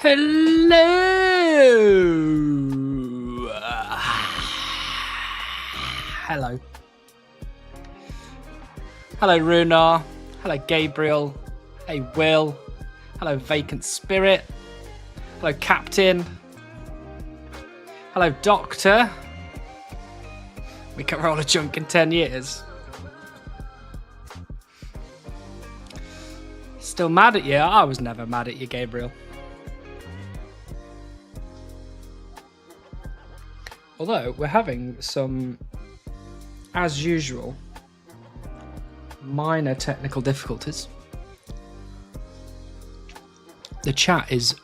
Hello. Hello. Hello, Runar. Hello, Gabriel. Hey, Will. Hello, Vacant Spirit. Hello, Captain. Hello, Doctor. We can roll a junk in 10 years. Still mad at you? I was never mad at you, Gabriel. Although, we're having some, as usual, minor technical difficulties. The chat is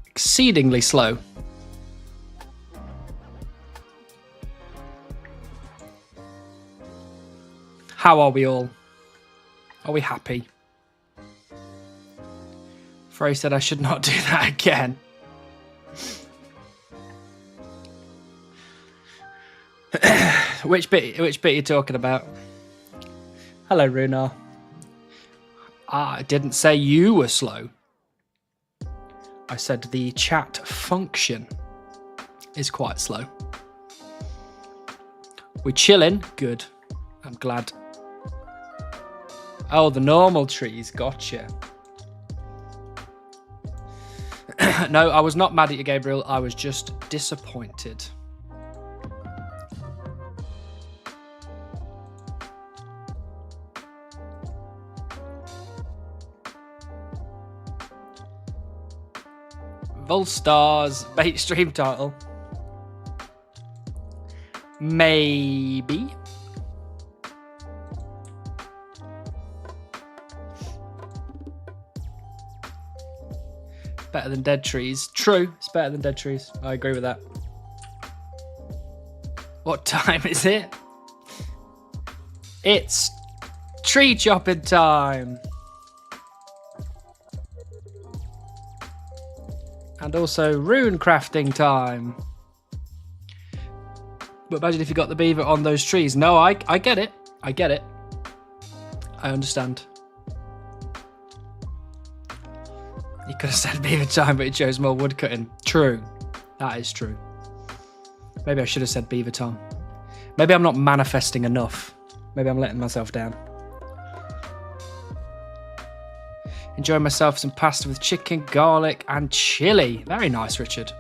exceedingly slow. How are we all? Are we happy? Frey said I should not do that again. Which bit are you talking about? Hello, Runar. I didn't say you were slow. I said the chat function is quite slow. We're chilling. Good. I'm glad. Oh, the normal trees. Gotcha. No, I was not mad at you, Gabriel. I was just disappointed. Volstars bait stream title. Maybe. Better than dead trees. True, it's better than dead trees. I agree with that. What time is it? It's tree chopping time. And also rune crafting time. But imagine if you got the beaver on those trees. No, I get it. I get it. I understand. You could have said beaver time, but you chose more woodcutting. True. That is true. Maybe I should have said beaver time. Maybe I'm not manifesting enough. Maybe I'm letting myself down. Enjoying myself some pasta with chicken, garlic, and chili. Very nice, Richard.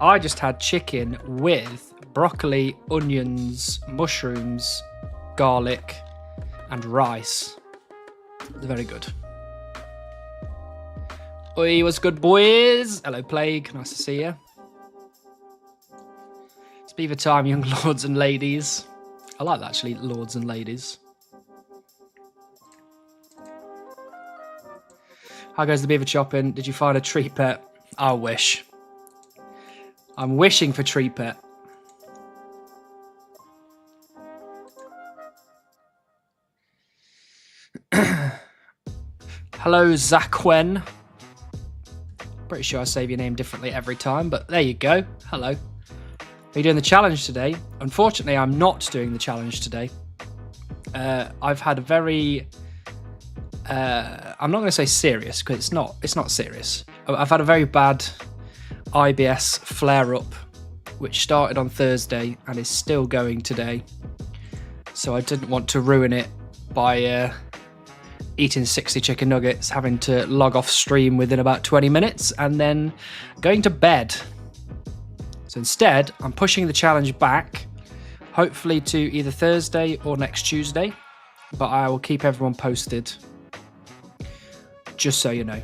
I just had chicken with broccoli, onions, mushrooms, garlic, and rice. Very good. Oi, what's good, boys? Hello, Plague. Nice to see you. It's beaver time, young lords and ladies. I like that, actually, lords and ladies. How goes the beaver chopping? Did you find a tree pet? I wish. I'm wishing for tree pet. Hello, Zakwen. Pretty sure I save your name differently every time, but there you go. Hello. Are you doing the challenge today? Unfortunately, I'm not doing the challenge today. I've had a very... I'm not going to say serious, because it's not serious. I've had a very bad IBS flare-up, which started on Thursday and is still going today. So I didn't want to ruin it by eating 60 chicken nuggets, having to log off stream within about 20 minutes, and then going to bed. So instead, I'm pushing the challenge back, hopefully to either Thursday or next Tuesday, but I will keep everyone posted. Just so you know.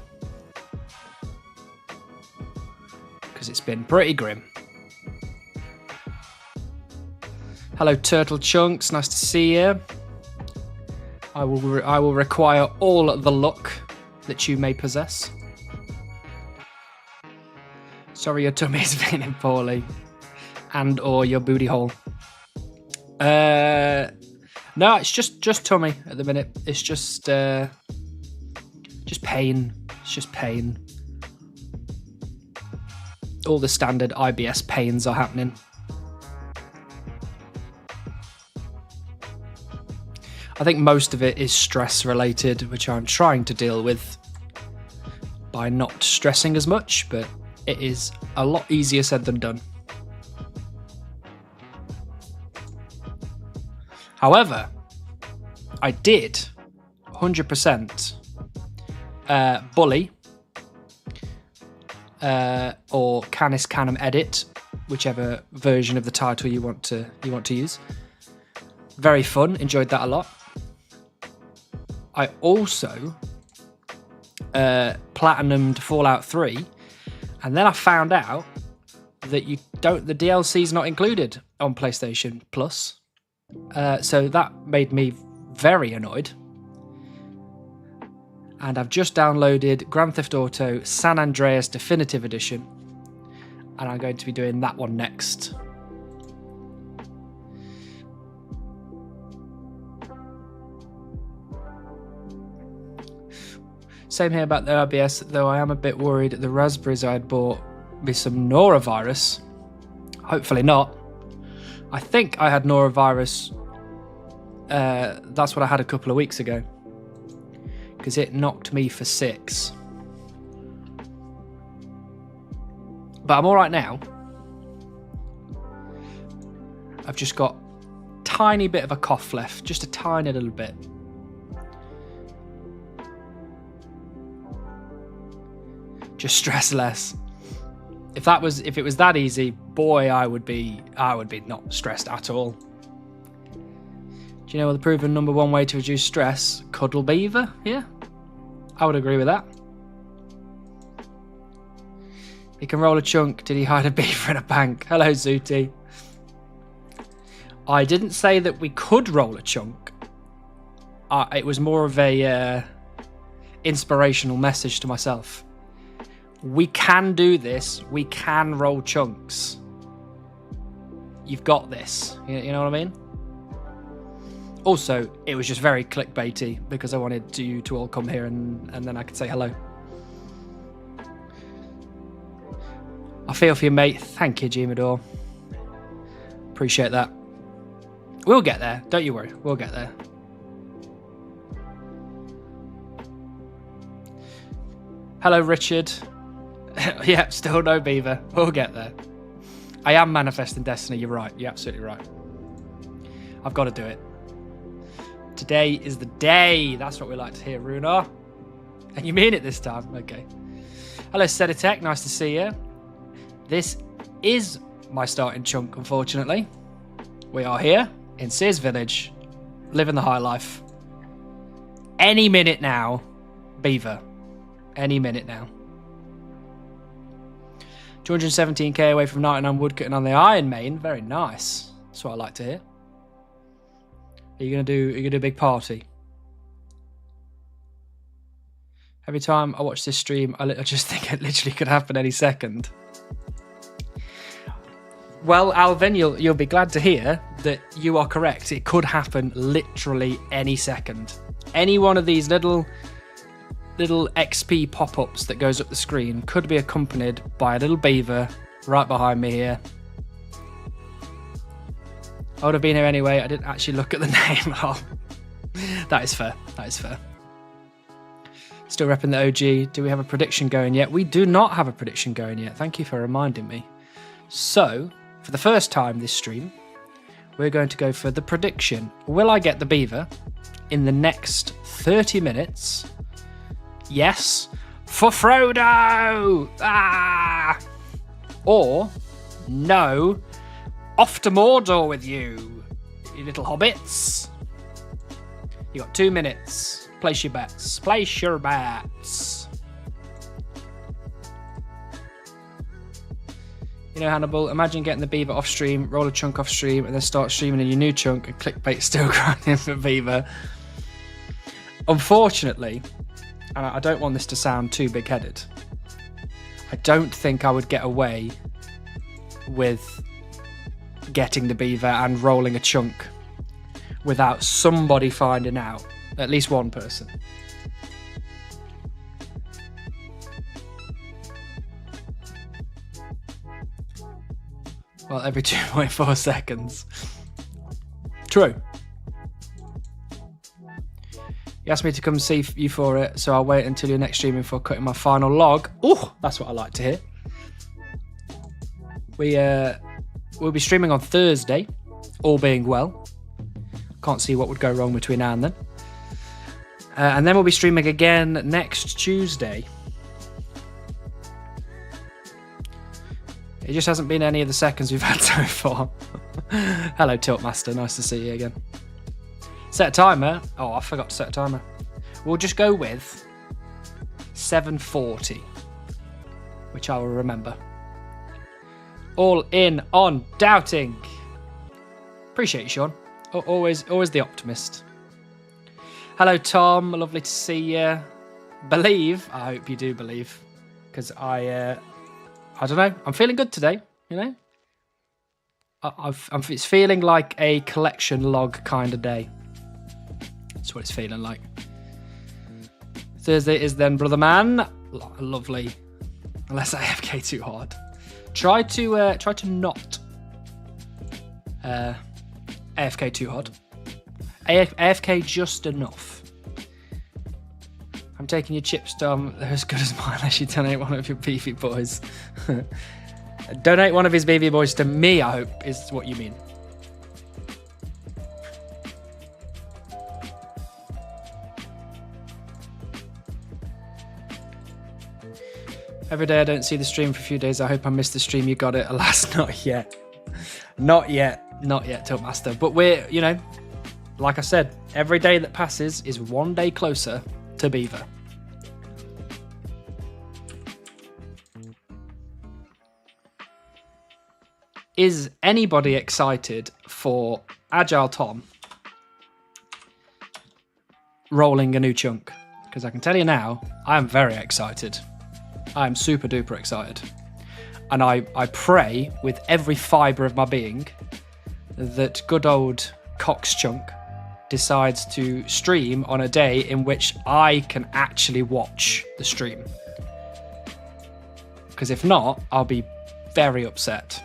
Because it's been pretty grim. Hello, Turtle Chunks. Nice to see you. I will require all the luck that you may possess. Sorry your tummy's feeling poorly. And or your booty hole. No, it's just tummy at the minute. It's just pain. It's just pain. All the standard IBS pains are happening. I think most of it is stress related, which I'm trying to deal with. by not stressing as much, but it is a lot easier said than done. However, I did 100% bully or Canis Canem Edit, whichever version of the title you want to use. Very fun, enjoyed that a lot. I also platinumed Fallout 3, and then I found out that the DLC's not included on PlayStation Plus. So that made me very annoyed. And I've just downloaded Grand Theft Auto San Andreas Definitive Edition, and I'm going to be doing that one next. Same here about the RBS, though I am a bit worried the raspberries I had bought with some norovirus. Hopefully not. I think I had norovirus. That's what I had a couple of weeks ago, because it knocked me for 6. But I'm all right now. I've just got a tiny bit of a cough left, just a tiny little bit. Just stress less. If it was that easy, boy, I would be not stressed at all. Do you know the proven number one way to reduce stress? Cuddle beaver? Yeah, I would agree with that. He can roll a chunk. Did he hide a beaver in a bank? Hello, Zooty. I didn't say that we could roll a chunk. It was more of a inspirational message to myself. We can do this. We can roll chunks. You've got this. You know what I mean? Also, it was just very clickbaity because I wanted you to all come here and then I could say hello. I feel for you, mate. Thank you, Gmador. Appreciate that. We'll get there. Don't you worry. We'll get there. Hello, Richard. Yeah, still no beaver. We'll get there. I am manifesting destiny. You're right. You're absolutely right. I've got to do it. Today is the day. That's what we like to hear, Runar. And you mean it this time. Okay. Hello, Seditech. Nice to see you. This is my starting chunk, unfortunately. We are here in Sears Village, living the high life. Any minute now, beaver. Any minute now. 217k away from 99 woodcutting on the Iron Main. Very nice. That's what I like to hear. Are you gonna do a big party? Every time I watch this stream, I just think it literally could happen any second. Well, Alvin, you'll be glad to hear that you are correct. It could happen literally any second. Any one of these little XP pop-ups that goes up the screen could be accompanied by a little beaver right behind me here. I would have been here anyway. I didn't actually look at the name. Oh, that is fair. That is fair. Still repping the OG. Do we have a prediction going yet? We do not have a prediction going yet. Thank you for reminding me. So, for the first time this stream, we're going to go for the prediction. Will I get the beaver in the next 30 minutes? Yes, for Frodo! Ah! Or, no, off to Mordor with you, you little hobbits. You got 2 minutes. Place your bets. Place your bets. You know, Hannibal, imagine getting the beaver off stream, roll a chunk off stream, and then start streaming in your new chunk and clickbait still grinding for beaver. Unfortunately, and I don't want this to sound too big-headed, I don't think I would get away with getting the beaver and rolling a chunk without somebody finding out. At least one person. Well, every 2.4 seconds. True. He asked me to come see you for it, so I'll wait until your next streaming before cutting my final log. Oh, that's what I like to hear. We'll be streaming on Thursday, all being well. Can't see what would go wrong between now and then. And then we'll be streaming again next Tuesday. It just hasn't been any of the seconds we've had so far. Hello, Tiltmaster. Nice to see you again. Set a timer. Oh, I forgot to set a timer. We'll just go with 7:40, which I will remember. All in on doubting. Appreciate you, Sean. Always the optimist. Hello, Tom. Lovely to see you. Believe. I hope you do believe, because I don't know. I'm feeling good today. You know, it's feeling like a collection log kind of day. That's what it's feeling like. Thursday is then, brother man. Lovely. Unless I AFK too hard. Try to not AFK too hard. AFK just enough. I'm taking your chips, Tom. They're as good as mine unless you donate one of your beefy boys. Donate one of his beefy boys to me, I hope, is what you mean. Every day I don't see the stream for a few days. I hope I missed the stream. You got it. Alas, not yet. Not yet, Tiltmaster. But we're, you know, like I said, every day that passes is one day closer to Beaver. Is anybody excited for Agile Tom rolling a new chunk? Because I can tell you now, I am very excited. I am super duper excited. And I pray with every fibre of my being that good old Cox Chunk decides to stream on a day in which I can actually watch the stream. Because if not, I'll be very upset.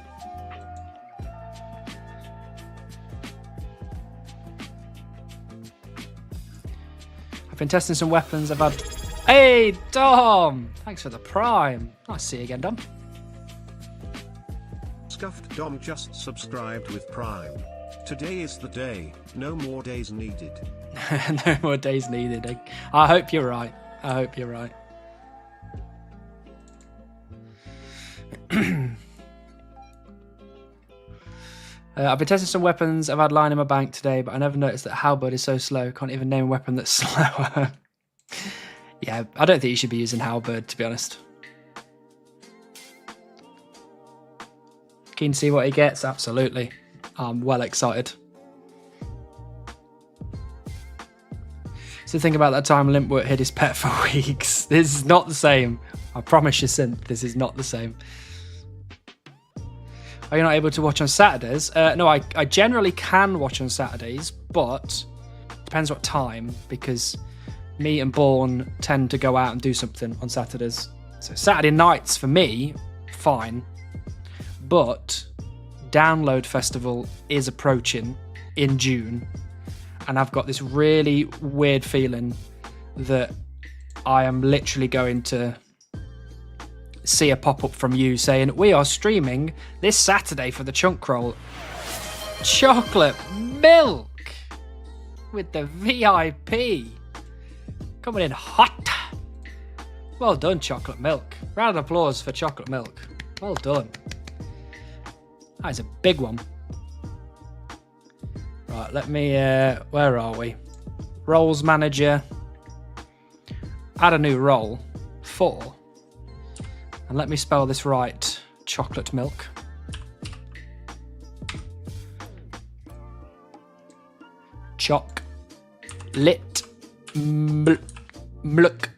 I've been testing some weapons. I've had... Hey, Dom! Thanks for the prime. Nice to see you again, Dom. Scuffed Dom just subscribed with Prime. Today is the day. No more days needed. No more days needed. I hope you're right. I hope you're right. I've been testing some weapons I've had lying in my bank today, but I never noticed that halberd is so slow. Can't even name a weapon that's slower. Yeah, I don't think you should be using halberd, to be honest. Keen to see what he gets? Absolutely. I'm well excited. So think about that time Limpwort hid his pet for weeks. This is not the same. I promise you, Synth, this is not the same. Are you not able to watch on Saturdays? No, I generally can watch on Saturdays, but depends what time, because me and Bourne tend to go out and do something on Saturdays. So Saturday nights for me, fine. But Download Festival is approaching in June, and I've got this really weird feeling that I am literally going to see a pop-up from you saying, we are streaming this Saturday for the chunk roll. Chocolate milk with the VIP. Coming in hot. Well done, Chocolate Milk. Round of applause for Chocolate Milk. Well done. That is a big one. Right, let me... where are we? Roles Manager. Add a new role. 4. And let me spell this right. Chocolate Milk. Choc-lit milk.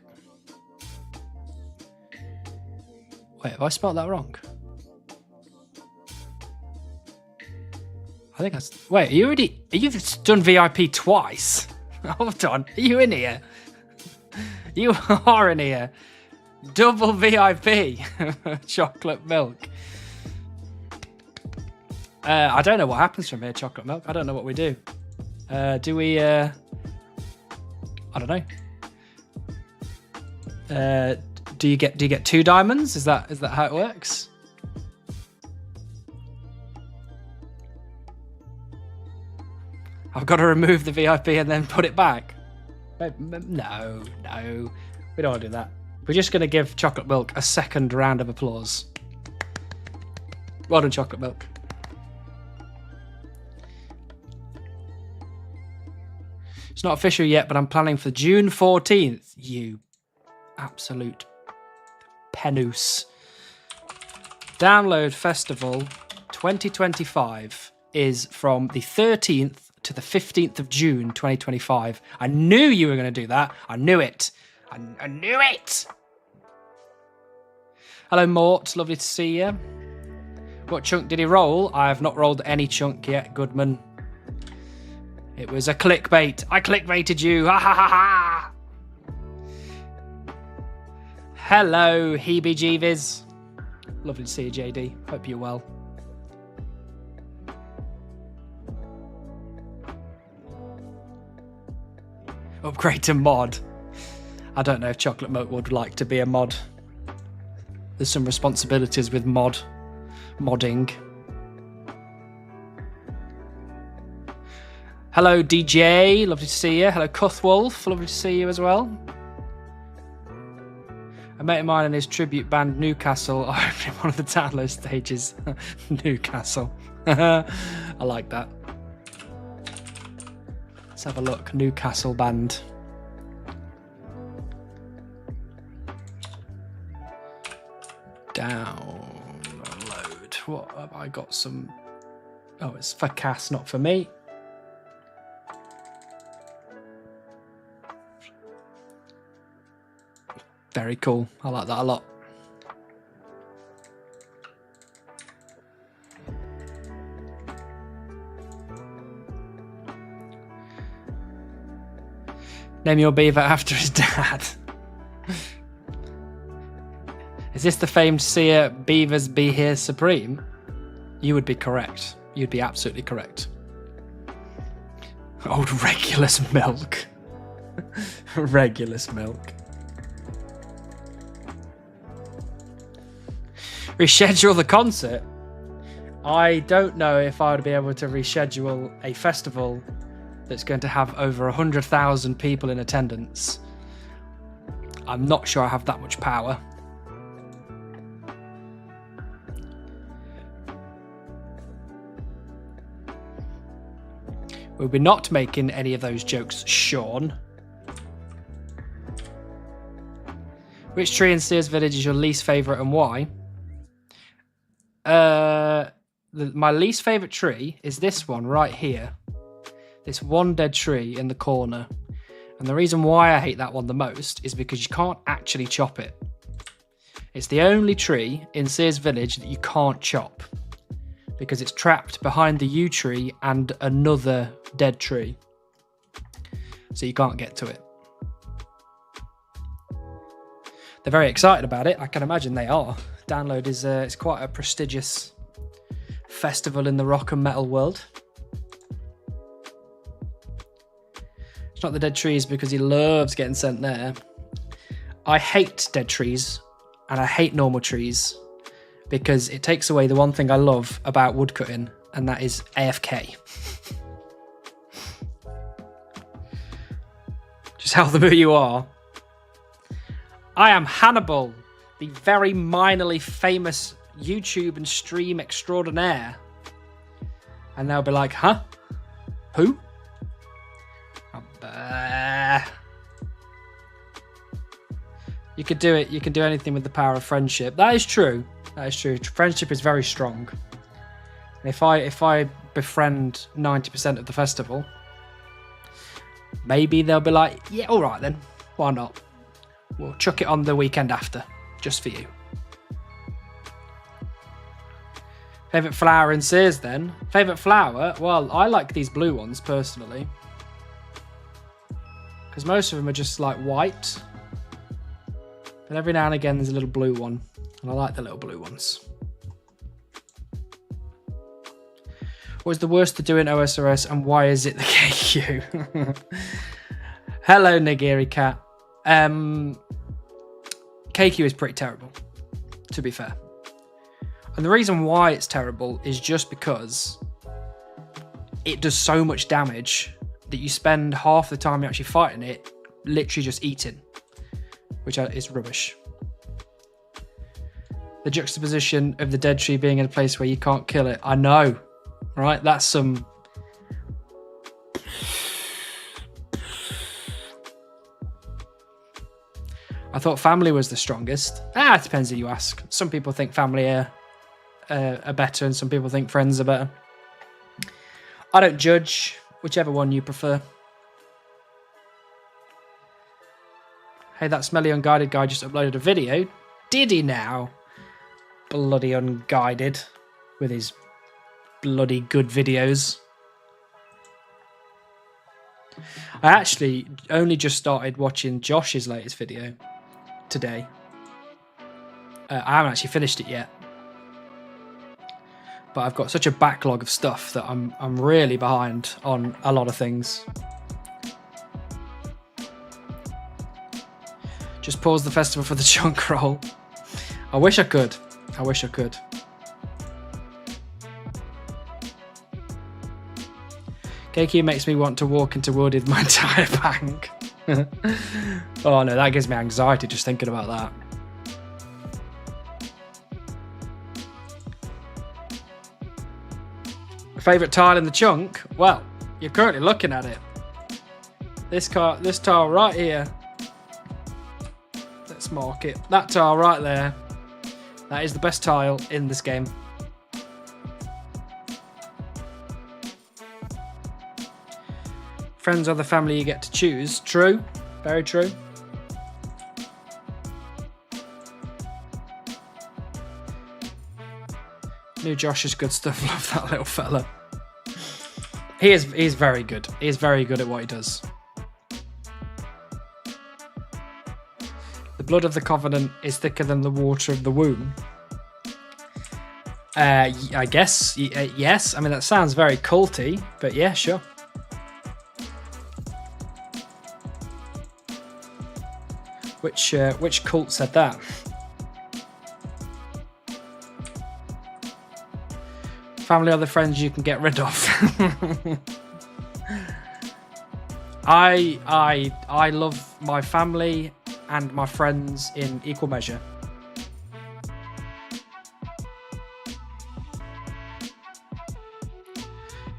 Wait, have I spelled that wrong? I think that's... Wait, are you already... You've done VIP twice? Hold on. Are you in here? You are in here. Double VIP. Chocolate milk. I don't know what happens from here, Chocolate Milk. I don't know what we do. Do we I don't know. Do you get 2 diamonds? Is that how it works? I've got to remove the VIP and then put it back. No, we don't want to do that. We're just going to give Chocolate Milk a second round of applause. Well done, Chocolate Milk. It's not official yet, but I'm planning for June 14th. You absolute pennoose. Download Festival 2025 is from the 13th to the 15th of June 2025. I knew you were going to do that. I knew it. I knew it. Hello, Mort. Lovely to see you. What chunk did he roll? I have not rolled any chunk yet, Goodman. It was a clickbait. I clickbaited you. Ha ha ha ha. Hello, heebie-jeebies. Lovely to see you, JD. Hope you're well. Upgrade to mod. I don't know if Chocolate Milk would like to be a mod. There's some responsibilities with modding. Hello, DJ. Lovely to see you. Hello, Cuthwolf. Lovely to see you as well. A mate of mine and his tribute band Newcastle are opening one of the download stages. Newcastle. I like that. Let's have a look. Newcastle band. Download. What have I got? Some. Oh, it's for Cass, not for me. Very cool. I like that a lot. Name your beaver after his dad. Is this the famed seer Beavers Be Here Supreme? You would be correct. You'd be absolutely correct. Old Regulus Milk. Regulus Milk. Reschedule the concert? I don't know if I would be able to reschedule a festival that's going to have over 100,000 people in attendance. I'm not sure I have that much power. We'll be not making any of those jokes, Sean. Which tree in Sears Village is your least favourite and why? My least favourite tree is this one right here. This one dead tree in the corner. And the reason why I hate that one the most is because you can't actually chop it. It's the only tree in Sears Village that you can't chop because it's trapped behind the yew tree and another dead tree. So you can't get to it. They're very excited about it. I can imagine they are. Download is it's quite a prestigious festival in the rock and metal world. It's not the dead trees because he loves getting sent there. I hate dead trees and I hate normal trees because it takes away the one thing I love about woodcutting, and that is AFK. Just how the mood you are. I am Hannibal, the very minorly famous YouTube and stream extraordinaire. And they'll be like, huh? Who? You could do it. You can do anything with the power of friendship. That is true. That is true. Friendship is very strong. And if I befriend 90% of the festival, maybe they'll be like, yeah, all right then. Why not? We'll chuck it on the weekend after, just for you. Favourite flower in Sears then? Favourite flower? Well, I like these blue ones personally. Because most of them are just like white. But every now and again there's a little blue one. And I like the little blue ones. What is the worst to do in OSRS and why is it the KQ? Hello, Nigiri Cat. KQ is pretty terrible, to be fair. And the reason why it's terrible is just because it does so much damage that you spend half the time you're actually fighting it literally just eating, which is rubbish. The juxtaposition of the dead tree being in a place where you can't kill it. I know, right? That's some... I thought family was the strongest. It depends who you ask. Some people think family are better and some people think friends are better. I don't judge, whichever one you prefer. Hey, that smelly unguided guy just uploaded a video. Did he now? Bloody unguided with his bloody good videos. I actually only just started watching Josh's latest video today. I haven't actually finished it yet, but I've got such a backlog of stuff that I'm really behind on a lot of things. Just pause the festival for the chunk roll. I wish I could. I wish I could. KQ makes me want to walk into wood with my entire bank. Oh no, that gives me anxiety just thinking about that. Favourite tile in the chunk? Well, you're currently looking at it. This tile right here. Let's mark it. That tile right there. That is the best tile in this game. Friends are the family you get to choose. True. Very true. New Josh is good stuff. Love that little fella. He's very good. He's very good at what he does. The blood of the covenant is thicker than the water of the womb. I guess, yes. I mean, that sounds very culty, but yeah, sure. Which cult said that? Family are the friends you can get rid of. I love my family and my friends in equal measure.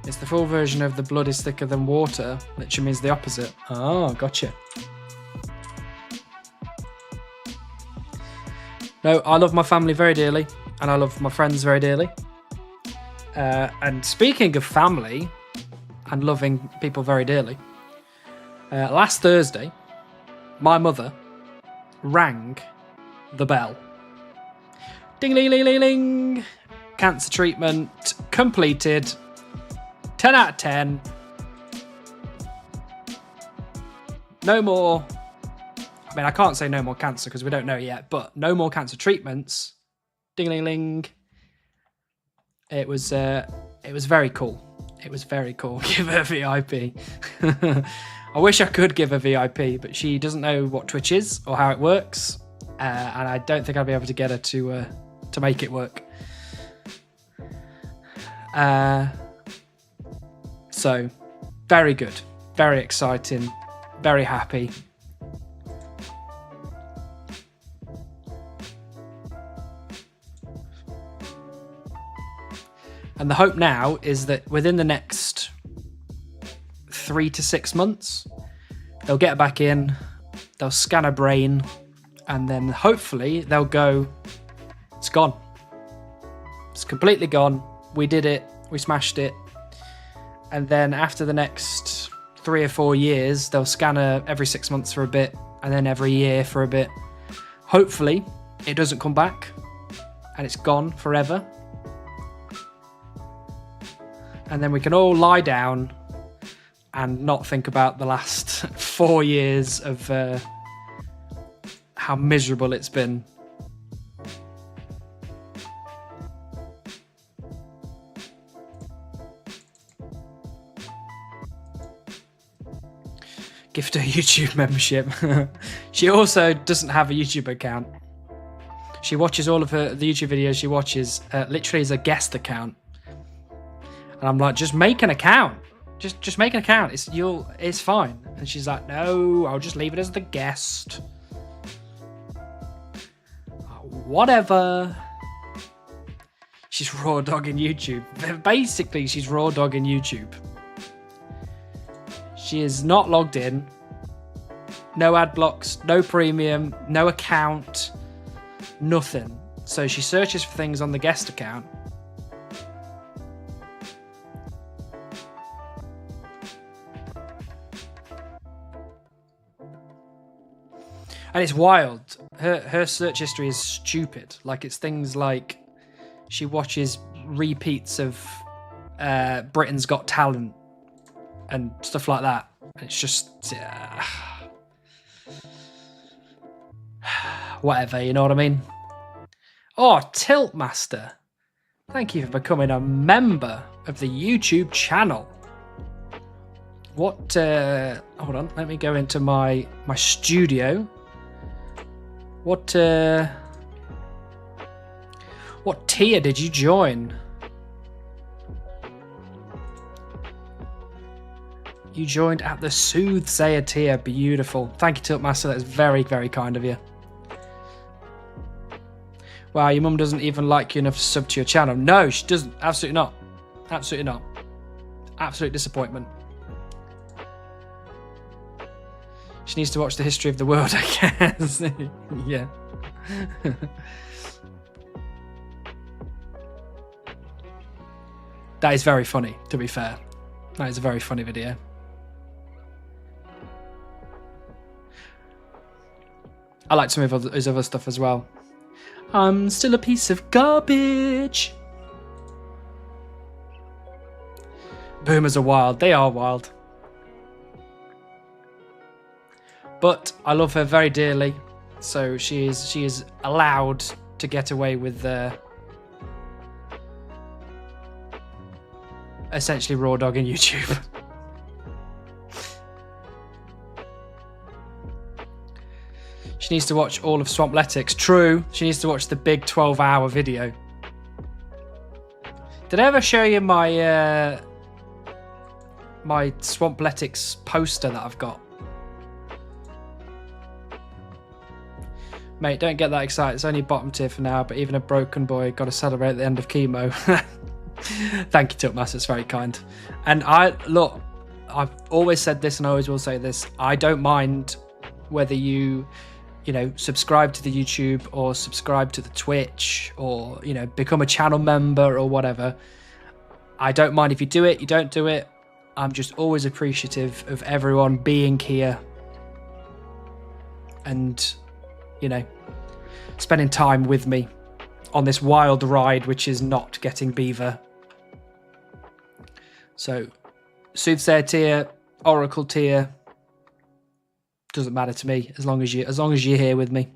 It's the full version of the blood is thicker than water, which means the opposite. Oh, gotcha. No, I love my family very dearly, and I love my friends very dearly. And speaking of family and loving people very dearly, last Thursday, my mother rang the bell. Ding-ling-ling-ling-ling. Cancer treatment completed. 10 out of 10. No more... I mean, I can't say no more cancer because we don't know yet, but no more cancer treatments. Ding-ling-ling. It was very cool. It was very cool. Give her VIP. I wish I could give her VIP, but she doesn't know what Twitch is or how it works, and I don't think I'll be able to get her to make it work. So, very good, very exciting, very happy. And the hope now is that within the next 3 to 6 months, they'll get back in, they'll scan her brain, and then hopefully they'll go, it's gone. It's completely gone. We did it. We smashed it. And then after the next 3 or 4 years, they'll scan her every 6 months for a bit, and then every year for a bit. Hopefully, it doesn't come back, and it's gone forever. And then we can all lie down and not think about the last 4 years of how miserable it's been. Gift her YouTube membership. She also doesn't have a YouTube account. She watches all of the YouTube videos she watches literally as a guest account. And I'm like, just make an account. Just make an account. It's fine. And she's like, no, I'll just leave it as the guest. Whatever. She's raw dogging YouTube. Basically, she's raw dogging YouTube. She is not logged in. No ad blocks, no premium, no account, nothing. So she searches for things on the guest account. And it's wild. Her search history is stupid. Like, it's things like she watches repeats of Britain's Got Talent and stuff like that. It's just whatever, you know what I mean? Oh, Tiltmaster. Thank you for becoming a member of the YouTube channel. What hold on, let me go into my studio. What tier did you join? You joined at the Soothsayer tier. Beautiful. Thank you, Tiltmaster. That's very, very kind of you. Wow, your mum doesn't even like you enough to sub to your channel. No, she doesn't. Absolutely not. Absolutely not. Absolute disappointment. She needs to watch the history of the world, I guess. Yeah. That is very funny, to be fair. That is a very funny video. I like some of his other stuff as well. I'm still a piece of garbage. Boomers are wild. They are wild. But I love her very dearly, so she is allowed to get away with essentially raw dogging YouTube. She needs to watch all of Swamplettics. True, she needs to watch the big 12-hour video. Did I ever show you my my Swamplettics poster that I've got? Mate, don't get that excited. It's only bottom tier for now, but even a broken boy got to celebrate at the end of chemo. Thank you, Tiltmaster. It's very kind. And look, I've always said this and I always will say this. I don't mind whether you subscribe to the YouTube or subscribe to the Twitch or, become a channel member or whatever. I don't mind if you do it, you don't do it. I'm just always appreciative of everyone being here and, spending time with me on this wild ride, which is not getting beaver. So, Soothsayer tier, Oracle tier, doesn't matter to me as long as you're here with me.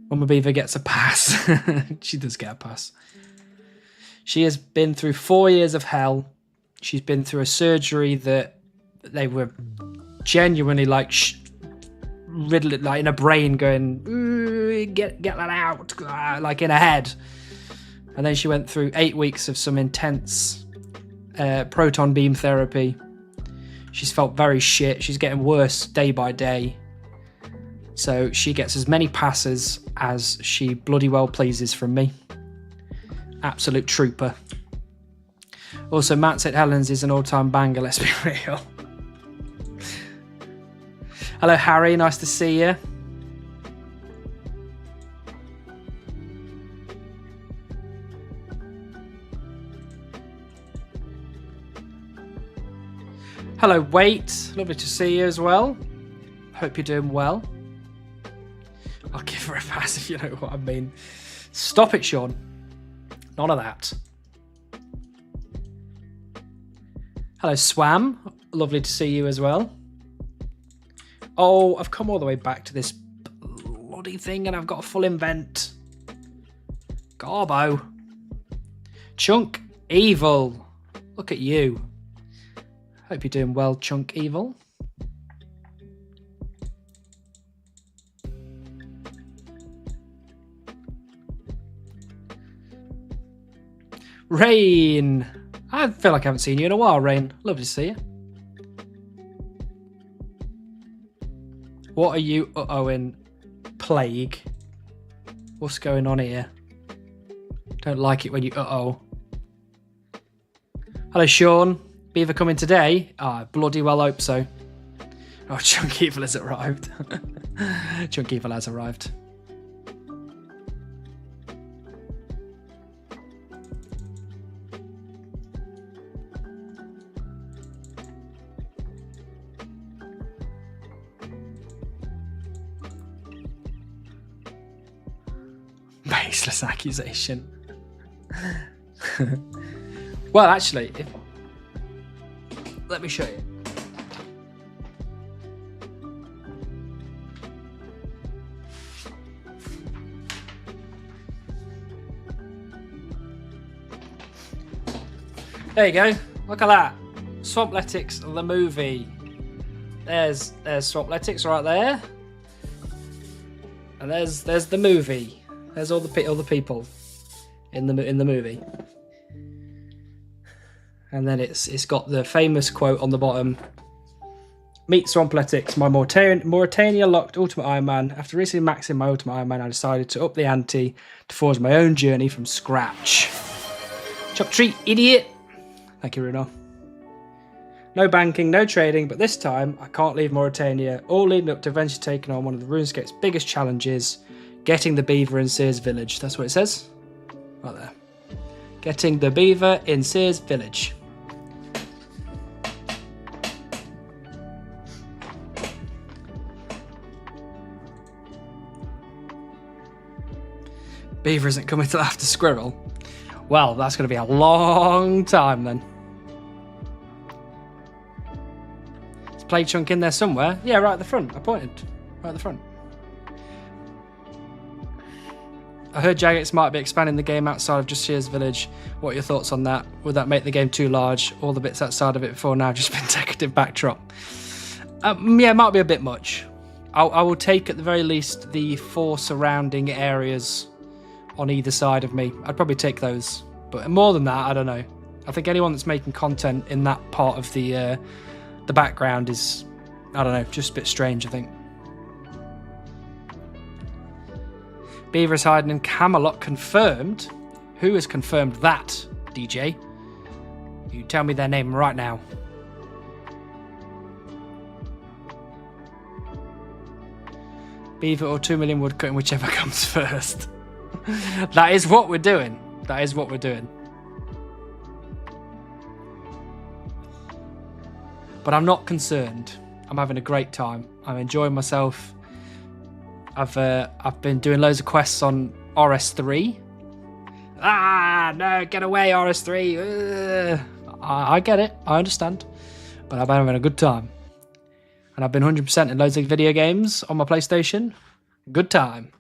Mama Beaver gets a pass. She does get a pass. She has been through 4 years of hell. She's been through a surgery that they were genuinely like riddled, like in her brain, going get that out, like in her head. And then she went through 8 weeks of some intense proton beam therapy. She's felt very shit. She's getting worse day by day. So she gets as many passes as she bloody well pleases from me. Absolute trooper. Also, Matt St. Helens is an all-time banger, let's be real. Hello, Harry. Nice to see you. Hello, Wait. Lovely to see you as well. Hope you're doing well. I'll give her a pass if you know what I mean. Stop it, Sean. None of that. Hello, Swam. Lovely to see you as well. Oh, I've come all the way back to this bloody thing and I've got a full invent. Garbo. Chunk. Evil. Look at you. Hope you're doing well, Chunk Evil. Rain! I feel like I haven't seen you in a while, Rain. Lovely to see you. What are you uh-ohing? Plague? What's going on here? Don't like it when you uh-oh. Hello, Sean. Beaver coming today? I bloody well hope so. Oh, Chunk Evil has arrived. Chunk Evil has arrived. Baseless accusation. Well, actually, let me show you. There you go. Look at that. Swamplettics, the movie. There's Swamplettics right there. And there's the movie. There's all the people in the movie. And then it's got the famous quote on the bottom. Meet Swamplettics, my Mauritania locked Ultimate Iron Man. After recently maxing my Ultimate Iron Man, I decided to up the ante to forge my own journey from scratch. Chop treat, idiot. Thank you, Runo. No banking, no trading, but this time I can't leave Mauritania, all leading up to eventually taking on one of the RuneScape's biggest challenges, getting the beaver in Sears Village. That's what it says. Right there. Getting the beaver in Sears Village. Beaver isn't coming till after Squirrel. Well, that's going to be a long time then. Is Play Chunk in there somewhere? Yeah, right at the front. I pointed. Right at the front. I heard Jagex might be expanding the game outside of just Sears Village. What are your thoughts on that? Would that make the game too large? All the bits outside of it before now just been decorative backdrop. Yeah, it might be a bit much. I will take at the very least the 4 surrounding areas on either side of me. I'd probably take those. But more than that, I don't know. I think anyone that's making content in that part of the background is, I don't know, just a bit strange, I think. Beaver is hiding in Camelot, confirmed. Who has confirmed that, DJ? You tell me their name right now. Beaver or 2 million woodcutting, whichever comes first. That is what we're doing. That is what we're doing. But I'm not concerned. I'm having a great time. I'm enjoying myself. I've been doing loads of quests on RS3. Ah, no, get away, RS3. I get it. I understand. But I've been having a good time. And I've been 100% in loads of video games on my PlayStation. Good time.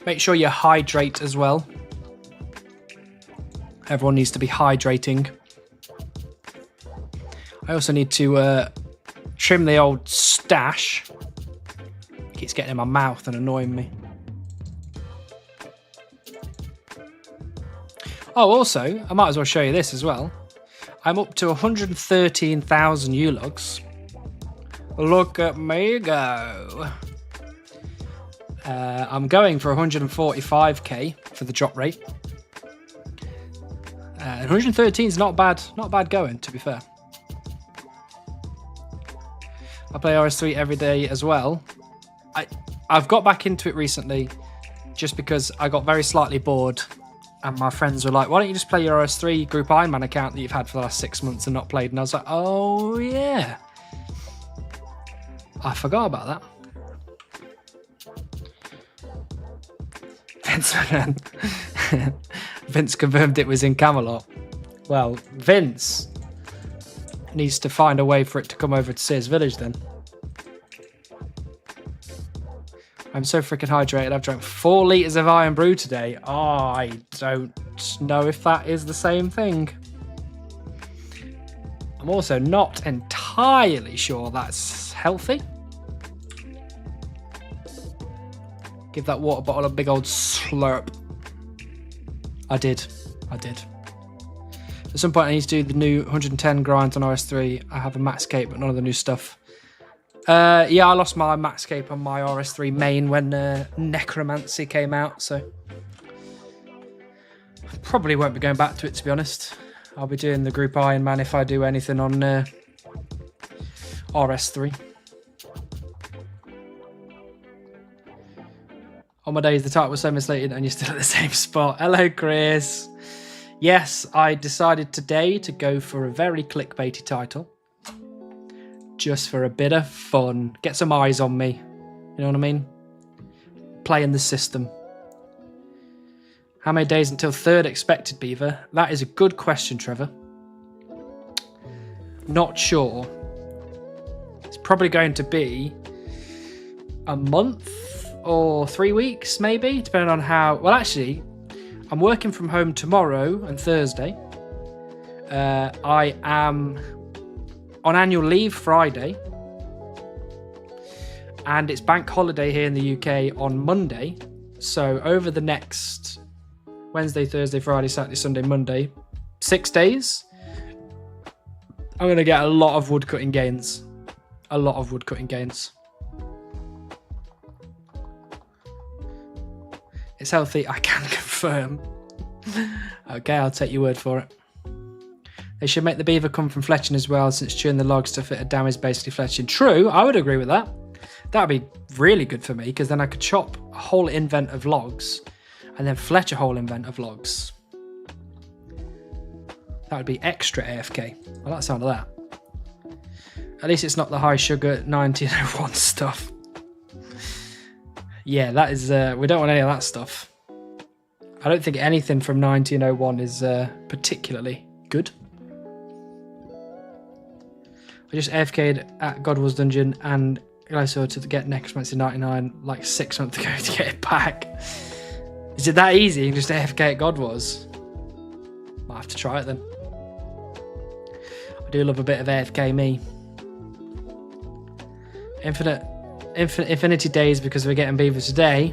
Make sure you hydrate as well. Everyone needs to be hydrating. I also need to trim the old stash. Keeps getting in my mouth and annoying me. Oh, also, I might as well show you this as well. I'm up to 113,000 U-logs. Look at me go. I'm going for 145k for the drop rate. 113 is not bad going, to be fair. I play RS3 every day as well. I've got back into it recently just because I got very slightly bored and my friends were like, why don't you just play your RS3 Group Iron Man account that you've had for the last 6 months and not played? And I was like, oh yeah. I forgot about that. Vince confirmed it was in Camelot. Well, Vince needs to find a way for it to come over to Sears Village then. I'm so freaking hydrated. I've drank 4 litres of Iron Brew today. Oh, I don't know if that is the same thing. I'm also not entirely sure that's healthy. Give that water bottle a big old slurp. I did. At some point I need to do the new 110 grinds on RS3. I have a max cape, but none of the new stuff. Yeah, I lost my max cape on my RS3 main when Necromancy came out, so probably won't be going back to it, to be honest. I'll be doing the Group Iron Man if I do anything on RS3. On my days, the title was so misleading and you're still at the same spot. Hello, Chris. Yes, I decided today to go for a very clickbaity title. Just for a bit of fun. Get some eyes on me. You know what I mean? Playing the system. How many days until third expected, Beaver? That is a good question, Trevor. Not sure. It's probably going to be a month or 3 weeks, maybe, depending on how... Well, actually, I'm working from home tomorrow and Thursday. I am on annual leave Friday. And it's bank holiday here in the UK on Monday. So over the next Wednesday, Thursday, Friday, Saturday, Sunday, Monday, 6 days, I'm going to get a lot of woodcutting gains. A lot of woodcutting gains. It's healthy, I can confirm. Okay, I'll take your word for it. They should make the beaver come from fletching as well, since chewing the logs to fit a dam is basically fletching. True, I would agree with that. That would be really good for me, because then I could chop a whole invent of logs and then fletch a whole invent of logs. That would be extra AFK. I like the sound of that. At least it's not the high sugar 1901 stuff. Yeah, that is... we don't want any of that stuff. I don't think anything from 1901 is particularly good. I just AFK'd at Godwall's Dungeon and Gilligaser to get Necromancy 99 like 6 months ago to get it back. Is it that easy? You can just AFK at Godwall's? Might have to try it then. I do love a bit of AFK me. Infinity days because we're getting beavers today.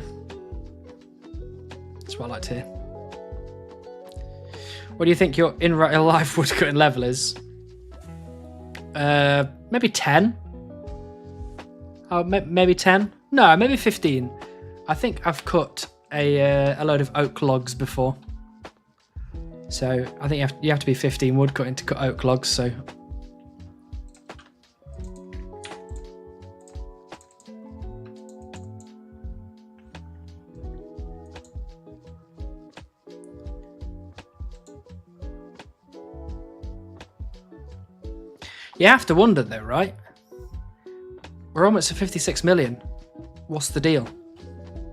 That's what I like to hear. What do you think your in real life woodcutting level is? Maybe 10. Oh, maybe 10. No, maybe 15. I think I've cut a load of oak logs before. So I think you have to be 15 woodcutting to cut oak logs. So. You have to wonder though, right? We're almost at 56 million. What's the deal?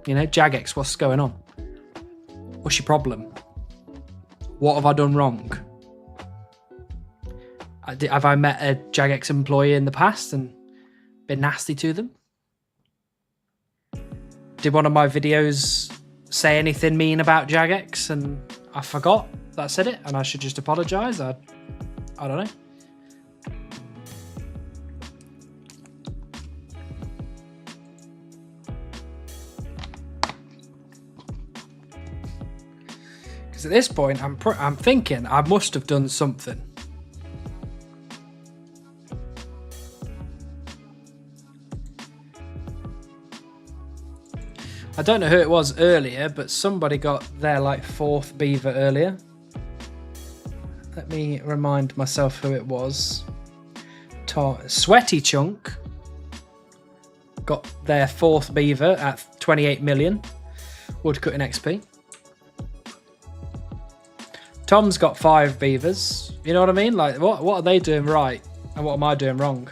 You know, Jagex, what's going on? What's your problem? What have I done wrong? Have I met a Jagex employee in the past and been nasty to them? Did one of my videos say anything mean about Jagex and I forgot that I said it and I should just apologise? I don't know. At this point, I'm thinking I must have done something. I don't know who it was earlier, but somebody got their like 4th beaver earlier. Let me remind myself who it was. Sweaty Chunk got their 4th beaver at 28 million woodcutting XP. Tom's got 5 beavers. You know what I mean? Like, what are they doing right? And what am I doing wrong?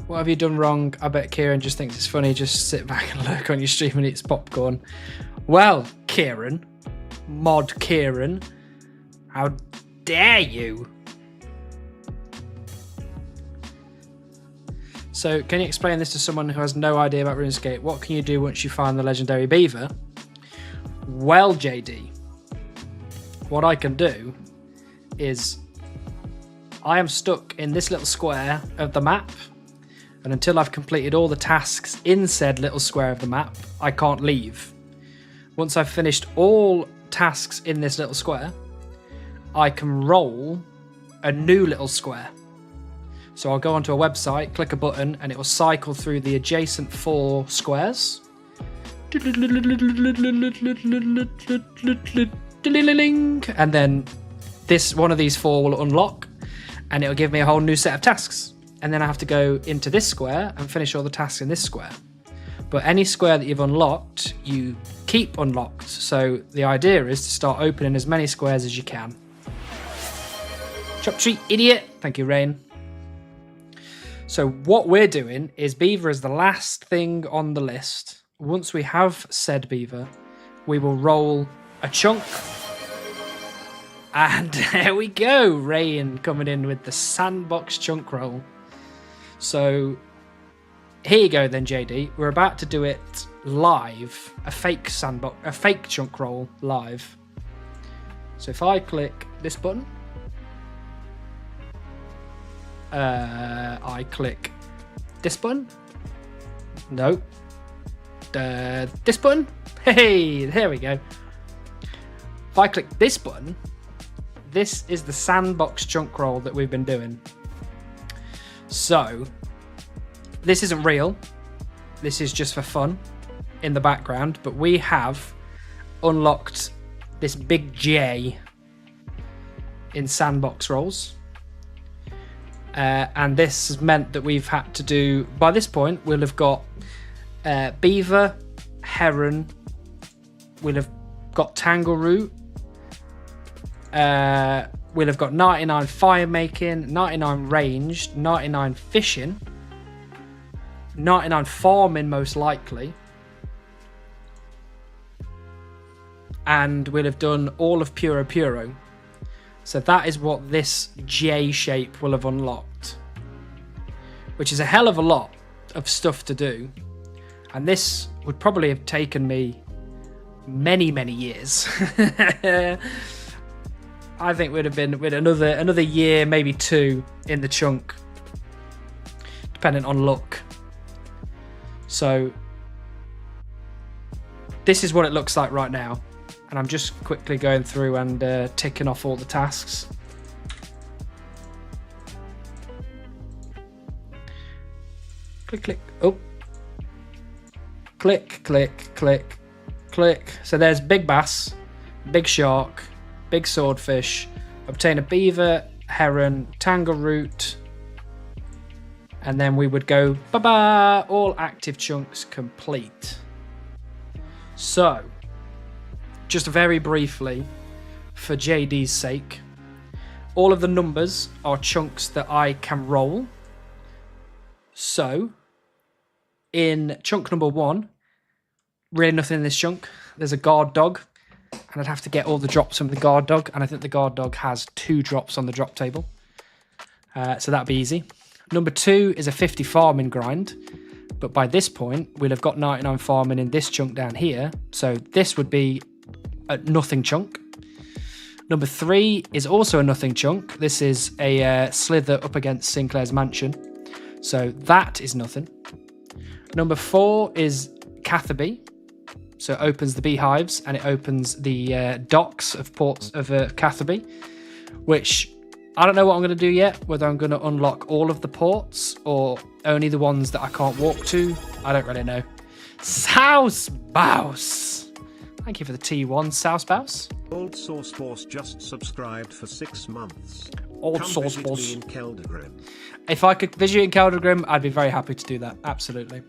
What have you done wrong? I bet Kieran just thinks it's funny. Just sit back and lurk on your stream and eat popcorn. Well, Kieran, Mod Kieran, how dare you? So, can you explain this to someone who has no idea about RuneScape? What can you do once you find the legendary beaver? Well, JD, what I can do is I am stuck in this little square of the map, and until I've completed all the tasks in said little square of the map, I can't leave. Once I've finished all tasks in this little square, I can roll a new little square. So I'll go onto a website, click a button, and it will cycle through the adjacent 4 squares. And then this one of these 4 will unlock, and it'll give me a whole new set of tasks. And then I have to go into this square and finish all the tasks in this square. But any square that you've unlocked, you keep unlocked. So the idea is to start opening as many squares as you can. Chop tree, idiot. Thank you, Rain. So what we're doing is beaver is the last thing on the list. Once we have said beaver, we will roll a chunk. And there we go. Rain coming in with the sandbox chunk roll. So here you go then, JD. We're about to do it live. A fake sandbox, a fake chunk roll live. So if I click this button, I click this button. No. This button. Hey, there we go. If I click this button, this is the sandbox chunk roll that we've been doing. So, this isn't real. This is just for fun in the background, but we have unlocked this big J in sandbox rolls. And this has meant that we've had to do, by this point, we'll have got beaver, heron, we'll have got tangle root, we'll have got 99 fire making, 99 ranged, 99 fishing, 99 farming most likely, and we'll have done all of Puro Puro. So that is what this J shape will have unlocked, which is a hell of a lot of stuff to do. And this would probably have taken me many, many years. I think we'd have been with another year, maybe 2 in the chunk, depending on luck. So this is what it looks like right now. And I'm just quickly going through and ticking off all the tasks. Click, click. Oh. Click, click, click, click. So there's big bass, big shark, big swordfish. Obtain a beaver, heron, tangle root. And then we would go, ba-ba, all active chunks complete. So, just very briefly, for JD's sake, all of the numbers are chunks that I can roll. So, in chunk number 1, really nothing in this chunk. There's a guard dog, and I'd have to get all the drops from the guard dog, and I think the guard dog has 2 drops on the drop table. So that'd be easy. Number 2 is a 50 farming grind, but by this point, we'll have got 99 farming in this chunk down here, so this would be a nothing chunk. Number 3 is also a nothing chunk. This is a slither up against Sinclair's mansion, so that is nothing. Number 4 is Catherby, so it opens the beehives and it opens the docks of ports of Catherby, which I don't know what I'm going to do yet, whether I'm going to unlock all of the ports or only the ones that I can't walk to. I don't really know. Souse Bouse. Thank you for the T1, Souse Bouse. Old Sauce Force just subscribed for 6 months. Old Sauce Force. In Keldagrim. If I could visit in Keldagrim, I'd be very happy to do that. Absolutely.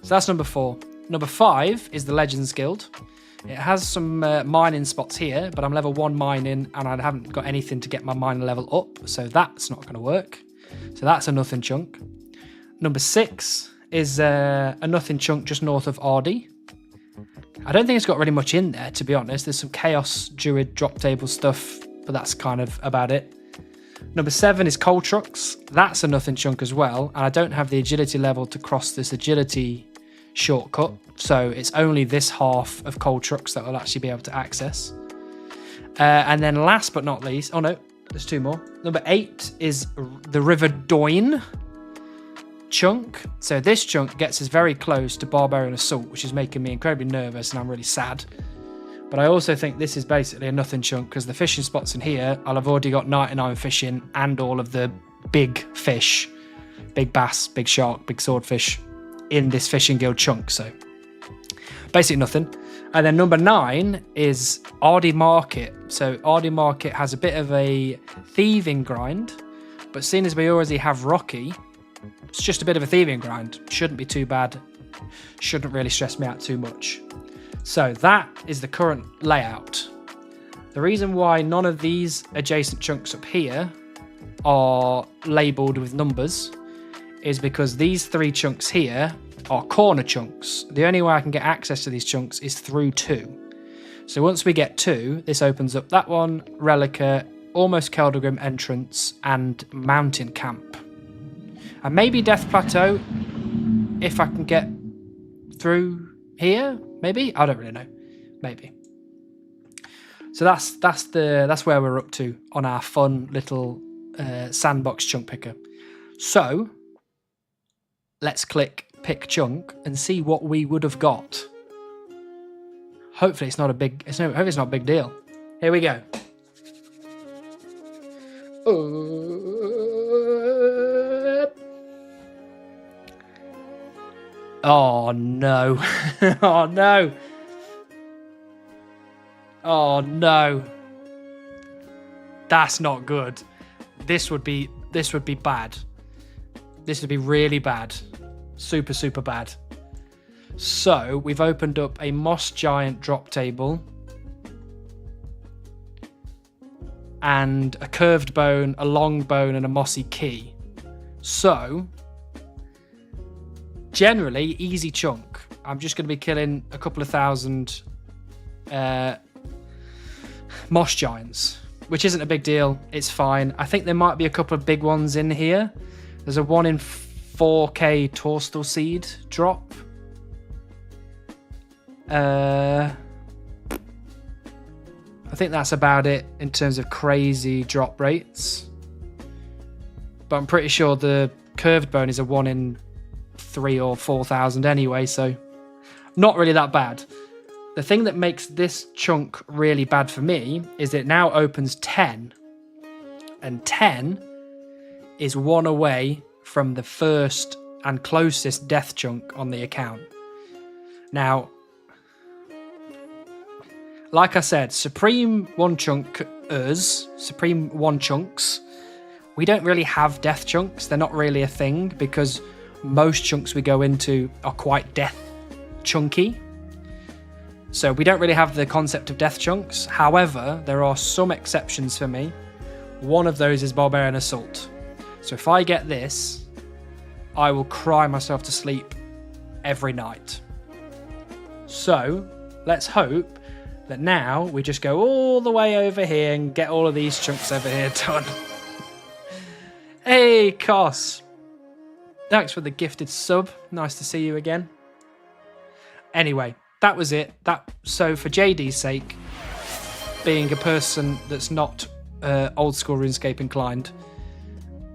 So that's number 4. Number 5 is the Legends Guild. It has some mining spots here, but I'm level 1 mining and I haven't got anything to get my mining level up, so that's not going to work. So that's a nothing chunk. Number 6 is a nothing chunk just north of Ardy. I don't think it's got really much in there, to be honest. There's some Chaos Druid drop table stuff, but that's kind of about it. Number 7 is Coal Trucks. That's a nothing chunk as well, and I don't have the agility level to cross this agility shortcut, so it's only this half of Coal Trucks that I'll actually be able to access. And then last but not least, oh no, there's 2 more. Number 8 is the River Doyne chunk. So this chunk gets us very close to Barbarian Assault, which is making me incredibly nervous, and I'm really sad. But I also think this is basically a nothing chunk, because the fishing spots in here, I'll have already got 99 fishing and all of the big fish, big bass, big shark, big swordfish in this fishing guild chunk. So basically nothing. And then number 9 is Ardy Market. So Ardy Market has a bit of a thieving grind, but seeing as we already have Rocky, it's just a bit of a thieving grind. Shouldn't be too bad. Shouldn't really stress me out too much. So that is the current layout. The reason why none of these adjacent chunks up here are labelled with numbers is because these 3 chunks here are corner chunks. The only way I can get access to these chunks is through 2. So once we get 2, this opens up that one, Relica, almost Keldagrim entrance, and Mountain Camp. And maybe Death Plateau, if I can get through here, maybe? I don't really know. Maybe. So that's where we're up to on our fun little sandbox chunk picker. So let's click pick chunk and see what we would have got. Hopefully it's not a big. Hopefully it's not a big deal. Here we go. Oh no! Oh no! Oh no! That's not good. This would be bad. This would be really bad. Super, super bad. So we've opened up a Moss Giant drop table and a curved bone, a long bone, and a mossy key. So generally easy chunk. I'm just going to be killing a couple of thousand Moss Giants, which isn't a big deal. It's fine. I think there might be a couple of big ones in here. There's a 1 in 4k Torstal Seed drop. I think that's about it in terms of crazy drop rates. But I'm pretty sure the curved bone is a 1 in 3 or 4,000 anyway, so not really that bad. The thing that makes this chunk really bad for me is it now opens 10. And 10 is 1 away from the first and closest death chunk on the account. Now, like I said, Supreme 1 chunks, we don't really have death chunks. They're not really a thing because most chunks we go into are quite death chunky. So we don't really have the concept of death chunks. However, there are some exceptions for me. One of those is Barbarian Assault. So if I get this, I will cry myself to sleep every night. So let's hope that now we just go all the way over here and get all of these chunks over here done. Hey, Cos. Thanks for the gifted sub. Nice to see you again. Anyway, that was it. So for JD's sake, being a person that's not old school RuneScape inclined,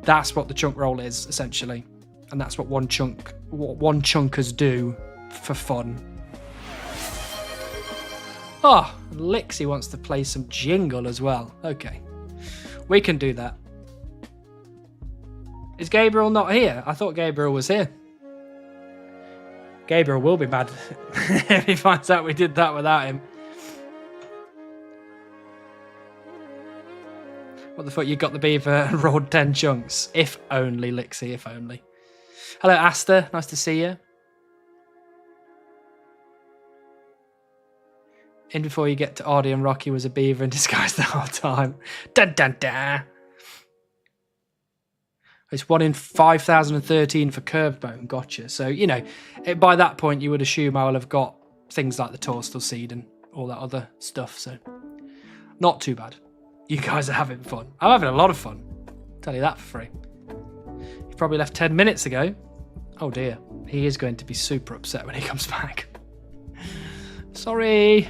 that's what the chunk roll is, essentially. And that's what one chunkers do for fun. Oh, Lixie wants to play some Jingle as well. Okay, we can do that. Is Gabriel not here? I thought Gabriel was here. Gabriel will be mad if he finds out we did that without him. What the fuck, you got the beaver and rolled 10 chunks? If only, Lixie, if only. Hello, Asta. Nice to see you. In before you get to Ardy and Rocky was a beaver in disguise the whole time. Dun dun dun. It's 1 in 5,013 for curved bone. Gotcha. So, you know, by that point, you would assume I will have got things like the Torstal seed and all that other stuff. So, not too bad. You guys are having fun. I'm having a lot of fun. I'll tell you that for free. He probably left 10 minutes ago. Oh dear. He is going to be super upset when he comes back. Sorry.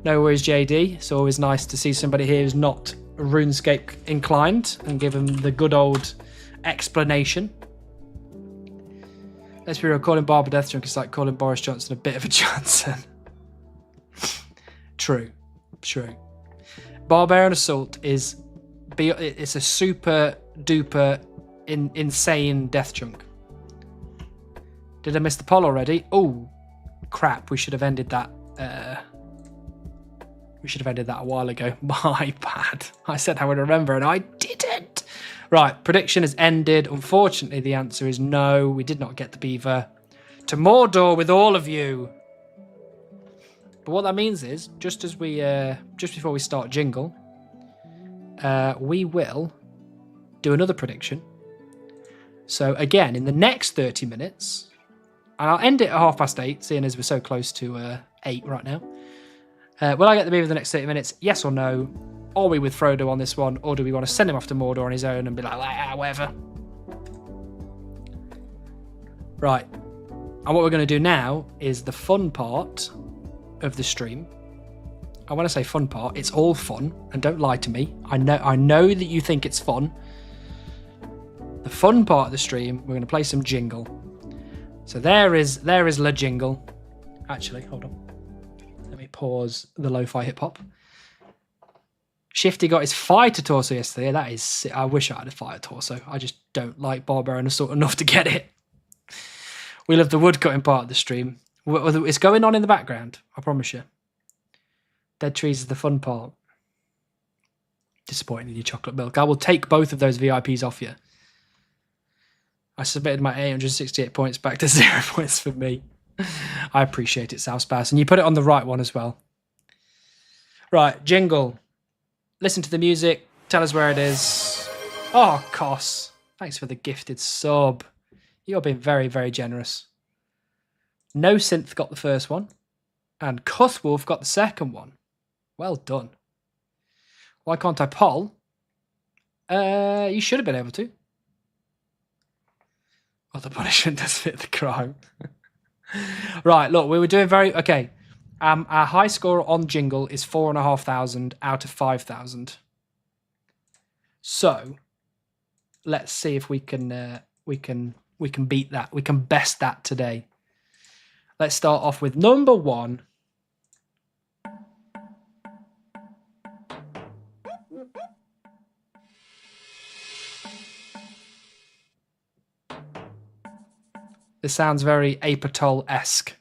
No worries, JD. It's always nice to see somebody here who's not RuneScape inclined and give him the good old explanation. Let's be real, calling Barbara Deathdrunk is like calling Boris Johnson a bit of a Johnson. True. Barbarian Assault it's a super duper insane death chunk. Did I miss the poll already? Oh, crap. We should have ended that. We should have ended that a while ago. My bad. I said I would remember and I didn't. Right, prediction has ended. Unfortunately, the answer is no. We did not get the beaver. To Mordor with all of you. But what that means is, just before we start Jingle, we will do another prediction. So again, in the next 30 minutes, and I'll end it at 8:30, seeing as we're so close to 8 right now. Will I get the beaver in the next 30 minutes? Yes or no? Are we with Frodo on this one, or do we want to send him off to Mordor on his own and be like, whatever? Right. And what we're going to do now is the fun part of the stream. I want to say fun part. It's all fun, and don't lie to me. I know that you think it's fun. The fun part of the stream, we're going to play some Jingle. So there is La Jingle. Actually, hold on. Let me pause the lo-fi hip-hop. Shifty got his fighter torso yesterday. That is sick. I wish I had a fighter torso. I just don't like Barbarian Assault enough to get it. We love the woodcutting part of the stream. It's going on in the background, I promise you. Dead trees is the fun part. Disappointing in your chocolate milk. I will take both of those VIPs off you. I submitted my 868 points back to 0 points for me. I appreciate it, South Spouse. And you put it on the right one as well. Right, Jingle. Listen to the music. Tell us where it is. Oh, Cos. Thanks for the gifted sub. You're being very, very generous. No Synth got the first one. And Cuthwolf got the second one. Well done. Why can't I poll? You should have been able to. Well, the punishment does fit the crime. Right, look, we were doing very... Okay. Our high score on Jingle is 4,500 out of 5,000. So, let's see if we can beat that. We can best that today. Let's start off with number 1. This sounds very Apatoll-esque.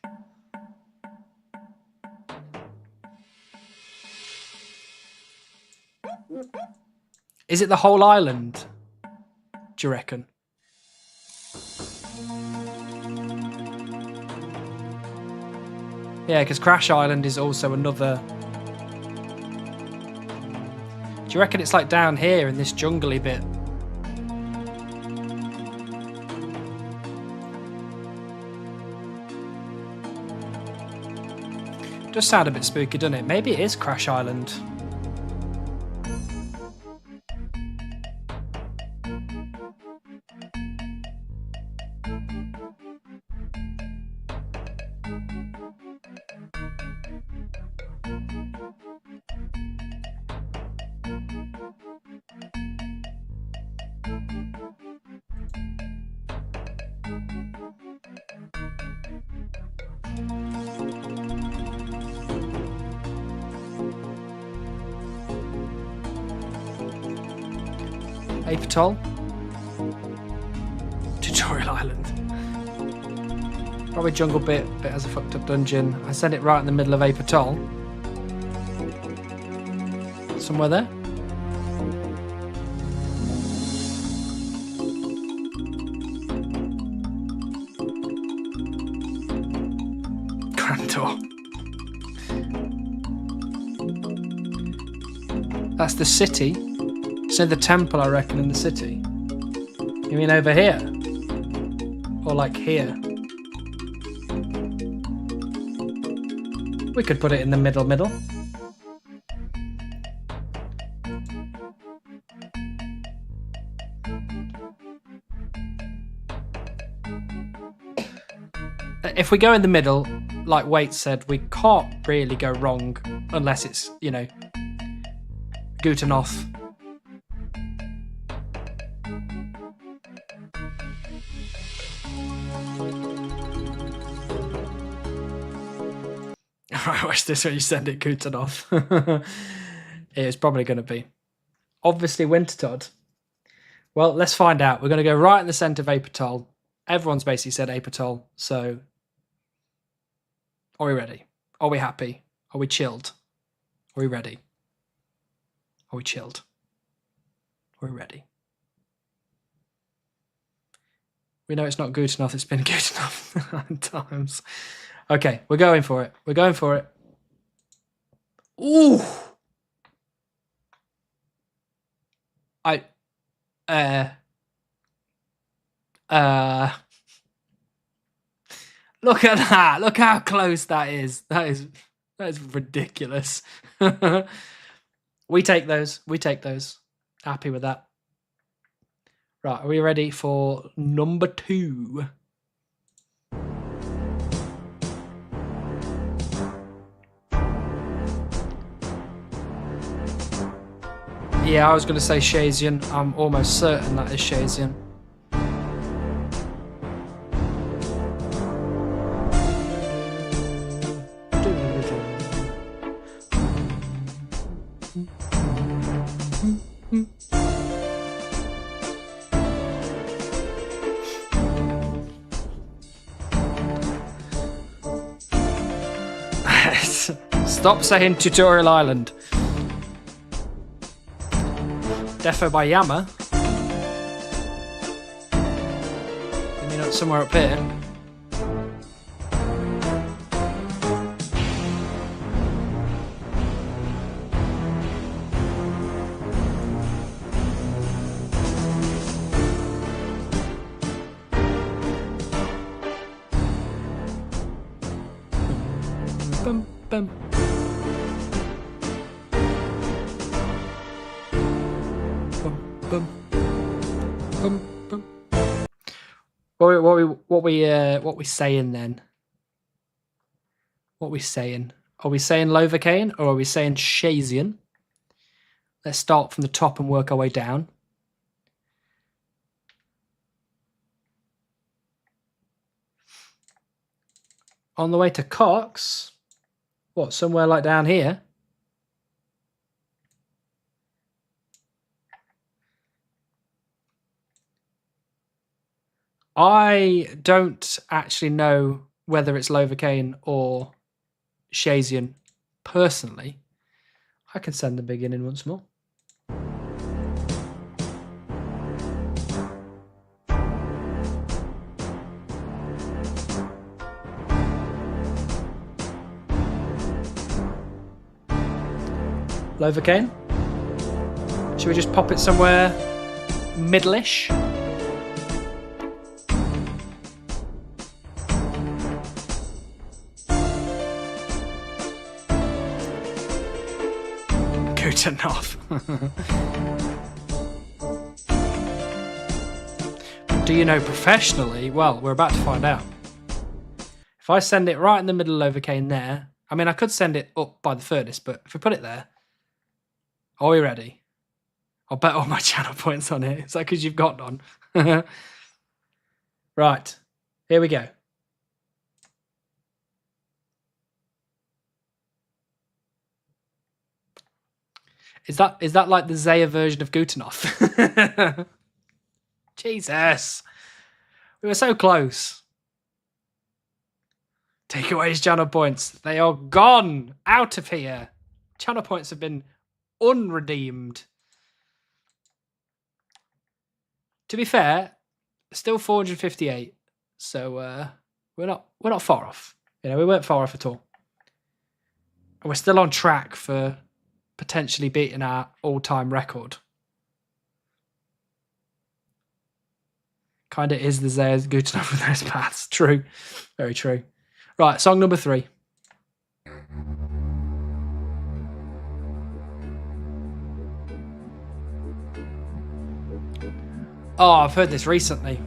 Is it the whole island, do you reckon? Yeah, because Crash Island is also another... Do you reckon it's like down here in this jungly bit? Does sound a bit spooky, doesn't it? Maybe it is Crash Island. Apatoll. Tutorial Island. Probably jungle bit has a fucked up dungeon. I said it right in the middle of Apatoll. Somewhere there. Grandor. That's the city. It's near the temple, I reckon, in the city. You mean over here? Or like here? We could put it in the middle. If we go in the middle, like Waite said, we can't really go wrong unless it's, you know, guten off. I wish this when you send it guten off. It's probably going to be. Obviously Wintertodt. Well, let's find out. We're going to go right in the centre of Apatoll. Everyone's basically said Apatoll, so are we ready? Are we happy? Are we chilled? Are we ready? Are we chilled? Are we ready? We know it's not good enough. It's been good enough 9 times. Okay, we're going for it. We're going for it. Ooh! Look at that. Look how close that is. That is ridiculous. We take those. We take those. Happy with that. Right, are we ready for number 2? Yeah, I was going to say Shazian. I'm almost certain that is Shazian. Stop saying Tutorial Island. Defo by Yama. You mean not somewhere up here? Bum, bum. Bum, bum, bum. What we saying then? What we saying? Are we saying Lovacaine or are we saying Shazian? Let's start from the top and work our way down. On the way to Cox, what, somewhere like down here? I don't actually know whether it's Lovacaine or Shazian personally. I can send the big in once more. Lovacaine. Should we just pop it somewhere middle-ish? Good enough. Do you know professionally? Well, we're about to find out. If I send it right in the middle of Lovacaine there, I mean, I could send it up by the furnace, but if we put it there, are we ready? I'll bet all my channel points on it. Is that because you've got none? Right, here we go. Is that like the Zaya version of Gutenhoff? Jesus. We were so close. Take away his channel points. They are gone. Out of here. Channel points have been unredeemed. To be fair, still 458. So we're not far off. You know, we weren't far off at all. And we're still on track for potentially beating our all-time record. Kind of is the Zayas good enough with those paths. True. Very true. Right, song number 3. Oh, I've heard this recently.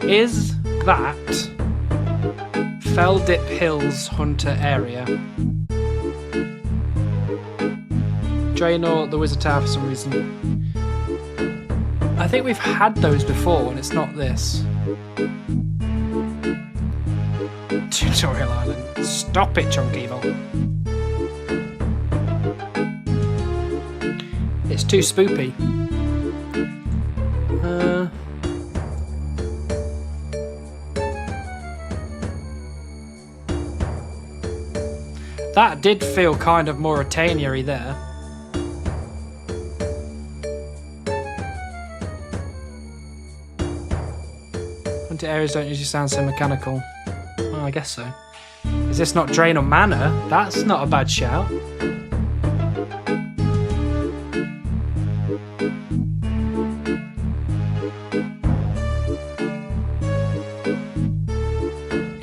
Is that Fell Dip Hills Hunter area? Draenor, the Wizard Tower for some reason. I think we've had those before and it's not this. Tutorial Island. Stop it, Chunk Evil. It's too spoopy. That did feel kind of Mauritania-y there. Hunter areas don't usually sound so mechanical. Well, I guess so. Is this not Draenor Manor? That's not a bad shout.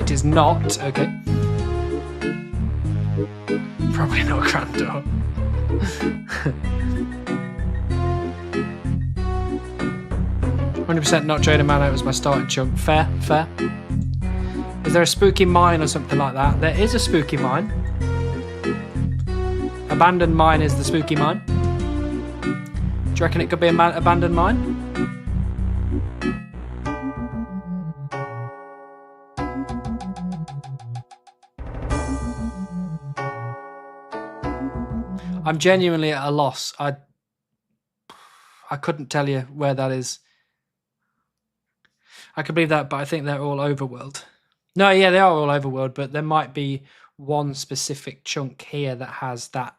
It is not. Okay. Probably not Grandor. %, not Draenor Manor, it was my starting chunk. Fair, fair. Is there a spooky mine or something like that? There is a spooky mine. Abandoned mine is the spooky mine. Do you reckon it could be an abandoned mine? I'm genuinely at a loss. I couldn't tell you where that is. I could believe that, but I think they're all overworld. No, yeah, they are all overworld, but there might be one specific chunk here that has that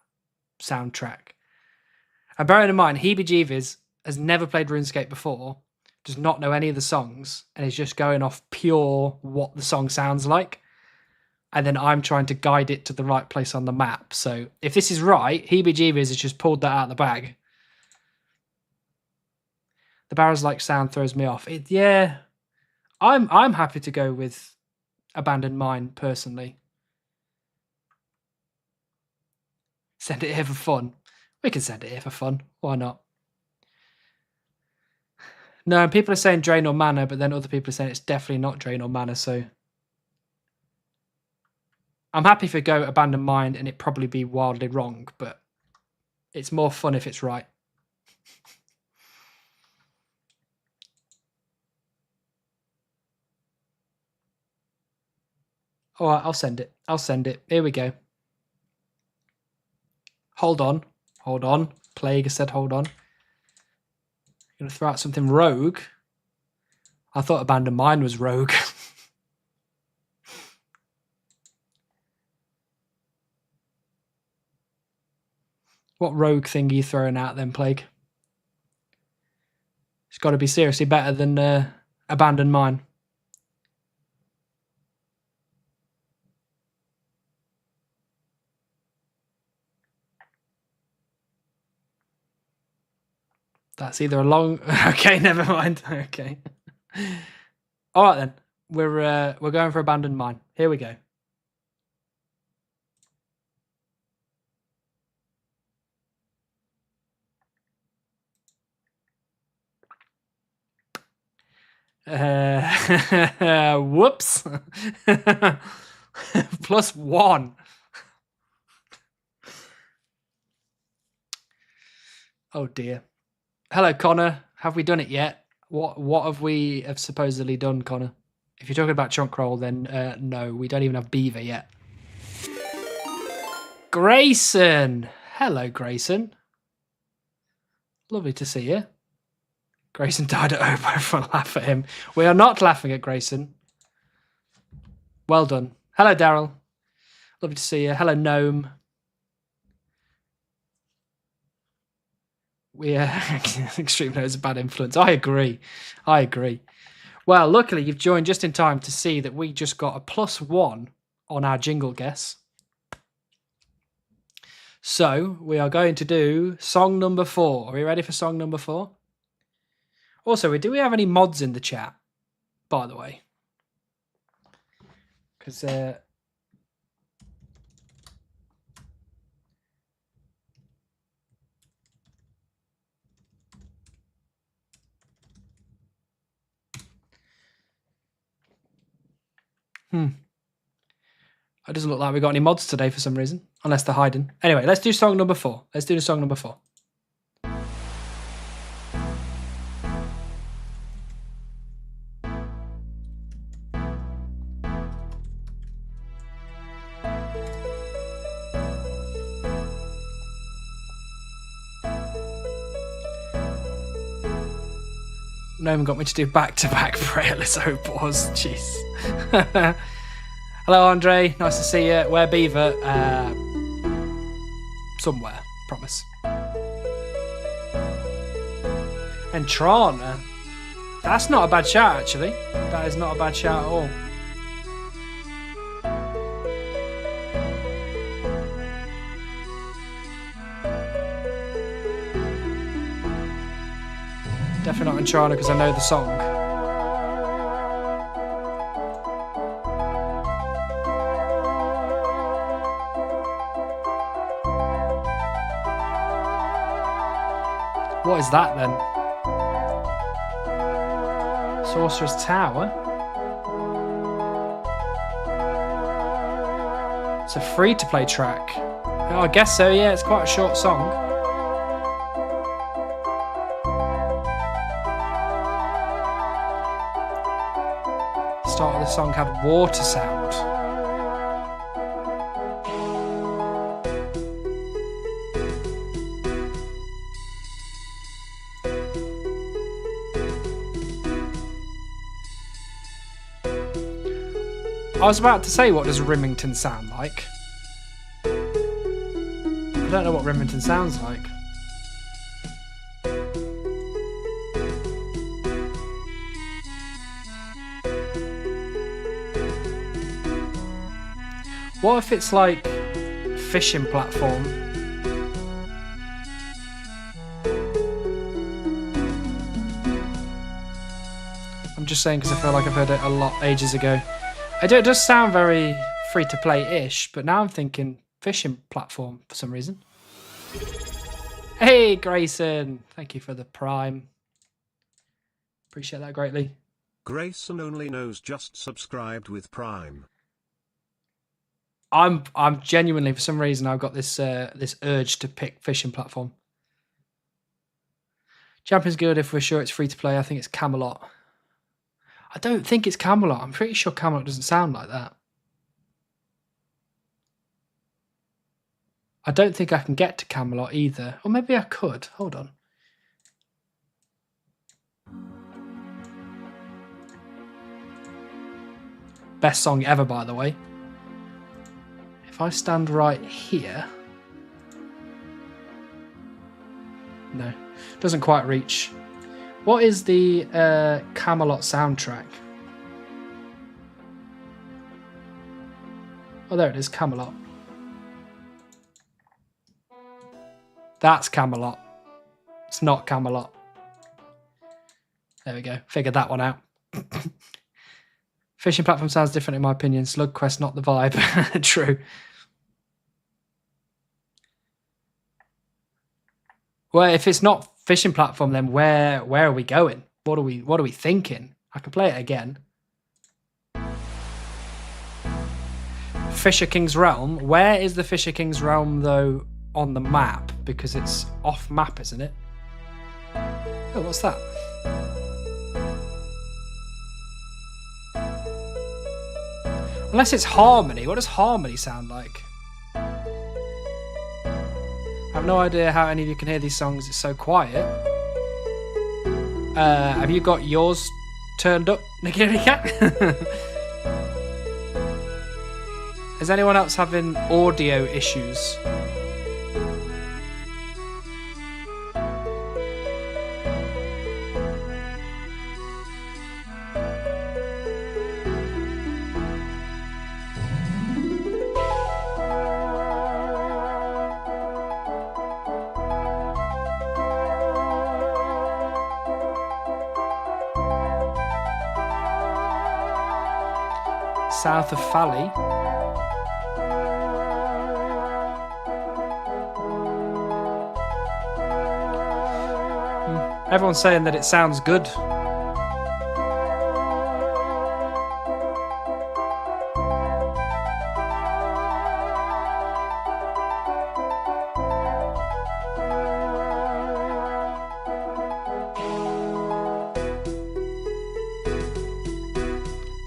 soundtrack. And bearing in mind, Heebie Jeeves has never played RuneScape before, does not know any of the songs, and is just going off pure what the song sounds like. And then I'm trying to guide it to the right place on the map. So if this is right, Heebie Jeeves has just pulled that out of the bag. The Barrows-like sound throws me off. Yeah, I'm happy to go with Abandoned Mine, personally. Send it here for fun. We can send it here for fun. Why not? No, and people are saying Draenor Manor, but then other people are saying it's definitely not Draenor Manor, so... I'm happy if we go Abandoned Mine and it probably be wildly wrong, but it's more fun if it's right. All right, I'll send it. I'll send it. Here we go. Hold on. Hold on. Plague said hold on. Going to throw out something rogue. I thought Abandoned Mine was rogue. What rogue thing are you throwing out then, Plague? It's got to be seriously better than Abandoned Mine. That's either a long... Okay, never mind. Okay. All right, then. We're going for Abandoned Mine. Here we go. Whoops. +1. Oh dear. Hello, Connor. Have we done it yet? What have we have supposedly done, Connor? If you're talking about chunk roll, then no, we don't even have Beaver yet. Grayson. Hello, Grayson. Lovely to see you. Grayson died at home. Everyone laugh at him. We are not laughing at Grayson. Well done. Hello, Daryl. Lovely to see you. Hello, Gnome. Extreme Low is a bad influence. I agree. Well, luckily you've joined just in time to see that we just got a +1 on our jingle guess. So we are going to do song number 4. Are we ready for song number 4? Also, do we have any mods in the chat, by the way? Because it doesn't look like we got any mods today for some reason, unless they're hiding. Anyway, let's do song number 4. Let's do the song number 4. No one got me to do back-to-back Prayerless Opals. Jeez. Hello, Andre. Nice to see you. Where Beaver? Somewhere. Promise. And Trana. That's not a bad shout, actually. That is not a bad shout at all. Definitely not in Trana because I know the song. What is that then? Sorcerer's Tower? It's a free-to-play track. Oh, I guess so, yeah, it's quite a short song. The start of the song had water sound. I was about to say, what does Rimington sound like? I don't know what Rimington sounds like. What if it's like fishing platform? I'm just saying because I feel like I've heard it a lot ages ago. It does sound very free-to-play-ish, but now I'm thinking fishing platform for some reason. Hey, Grayson! Thank you for the Prime. Appreciate that greatly. Grayson only knows just subscribed with Prime. I'm genuinely, for some reason, I've got this this urge to pick fishing platform. Champions Guild, if we're sure it's free-to-play, I think it's Camelot. I don't think it's Camelot. I'm pretty sure Camelot doesn't sound like that. I don't think I can get to Camelot either. Or maybe I could. Hold on. Best song ever, by the way. If I stand right here... No. Doesn't quite reach. What is the Camelot soundtrack? Oh, there it is, Camelot. That's Camelot. It's not Camelot. There we go. Figured that one out. Fishing platform sounds different in my opinion. Slug Quest, not the vibe. True. Well, if it's not fishing platform, then where are we going? What are we thinking? I can play it again. Fisher King's Realm. Where is the Fisher King's Realm though on the map? Because it's off map, isn't it? Oh, what's that? Unless it's Harmony. What does Harmony sound like? I have no idea how any of you can hear these songs. It's so quiet. Have you got yours turned up, Nicky Cat? Is anyone else having audio issues? south of Fally. Everyone's saying that it sounds good.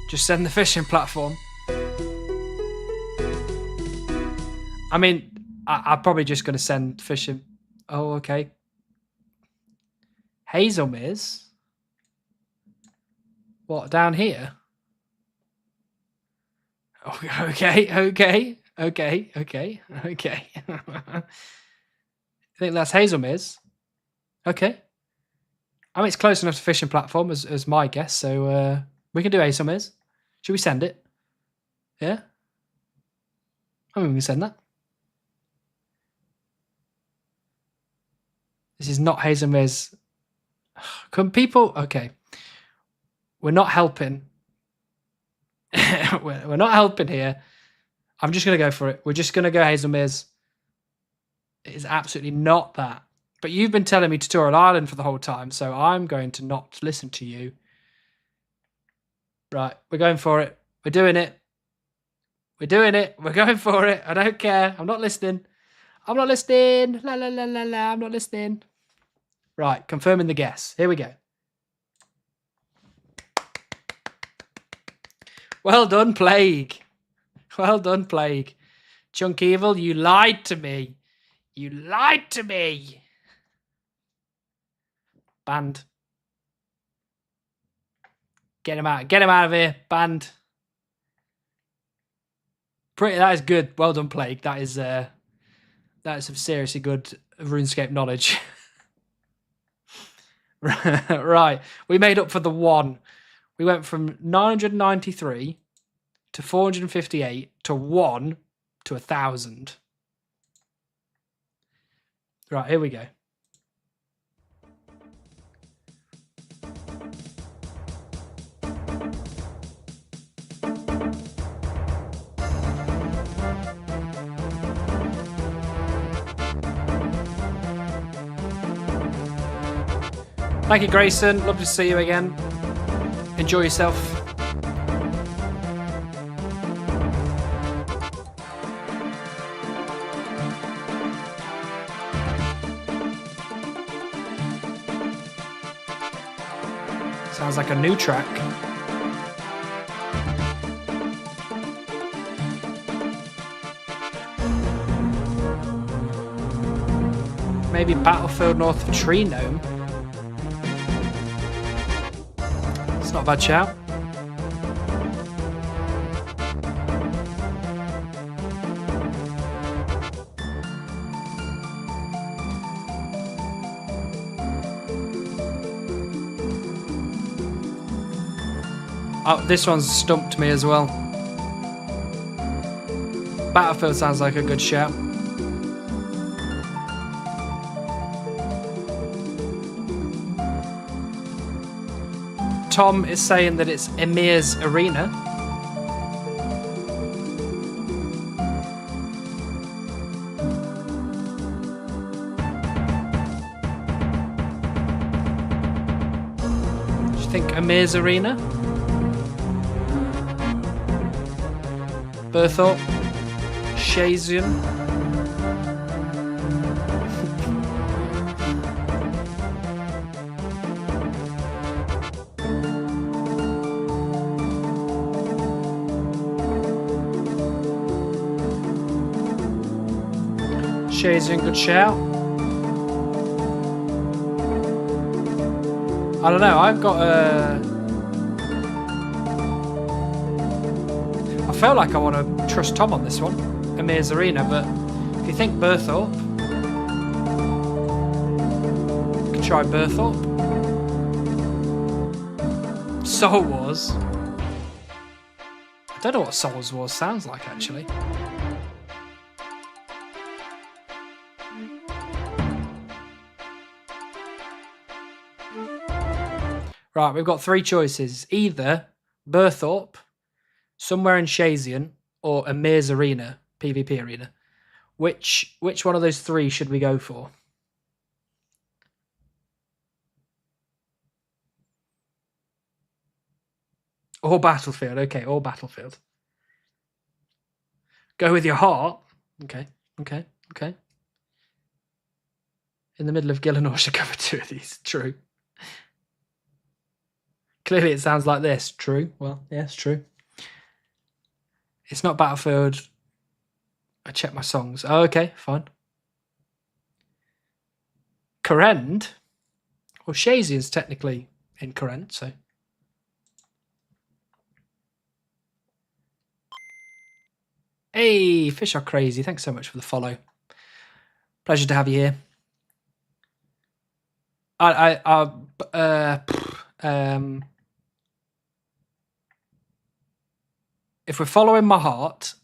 Just send the fishing platform. I mean, I'm probably just going to send fishing. Oh, okay. Hazelmere's? What, down here? Okay. I think that's Hazelmere's. Okay. I mean, it's close enough to fishing platform as my guess, so we can do Hazelmere's. Should we send it? Yeah? I mean, we can send that. This is not Hazelmere's. Can people... Okay. We're not helping. We're not helping here. I'm just going to go for it. We're just going to go Hazelmere's. It is absolutely not that. But you've been telling me Tutorial Island for the whole time, so I'm going to not listen to you. Right, we're going for it. We're doing it. We're doing it. We're going for it. I don't care. I'm not listening. I'm not listening. La la la la la. I'm not listening. Right, confirming the guess. Here we go. Well done, Plague. Well done, Plague. Chunk Evil, you lied to me. You lied to me. Banned. Get him out. Get him out of here. Banned. That is good. Well done, Plague. That is some seriously good RuneScape knowledge. Right. We made up for the one. We went from 993 to 458 to 1 to 1,000. Right, here we go. Thank you, Grayson. Love to see you again. Enjoy yourself. Sounds like a new track. Maybe Battlefield north of Tree Gnome. It's not a bad shout. Oh, this one's stumped me as well. Battlefield sounds like a good shout. Tom is saying that it's Emir's Arena. Do you think Emir's Arena? Berthorpe? Shazian? Shazian, good shout. I don't know, I've got I feel like I want to trust Tom on this one, Emir's Arena, but if you think Berthorpe, you can try Berthorpe. Soul Wars. I don't know what Soul Wars sounds like, actually. Right, we've got three choices. Either Berthorpe, somewhere in Shazian, or Amir's Arena, PvP Arena. Which one of those three should we go for? Or Battlefield. Okay, or Battlefield. Go with your heart. Okay. In the middle of Gilligaser should cover 2 of these. True. Clearly it sounds like this. True. Well, yes, true. It's not Battlefield. I check my songs. Oh, okay, fine. Corrend? Well, Shazian's technically in Corrend, so... Hey, fish are crazy. Thanks so much for the follow. Pleasure to have you here. If we're following my heart,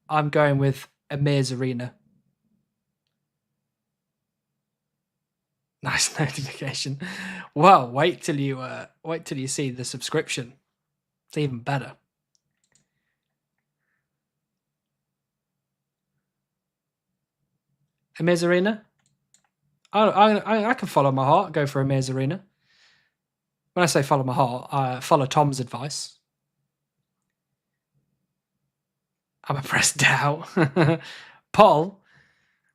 I'm going with Amir's Arena. Nice notification. Well, wait till you see the subscription. It's even better. Amir's Arena? I can follow my heart, go for Amir's Arena. When I say follow my heart, I follow Tom's advice. I'm a press doubt. Poll?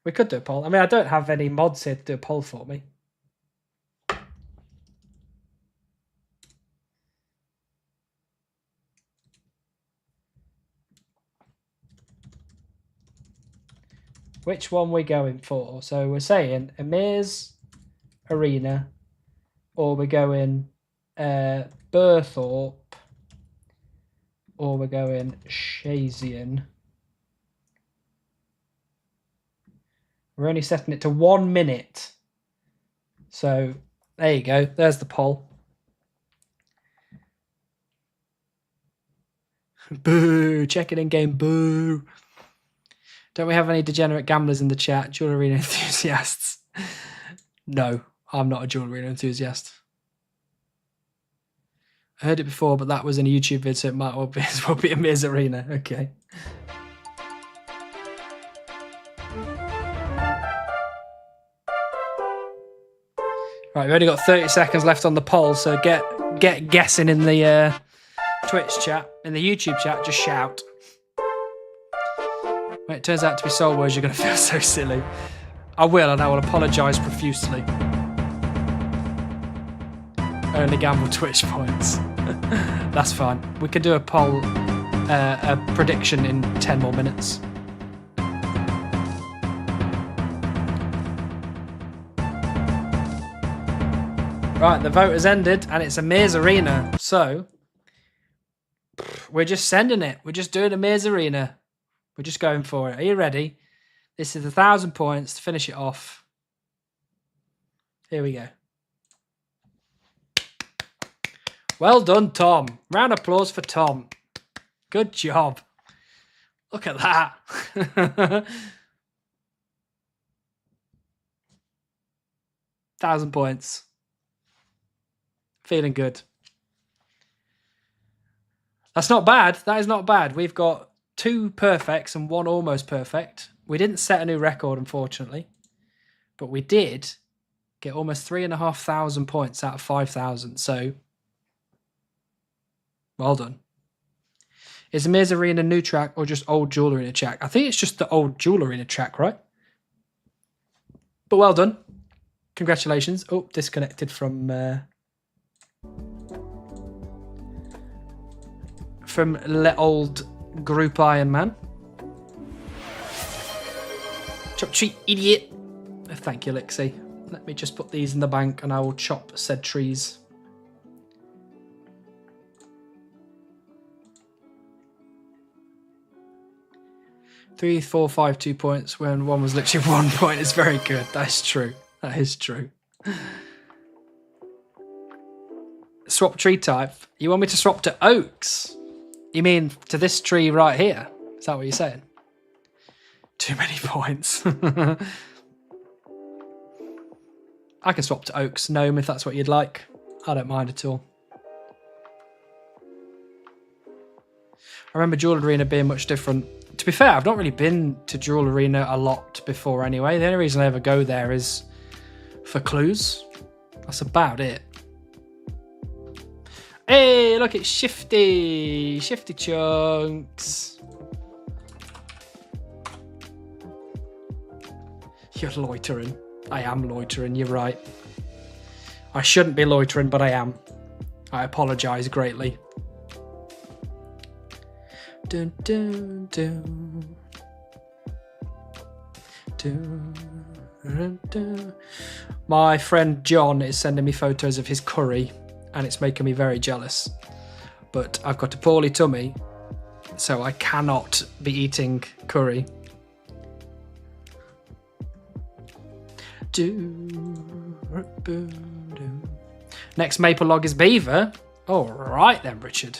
We could do a poll. I mean, I don't have any mods here to do a poll for me. Which one we going for? So we're saying Amir's Arena, or we're going Burthorpe, or we're going Shazian. We're only setting it to 1 minute. So there you go. There's the poll. Boo! Check it in game. Boo! Don't we have any degenerate gamblers in the chat? Dual Arena enthusiasts? No, I'm not a Dual Arena enthusiast. I heard it before, but that was in a YouTube vid, so it might well be Amir's Arena. Okay. Right, we've only got 30 seconds left on the poll, so get guessing in the Twitch chat. In the YouTube chat, just shout. When it turns out to be Soul Wars, you're going to feel so silly. I will, and I will apologise profusely. Only gamble Twitch points. That's fine. We can do a poll, a prediction in 10 more minutes. Right, the vote has ended, and it's Amir's Arena. So, we're just sending it. We're just doing Amir's Arena. We're just going for it. Are you ready? This is 1,000 points to finish it off. Here we go. Well done, Tom. Round of applause for Tom. Good job. Look at that. 1,000 points. Feeling good. That's not bad. That is not bad. We've got 2 perfects and 1 almost perfect. We didn't set a new record, unfortunately, but we did get almost 3,500 points out of 5,000. So, well done. Is Amir's Arena new track or just old Dual Arena track? I think it's just the old Dual Arena track, right? But well done. Congratulations. Oh, disconnected from Le Old Group Iron Man. Chop tree, idiot. Thank you, Lixie. Let me just put these in the bank and I will chop said trees. Three, 4, 5, 2 points when one was literally 1 point is very good. That's true. That is true. Swap tree type. You want me to swap to oaks? You mean to this tree right here? Is that what you're saying? Too many points. I can swap to oaks, gnome, if that's what you'd like. I don't mind at all. remember Jewel Arena being much different. To be fair, I've not really been to Jewel Arena a lot before anyway. The only reason I ever go there is for clues. That's about it. Hey, look, it's Shifty. Shifty Chunks. You're loitering. I am loitering, you're right. I shouldn't be loitering, but I am. I apologise greatly. Dun, dun, dun. Dun, dun, dun. My friend John is sending me photos of his curry, and it's making me very jealous. But I've got a poorly tummy, so I cannot be eating curry. Next maple log is beaver. All right then, Richard.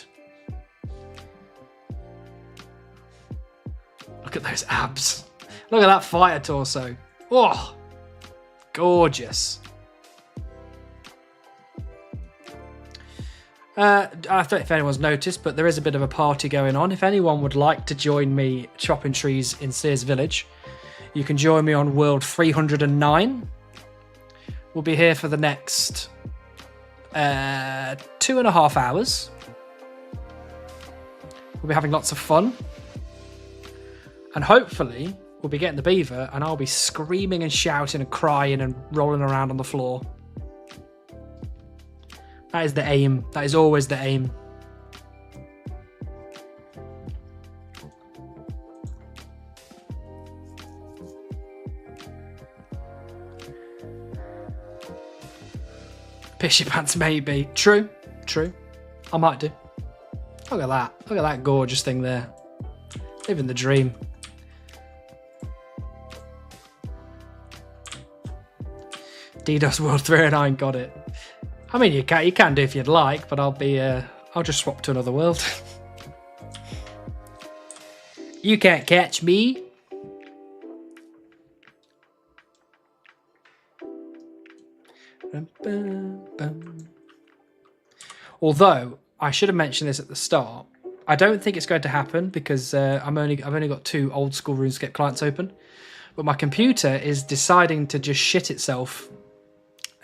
Look at those abs. Look at that fire torso. Oh, gorgeous. I don't know if anyone's noticed, but there is a bit of a party going on. If anyone would like to join me chopping trees in Sears Village, you can join me on World 309. We'll be here for the next 2.5 hours. We'll be having lots of fun. And hopefully, we'll be getting the beaver, and I'll be screaming and shouting and crying and rolling around on the floor. That is the aim. That is always the aim. Piss your pants, maybe. True, true. I might do. Look at that. Look at that gorgeous thing there. Living the dream. DDoS World 309 got it. I mean, you can do if you'd like, but I'll just swap to another world. You can't catch me. Although I should have mentioned this at the start, I don't think it's going to happen because I've only got 2 old school RuneScape clients open, but my computer is deciding to just shit itself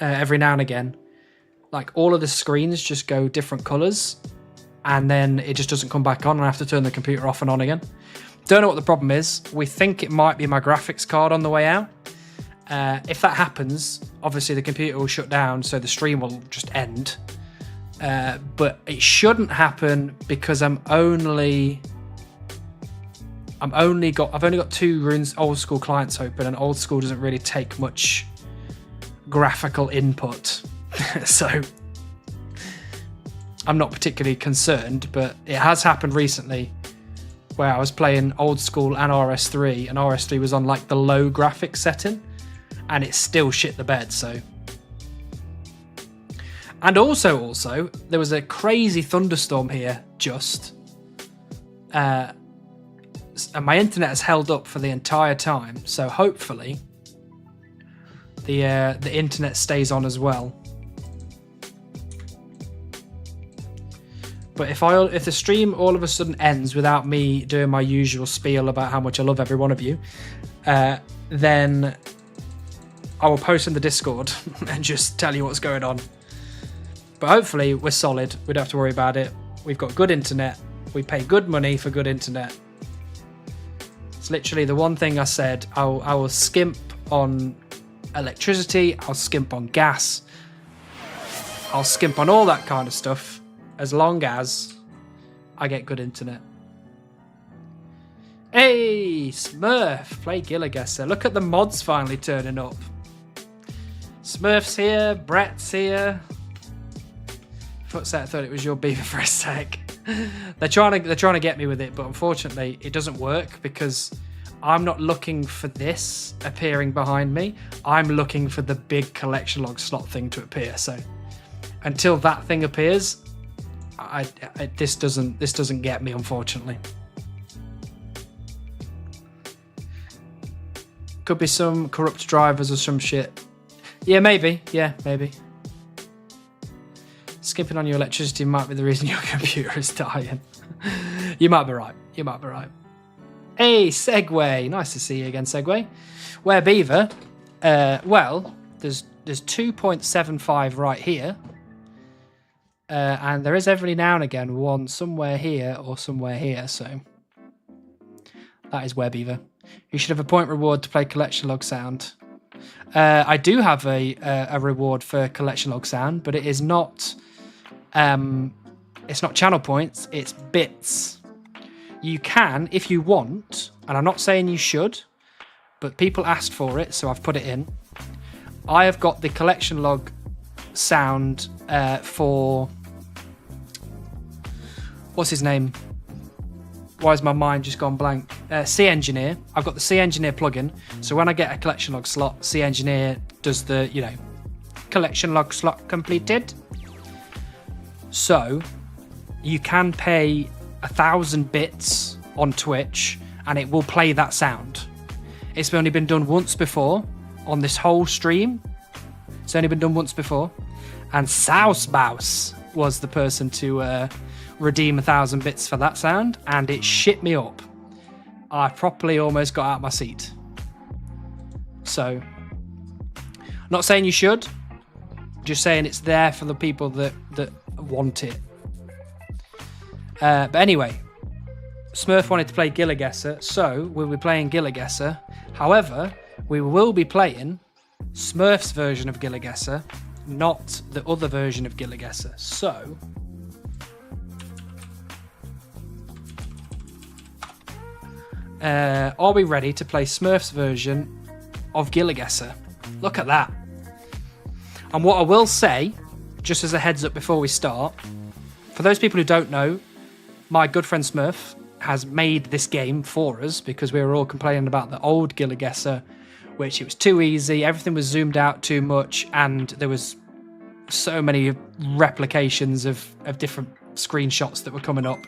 every now and again. Like all of the screens just go different colours, and then it just doesn't come back on, and I have to turn the computer off and on again. Don't know what the problem is. We think it might be my graphics card on the way out. If that happens, obviously the computer will shut down, so the stream will just end. But it shouldn't happen because I've only got 2 Runes old school clients open, and old school doesn't really take much graphical input. So I'm not particularly concerned, but it has happened recently where I was playing old school and RS3, and RS3 was on like the low graphics setting, and it still shit the bed. So, and also there was a crazy thunderstorm here and my internet has held up for the entire time, so hopefully the internet stays on as well. But if the stream all of a sudden ends without me doing my usual spiel about how much I love every one of you, then I will post in the Discord and just tell you what's going on. But hopefully we're solid. We don't have to worry about it. We've got good internet. We pay good money for good internet. It's literally the one thing I said. I will skimp on electricity. I'll skimp on gas. I'll skimp on all that kind of stuff, as long as I get good internet. Hey, Smurf, play Gilligaser. Look at the mods finally turning up. Smurf's here, Brett's here. Footset thought it was your beaver for a sec. They're trying to get me with it, but unfortunately it doesn't work because I'm not looking for this appearing behind me. I'm looking for the big collection log slot thing to appear. So until that thing appears, this doesn't get me, unfortunately. Could be some corrupt drivers or some shit. Yeah, maybe. Skipping on your electricity might be the reason your computer is dying. You might be right. You might be right. Hey, Segway. Nice to see you again, Segway. Where Beaver? Well, there's 2.75 right here. And there is every now and again one somewhere here or somewhere here. So that is Where Beaver. You should have a point reward to play collection log sound. I do have a reward for collection log sound, but it is not. It's not channel points. It's bits. You can, if you want, and I'm not saying you should, but people asked for it, so I've put it in. I have got the collection log sound for... What's his name? Why has my mind just gone blank? C Engineer. I've got the C Engineer plugin, so when I get a collection log slot, C Engineer does the, collection log slot completed. So you can pay 1,000 bits on Twitch and it will play that sound. It's only been done once before on this whole stream. It's only been done once before. And Sausbaus was the person to redeem 1,000 bits for that sound, and it shit me up. I properly almost got out of my seat. So, not saying you should, just saying it's there for the people that want it. But anyway, Smurf wanted to play Gilligaser, so we'll be playing Gilligaser. However, we will be playing Smurf's version of Gilligaser, not the other version of Gilligaser. So, are we ready to play Smurf's version of Gilligaser? Look at that. And what I will say, just as a heads up before we start, for those people who don't know, my good friend Smurf has made this game for us because we were all complaining about the old Gilligaser, which it was too easy, everything was zoomed out too much, and there was so many replications of different screenshots that were coming up.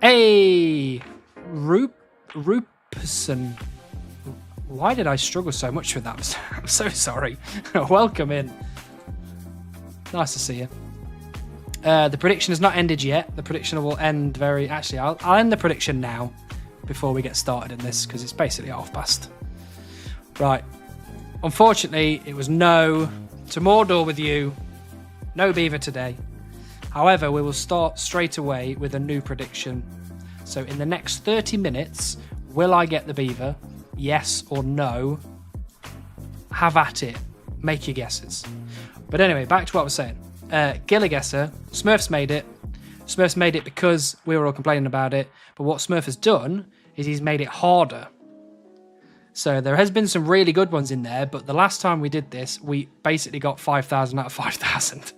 Hey, Ruperson. Why did I struggle so much with that? I'm so sorry. Welcome in. Nice to see you. The prediction has not ended yet. The prediction will end very... Actually, I'll end the prediction now before we get started in this because it's basically half past. Right. Unfortunately, it was no to Mordor with you. No Beaver today. However, we will start straight away with a new prediction. So in the next 30 minutes, will I get the Beaver? Yes or no? Have at it. Make your guesses. But anyway, back to what I was saying. Gilligaser, Smurf's made it. Smurf's made it because we were all complaining about it. But what Smurf has done is he's made it harder. So there has been some really good ones in there, but the last time we did this, we basically got 5,000 out of 5,000.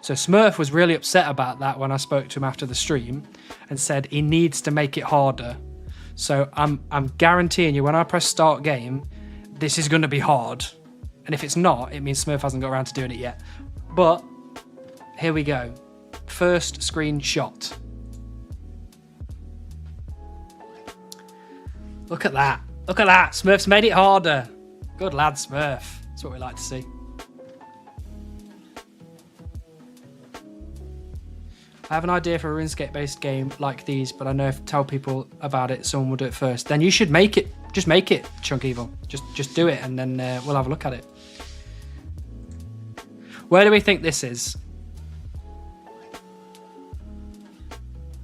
So Smurf was really upset about that when I spoke to him after the stream and said he needs to make it harder. So I'm guaranteeing you when I press start game, this is going to be hard. And if it's not, it means Smurf hasn't got around to doing it yet. But here we go. First screenshot. Look at that. Look at that. Smurf's made it harder. Good lad, Smurf. That's what we like to see. I have an idea for a RuneScape-based game like these, but I know if I tell people about it, someone will do it first. Then you should make it. Just make it, Chunk Evil. Just do it, and then we'll have a look at it. Where do we think this is?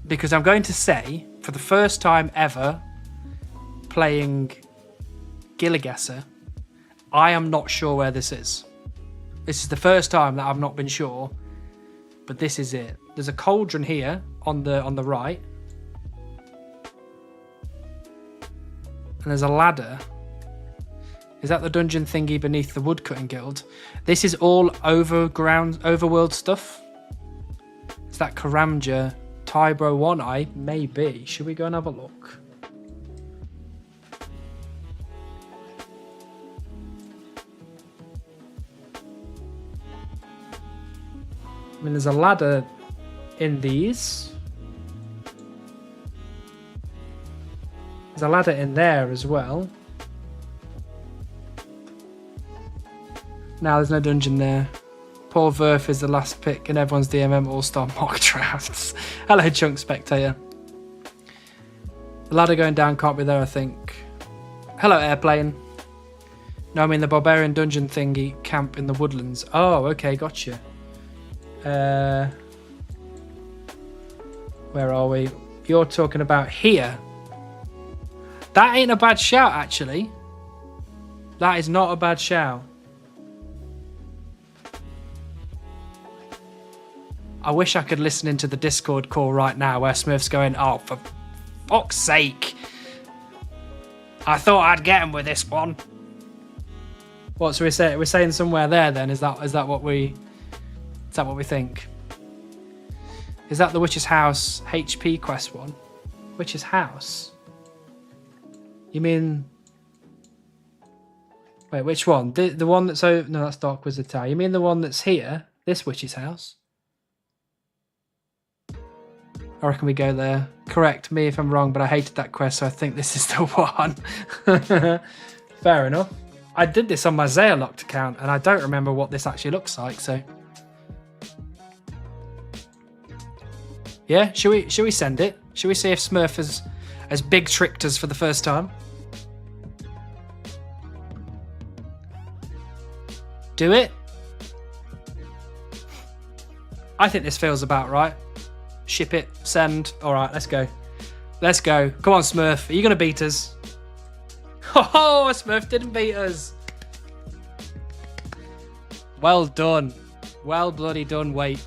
Because I'm going to say, for the first time ever playing Gilligaser, I am not sure where this is. This is the first time that I've not been sure, but this is it. There's a cauldron here on the right, and there's a ladder. Is that the dungeon thingy beneath the Woodcutting Guild? This is all overworld stuff. Is that Karamja Tybro One Eye? Maybe. Should we go and have a look? I mean, there's a ladder in these. There's a ladder in there as well. Now there's no dungeon there. Paul Verf is the last pick in everyone's DMM All-Star mock drafts. Hello, Chunk Spectator. The ladder going down can't be there, I think. Hello, airplane. No, I mean the barbarian dungeon thingy camp in the woodlands. Oh, okay, gotcha. Where are we? You're talking about here. That ain't a bad shout, actually. That is not a bad shout. I wish I could listen into the Discord call right now where Smurf's going, oh, for fuck's sake. I thought I'd get him with this one. What, so we're saying somewhere there then? Is that what we think? Is that the Witch's House HP quest one? Witch's House? You mean... Wait, which one? The one that's... No, that's Dark Wizard Tower. You mean the one that's here? This Witch's House? I reckon we go there. Correct me if I'm wrong, but I hated that quest, so I think this is the one. Fair enough. I did this on my Zayalocked account, and I don't remember what this actually looks like, so... Yeah, should we send it? Should we see if Smurf has big tricked us for the first time? Do it? I think this feels about right. Ship it, send. All right, let's go. Let's go. Come on, Smurf. Are you going to beat us? Oh, Smurf didn't beat us. Well done. Well bloody done, wait.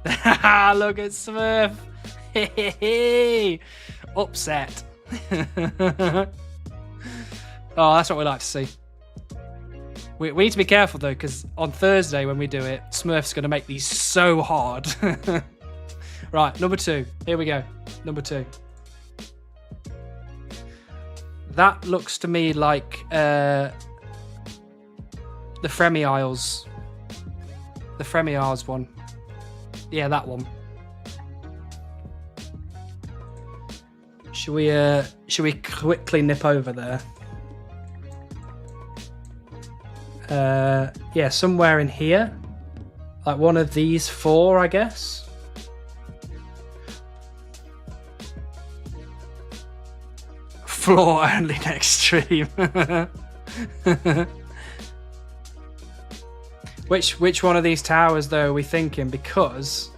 Look at Smurf. Upset. Oh, that's what we like to see. We need to be careful, though, because on Thursday when we do it, Smurf's going to make these so hard. Right, number 2. Here we go. Number 2. That looks to me like the Fremy Isles. The Fremy Isles one. Yeah, that one. Should we quickly nip over there? Yeah, somewhere in here. Like one of these 4, I guess. Floor only next stream. Which one of these towers though are we thinking? Because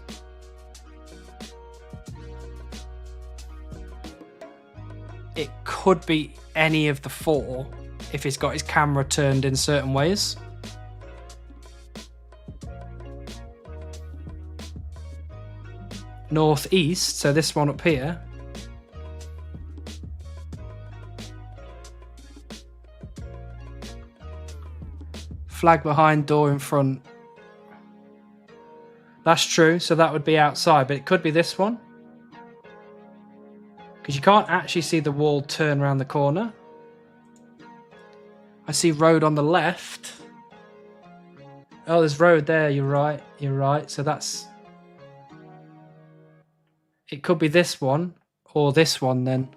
it could be any of the 4 if he's got his camera turned in certain ways. Northeast, so this one up here. Flag behind, door in front. That's true, so that would be outside, but it could be this one. Because you can't actually see the wall turn around the corner. I see road on the left. Oh, there's road there, you're right. So that's... It could be this one, or this one then.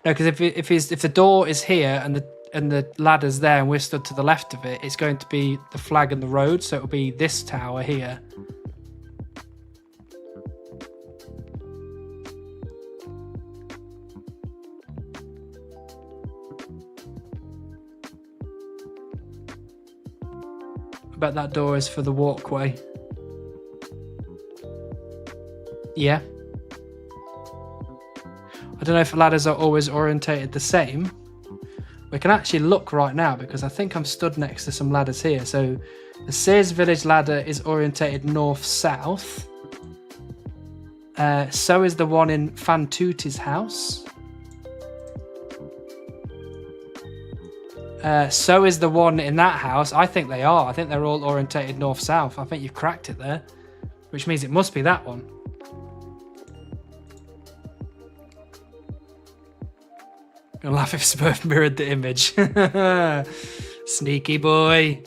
No, because if the door is here and the ladder's there and we're stood to the left of it, it's going to be the flag and the road, so it'll be this tower here. I bet that door is for the walkway. Yeah. I don't know if ladders are always orientated the same. We can actually look right now because I think I'm stood next to some ladders here. So the Sears Village ladder is orientated north-south. So is the one in Fantuti's house. So is the one in that house. I think they are. I think they're all orientated north-south. I think you've cracked it there. Which means it must be that one. Gonna laugh if Smurf mirrored the image. Sneaky boy.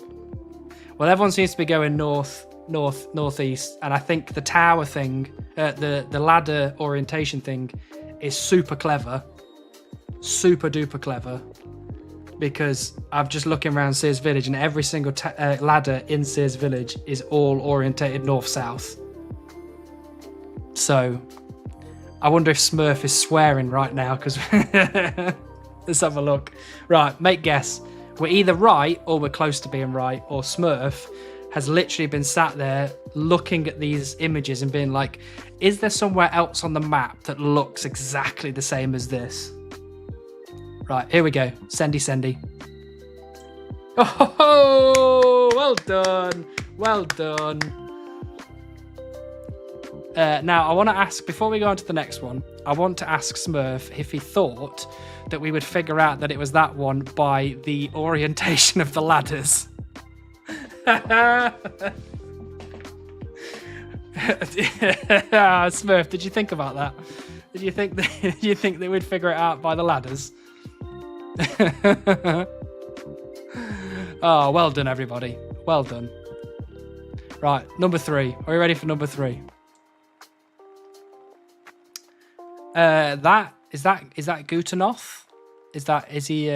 Well, everyone seems to be going northeast, and I think the tower thing, the ladder orientation thing, is super clever, super duper clever. Because I'm just looking around Sears Village, and every single ladder in Sears Village is all orientated north-south. So I wonder if Smurf is swearing right now, because let's have a look. Right, make guess. We're either right or we're close to being right, or Smurf has literally been sat there looking at these images and being like, is there somewhere else on the map that looks exactly the same as this? Right, here we go. Sendy. Oh, well done. Well done. Now, I want to ask, before we go on to the next one, I want to ask Smurf if he thought that we would figure out that it was that one by the orientation of the ladders. Smurf, did you think about that? Did you think that we'd figure it out by the ladders? Oh, well done, everybody. Well done. Right, number 3. Are you ready for number 3? Is that Gutenoth? Is he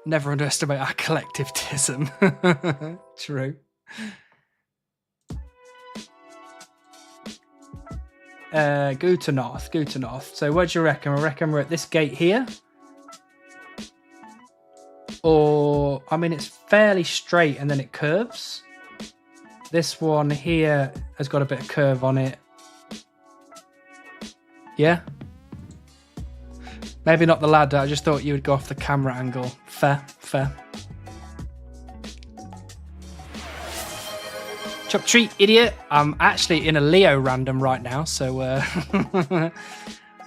never underestimate our collectivism. True. Gutenoth. So what do you reckon? I reckon we're at this gate here. Or, I mean, it's fairly straight and then it curves. This one here has got a bit of curve on it. Yeah? Maybe not the ladder. I just thought you would go off the camera angle. Fair. Chop treat, idiot. I'm actually in a Leo random right now, so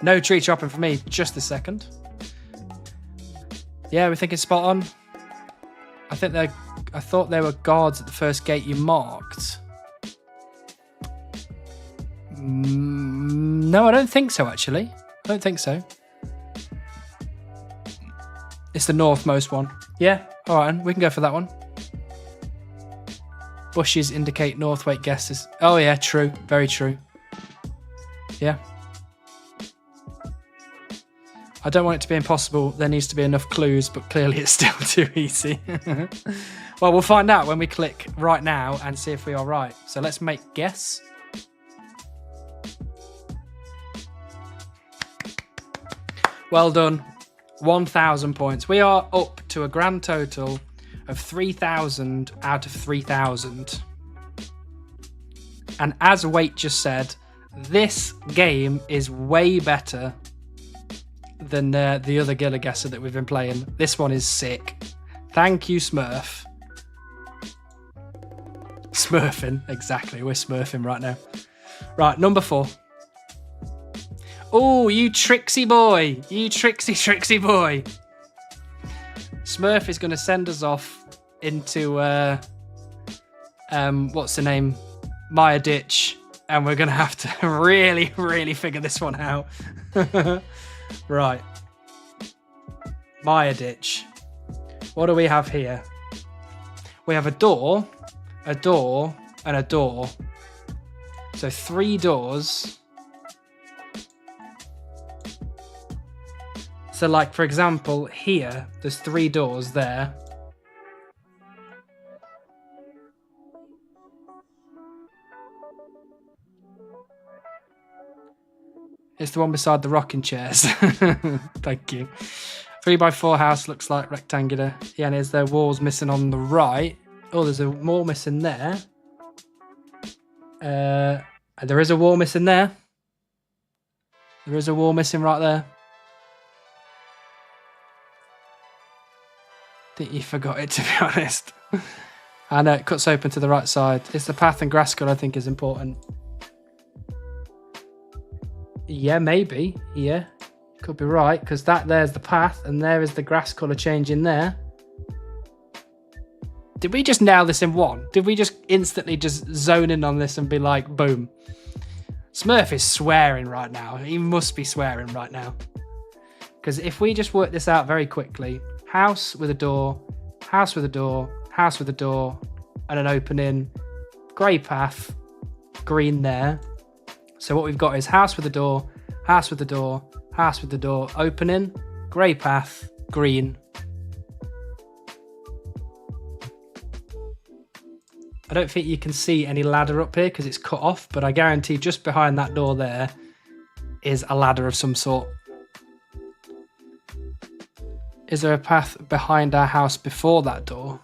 no tree chopping for me. Just a second. Yeah, we think it's spot on. I thought there were guards at the first gate you marked. No, I don't think so, actually. I don't think so. It's the northmost one. Yeah, all right, we can go for that one. Bushes indicate northwest guesses. Oh, yeah, true. Very true. Yeah. I don't want it to be impossible. There needs to be enough clues, but clearly it's still too easy. Well, we'll find out when we click right now and see if we are right. So let's make guess. Well done. 1,000 points. We are up to a grand total of 3,000 out of 3,000. And as Wait just said, this game is way better than the other Gilligaser that we've been playing. This one is sick. Thank you, Smurf. Smurfing, exactly. We're smurfing right now. Right, number 4. Oh, you tricksy boy. You tricksy boy. Smurf is going to send us off into, what's the name? Maya Ditch. And we're going to have to really figure this one out. Right. Maya Ditch. What do we have here? We have a door, and a door. So 3 doors. So like, for example, here, there's 3 doors there. It's the one beside the rocking chairs. Thank you. 3x4 house looks like rectangular. Yeah, and is there walls missing on the right? Oh, there's a wall missing there. There is a wall missing there. There is a wall missing right there. I think you forgot it, to be honest. I know, it cuts open to the right side. It's the path and grass cut I think is important. Yeah, maybe. Yeah, could be right, because there's the path and there is the grass colour changing there. Did we just nail this in one? Did we just instantly just zone in on this and be like, boom? Smurf is swearing right now. He must be swearing right now. Because if we just work this out very quickly, house with a door, house with a door, house with a door, and an opening, grey path, green there. So what we've got is house with a door, house with a door, house with the door, opening, grey path, green. I don't think you can see any ladder up here because it's cut off, but I guarantee just behind that door there is a ladder of some sort. Is there a path behind our house before that door?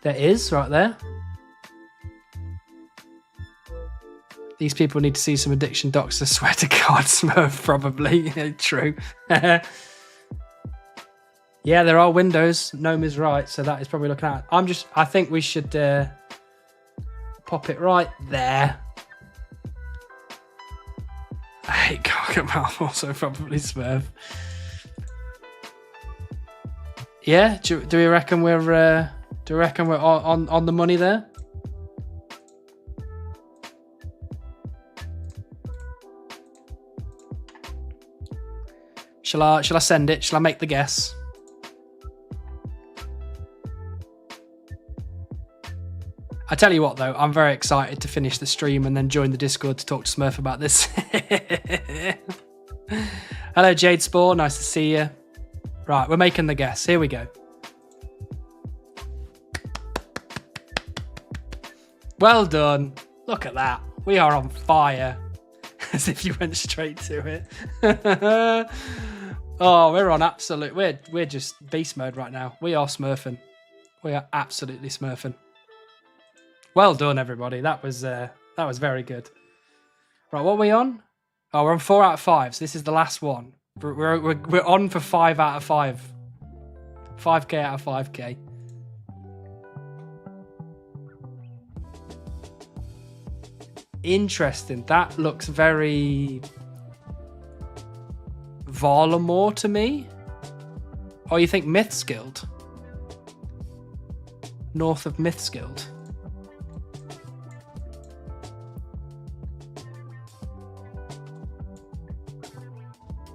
There is, right there. These people need to see some addiction docs, I swear to God, Smurf, probably. True. Yeah, there are windows. Gnome is right, so that is probably looking at. I think we should pop it right there. I hate Gargamel, also probably Smurf. Yeah, do we reckon we're on the money there? Shall I send it? Shall I make the guess? I tell you what though, I'm very excited to finish the stream and then join the Discord to talk to Smurf about this. Hello Jade Spore, nice to see you. Right, we're making the guess. Here we go. Well done. Look at that. We are on fire. As if you went straight to it. Oh, we're on absolute. We're just beast mode right now. We are smurfing. We are absolutely smurfing. Well done, everybody. That was very good. Right, what are we on? Oh, we're on 4 out of 5. So this is the last one. We're on for 5 out of 5. 5k out of 5k. Interesting. That looks very Varlamore to me. Oh, you think Mythsguild? North of Mythsguild.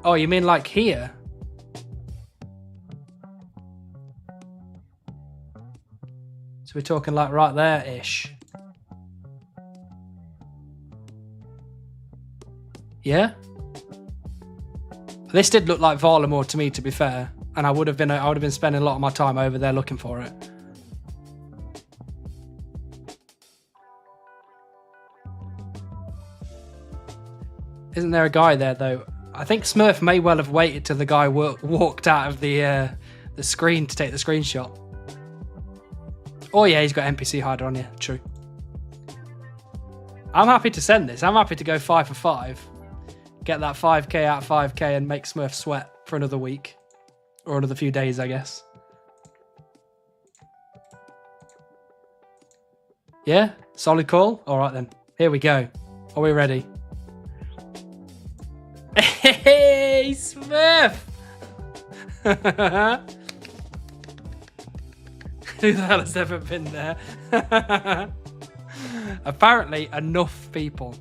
Oh, you mean like here? So we're talking like right there-ish. Yeah? This did look like Varlamore to me, to be fair. And I would have been spending a lot of my time over there looking for it. Isn't there a guy there though? I think Smurf may well have waited till the guy walked out of the screen to take the screenshot. Oh yeah, he's got NPC hider on, yeah, true. I'm happy to send this. I'm happy to go 5 for 5. Get that 5k out of 5k and make Smurf sweat for another week. Or another few days, I guess. Yeah? Solid call? Alright then. Here we go. Are we ready? Hey, Smurf! Who the hell has ever been there? Apparently enough people.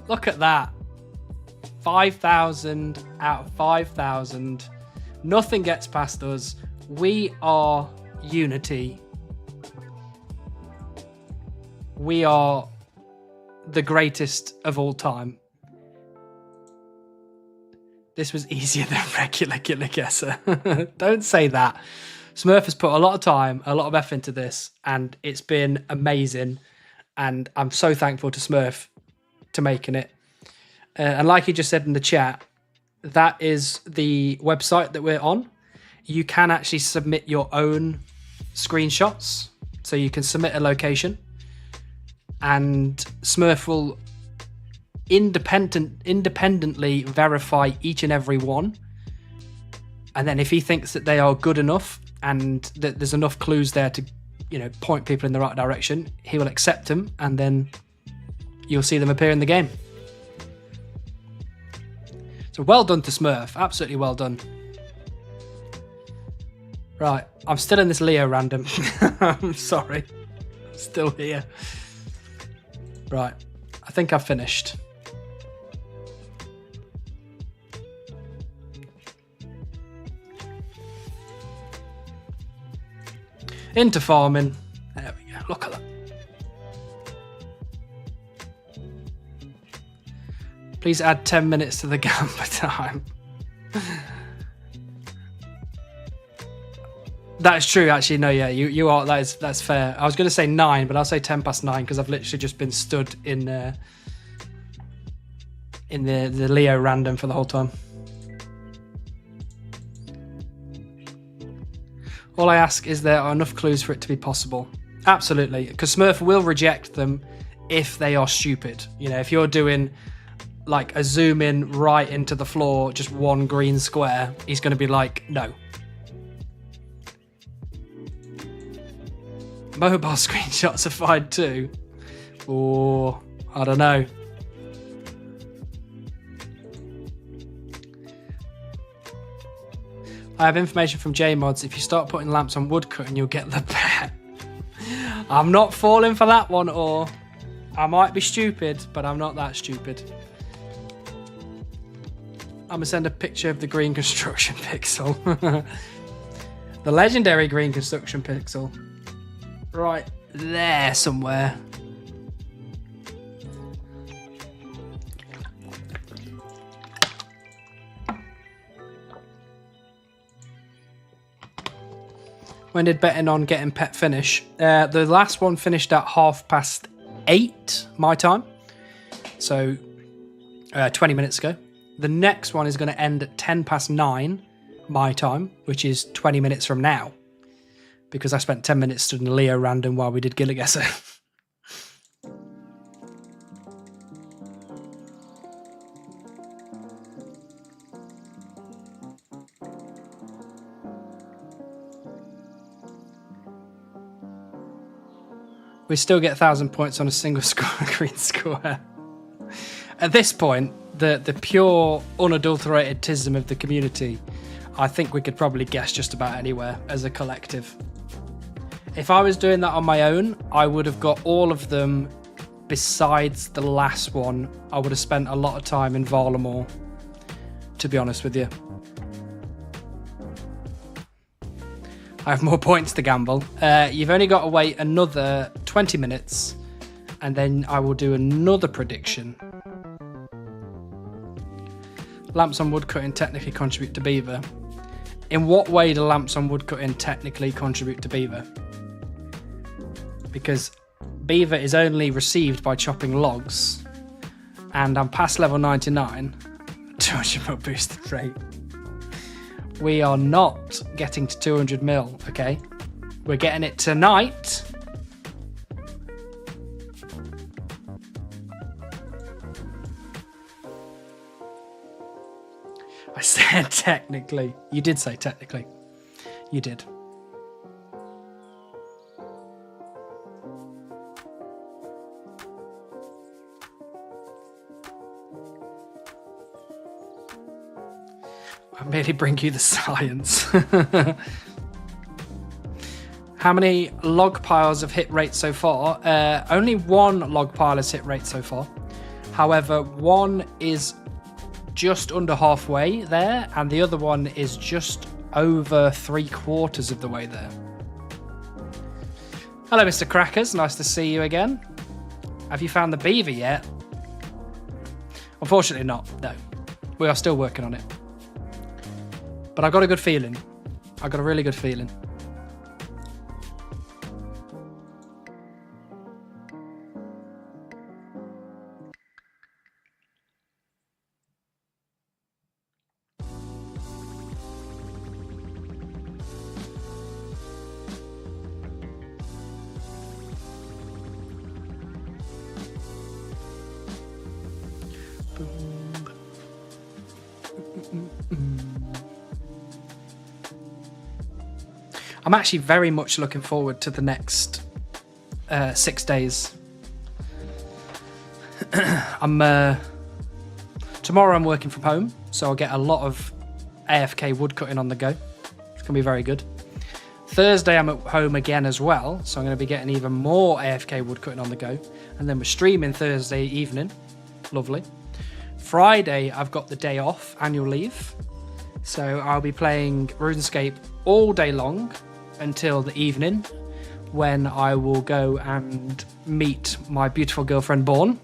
Look at that. 5,000 out of 5,000. Nothing gets past us. We are unity. We are the greatest of all time. This was easier than regular Gilligaser. Don't say that. Smurf has put a lot of time, a lot of effort into this, and it's been amazing. And I'm so thankful to Smurf to making it. And like he just said in the chat, that is the website that we're on. You can actually submit your own screenshots. So you can submit a location and Smurf will independently verify each and every one. And then if he thinks that they are good enough and that there's enough clues there to, you know, point people in the right direction, he will accept them and then you'll see them appear in the game. So well done to Smurf, absolutely well done. Right, I'm still in this Leo random. I'm sorry, I'm still here. Right, I think I've finished. Into farming. There we go, look at that. Please add 10 minutes to the gamba time. That's true, actually. No, yeah, you are. That's fair. I was going to say 9, but I'll say 10 past 9 because I've literally just been stood in the Leo random for the whole time. All I ask is there are enough clues for it to be possible. Absolutely, because Smurf will reject them if they are stupid. You know, if you're doing like a zoom in right into the floor, just one green square, he's going to be like, no. Mobile screenshots are fine too. Or, I don't know. I have information from JMods. If you start putting lamps on woodcutting, you'll get the pet. I'm not falling for that one, or I might be stupid, but I'm not that stupid. I'm going to send a picture of the green construction pixel. The legendary green construction pixel. Right there somewhere. When did betting on getting pet finish? The last one finished at 8:30 my time. So 20 minutes ago. The next one is going to end at 9:10 my time, which is 20 minutes from now. Because I spent 10 minutes stood in a Leo random while we did Gilligaser. We still get 1,000 points on a single green square. At this point, the pure, unadulterated tism of the community, I think we could probably guess just about anywhere as a collective. If I was doing that on my own, I would have got all of them besides the last one. I would have spent a lot of time in Varlamore, to be honest with you. I have more points to gamble. You've only got to wait another 20 minutes, and then I will do another prediction. Lamps on woodcutting technically contribute to beaver. In what way do lamps on woodcutting technically contribute to beaver? Because beaver is only received by chopping logs, and I'm past level 99, 200 mil boosted rate. We are not getting to 200 mil, okay? We're getting it tonight. I said technically. You did say technically. You did. I merely bring you the science. How many log piles have hit rate so far? Only one log pile has hit rate so far. However, one is just under halfway there, and the other one is just over 3/4 of the way there. Hello, Mr. Crackers. Nice to see you again. Have you found the beaver yet? Unfortunately not, no. We are still working on it. But I got a good feeling. I got a really good feeling. I'm actually very much looking forward to the next 6 days. Tomorrow I'm working from home, so I'll get a lot of AFK woodcutting on the go. It's going to be very good. Thursday I'm at home again as well, so I'm going to be getting even more AFK woodcutting on the go. And then we're streaming Thursday evening. Lovely. Friday I've got the day off, annual leave. So I'll be playing RuneScape all day long until the evening, when I will go and meet my beautiful girlfriend Born.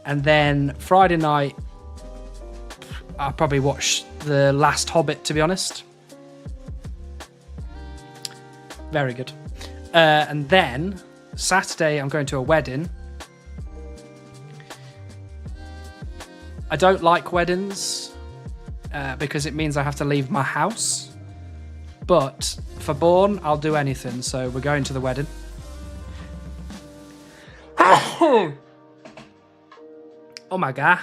And then Friday night, I'll probably watch The Last Hobbit, to be honest. Very good. And then Saturday, I'm going to a wedding. I don't like weddings because it means I have to leave my house. But for Bourne, I'll do anything. So we're going to the wedding. Oh my God.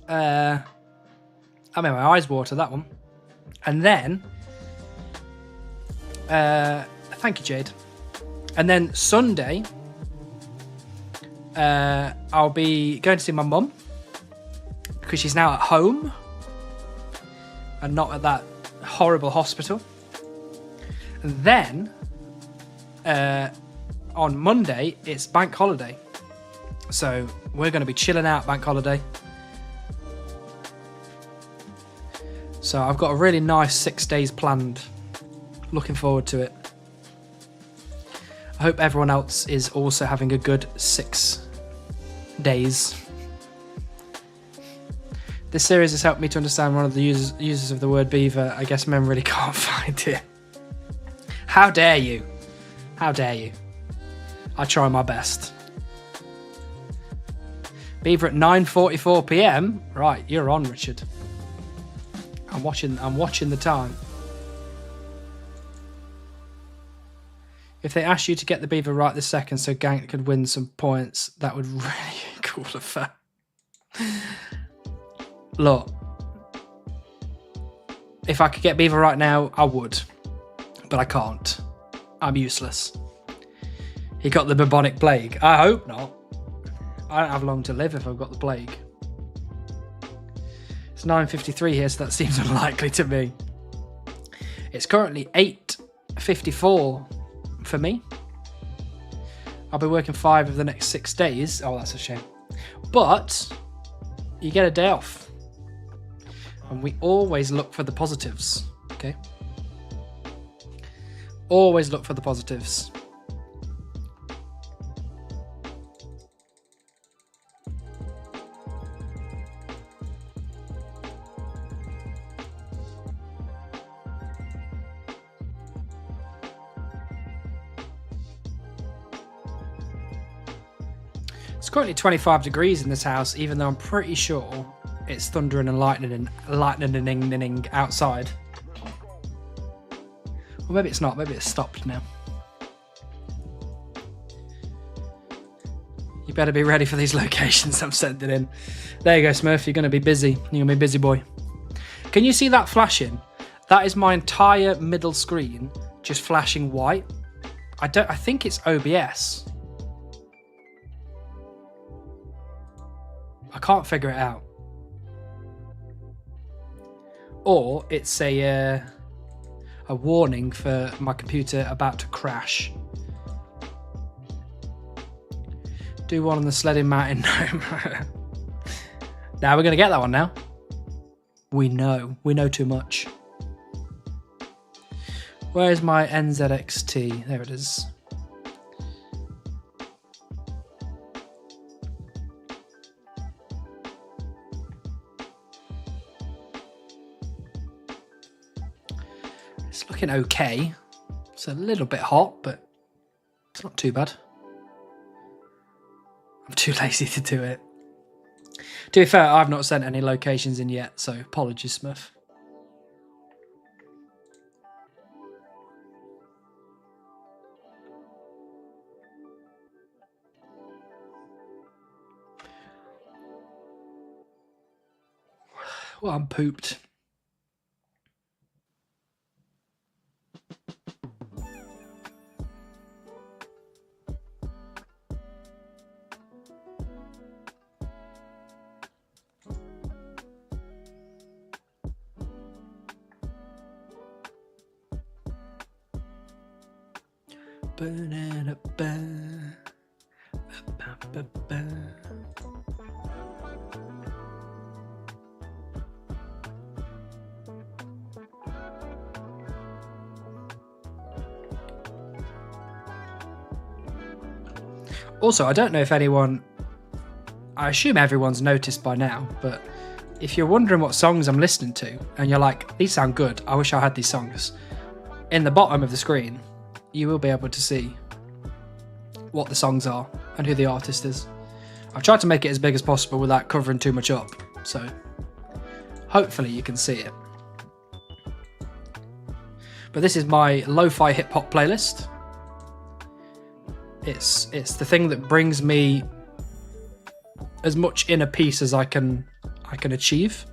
I made my eyes water, that one. And then, thank you, Jade. And then Sunday, I'll be going to see my mum because she's now at home and not at that horrible hospital. And then, on Monday, it's bank holiday. So we're going to be chilling out bank holiday. So I've got a really nice 6 days planned. Looking forward to it. I hope everyone else is also having a good 6 days. This series has helped me to understand one of the uses of the word beaver. I guess men really can't find it. How dare you? How dare you? I try my best. Beaver at 9:44 p.m. Right, you're on, Richard. I'm watching the time. If they asked you to get the beaver right this second so Gank could win some points, that would really cool effect. Look, if I could get beaver right now, I would. But I can't. I'm useless. He got the bubonic plague. I hope not. I don't have long to live if I've got the plague. It's 9:53 here, so that seems unlikely to me. It's currently 8:54 for me. I'll be working 5 of the next 6 days. Oh, that's a shame. But you get a day off. And we always look for the positives, okay? Always look for the positives. It's currently 25 degrees in this house, even though I'm pretty sure it's thundering and lightning outside. Or maybe it's not, maybe it's stopped now. You better be ready for these locations I'm sending in. There you go, Smurf, you're going to be busy. You're going to be busy boy. Can you see that flashing? That is my entire middle screen just flashing white. I think it's OBS. I can't figure it out. Or it's a warning for my computer about to crash. Do one on the sledding mountain. Now we're going to get that one now. We know too much. Where's my NZXT? There it is. It's looking okay. It's a little bit hot, but it's not too bad. I'm too lazy to do it. To be fair, I've not sent any locations in yet, so apologies, Smurf. Well, I'm pooped. Also, I don't know if anyone, I assume everyone's noticed by now, but if you're wondering what songs I'm listening to and you're like, these sound good, I wish I had these songs, in the bottom of the screen, you will be able to see what the songs are and who the artist is. I've tried to make it as big as possible without covering too much up, so hopefully you can see it. But this is my lo-fi hip-hop playlist. It's the thing that brings me as much inner peace as I can achieve.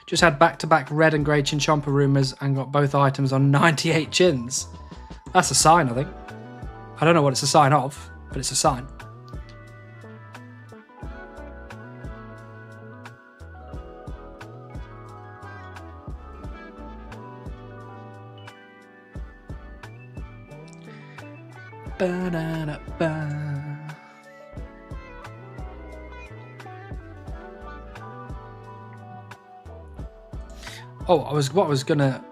Just had back-to-back red and grey Chinchompa rumours and got both items on 98 chins. That's a sign, I think. I don't know what it's a sign of, but it's a sign. Ba-da-da-ba. Oh, I was gonna...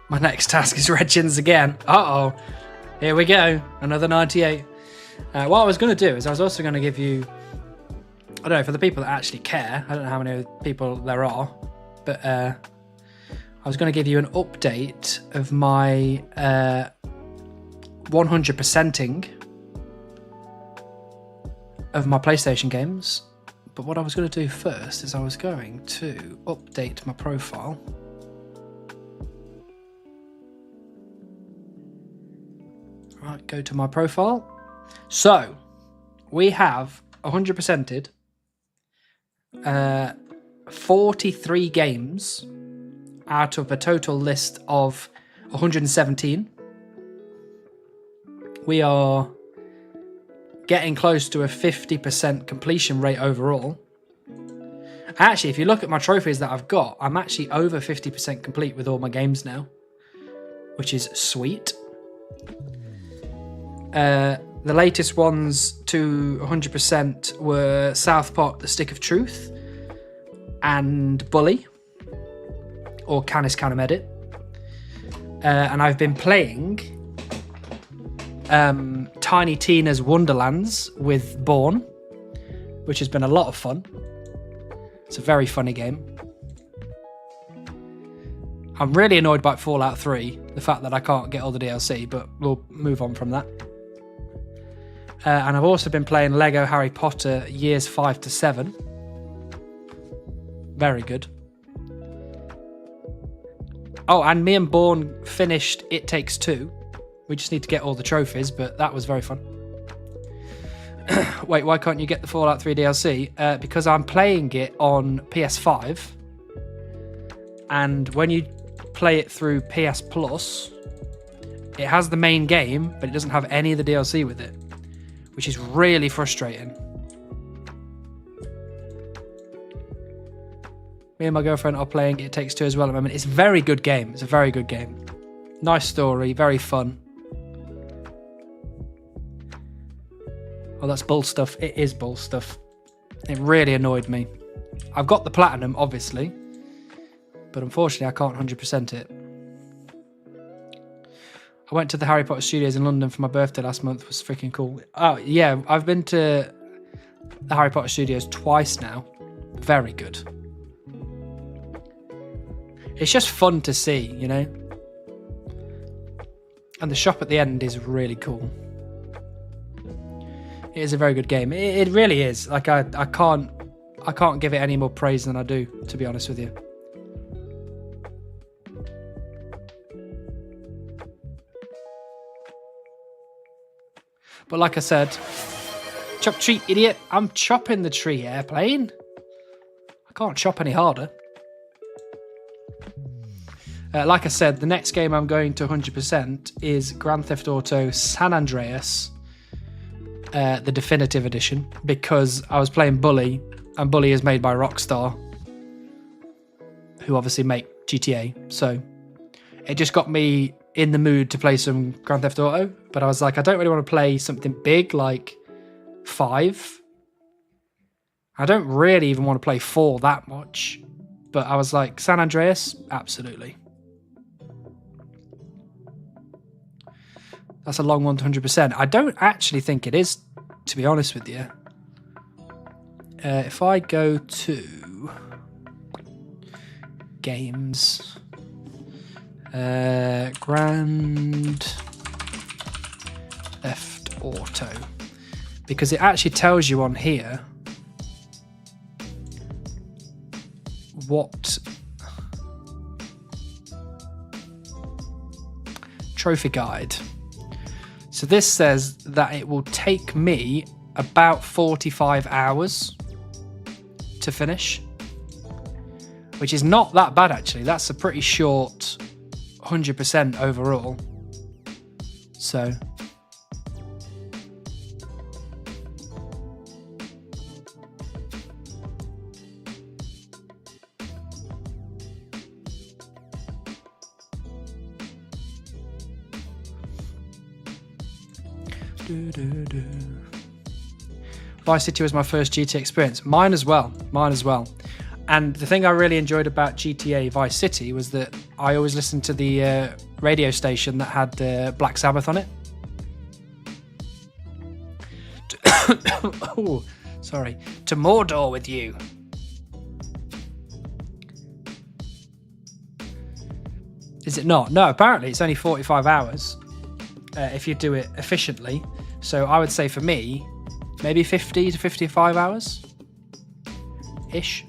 My next task is red chins again. Uh-oh. Here we go. Another 98. What I was going to do is I was also going to give you... I don't know, for the people that actually care. I don't know how many people there are. But I was going to give you an update of my 100%ing of my PlayStation games. But what I was going to do first is I was going to update my profile. Right, go to my profile. So we have 100%ed 43 games out of a total list of 117. We are getting close to a 50% completion rate overall. Actually, if you look at my trophies that I've got, I'm actually over 50% complete with all my games now, which is sweet. The latest ones to 100% were South Park: The Stick of Truth and Bully, or Canis Canem Edit. And I've been playing Tiny Tina's Wonderlands with Born, which has been a lot of fun. It's a very funny game. I'm really annoyed by Fallout 3, the fact that I can't get all the DLC, but we'll move on from that. And I've also been playing Lego Harry Potter Years 5 to 7. Very good. Oh, and me and Born finished It Takes Two. We just need to get all the trophies, but that was very fun. Wait, why can't you get the Fallout 3 DLC? Because I'm playing it on PS5. And when you play it through PS Plus, it has the main game, but it doesn't have any of the DLC with it, which is really frustrating. Me and my girlfriend are playing It Takes Two as well at the moment. It's a very good game. It's a very good game. Nice story, very fun. Oh, that's bull stuff. It is bull stuff. It really annoyed me. I've got the platinum, obviously, but unfortunately I can't 100% it. I went to the Harry Potter Studios in London for my birthday last month. It was freaking cool. Oh, yeah, I've been to the Harry Potter Studios twice now. Very good. It's just fun to see, you know? And the shop at the end is really cool. It is a very good game. It really is. Like, I can't give it any more praise than I do, to be honest with you. But like I said, chop tree, idiot. I'm chopping the tree, airplane. I can't chop any harder. Like I said, the next game I'm going to 100% is Grand Theft Auto San Andreas. the definitive edition, because I was playing Bully, and Bully is made by Rockstar, who obviously make GTA. So it just got me in the mood to play some Grand Theft Auto. But I was like, I don't really want to play something big like 5. I don't really even want to play 4 that much. But I was like, San Andreas, absolutely. That's a long one to 100%. I don't actually think it is, to be honest with you. If I go to games, Grand Theft Auto, because it actually tells you on here what trophy guide. So this says that it will take me about 45 hours to finish, which is not that bad actually. That's a pretty short 100% overall. So Vice City was my first GTA experience. Mine as well. And the thing I really enjoyed about GTA Vice City was that I always listened to the radio station that had Black Sabbath on it. Oh, sorry. To Mordor with you. Is it not? No, apparently it's only 45 hours if you do it efficiently. So I would say for me, maybe 50 to 55 hours ish.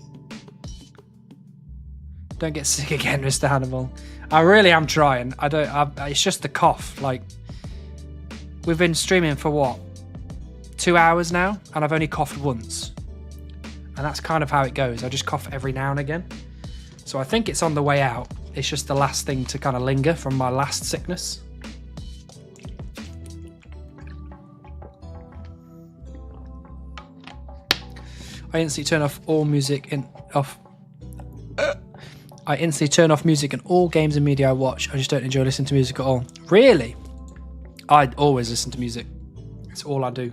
Don't get sick again, Mr. Hannibal. I really am trying. It's just the cough. Like, we've been streaming for what, 2 hours now, and I've only coughed once, and that's kind of how it goes. I just cough every now and again. So I think it's on the way out. It's just the last thing to kind of linger from my last sickness. I instantly turn off music in all games and media I watch. I just don't enjoy listening to music at all. Really? I always listen to music. It's all I do.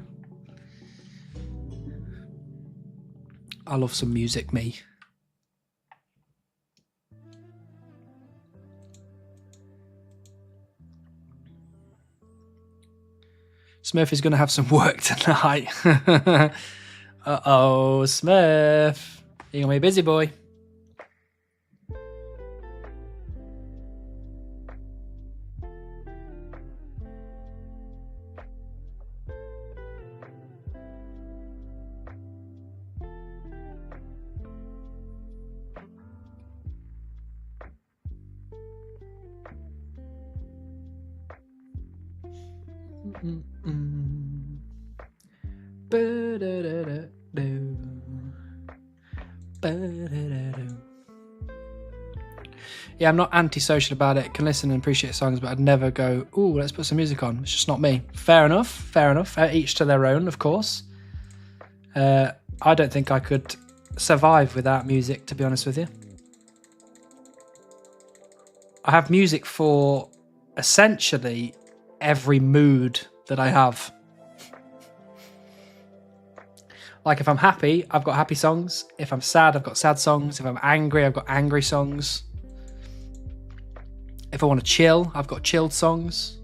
I love some music, me. Smurf is going to have some work tonight. Uh-oh, Smurf. You're going to be a busy boy. Yeah, I'm not antisocial about it. Can listen and appreciate songs, but I'd never go, ooh, let's put some music on. It's just not me. Fair enough. Each to their own, of course. I don't think I could survive without music, to be honest with you. I have music for essentially every mood that I have. Like, if I'm happy, I've got happy songs. If I'm sad, I've got sad songs. If I'm angry, I've got angry songs. If I want to chill, I've got chilled songs.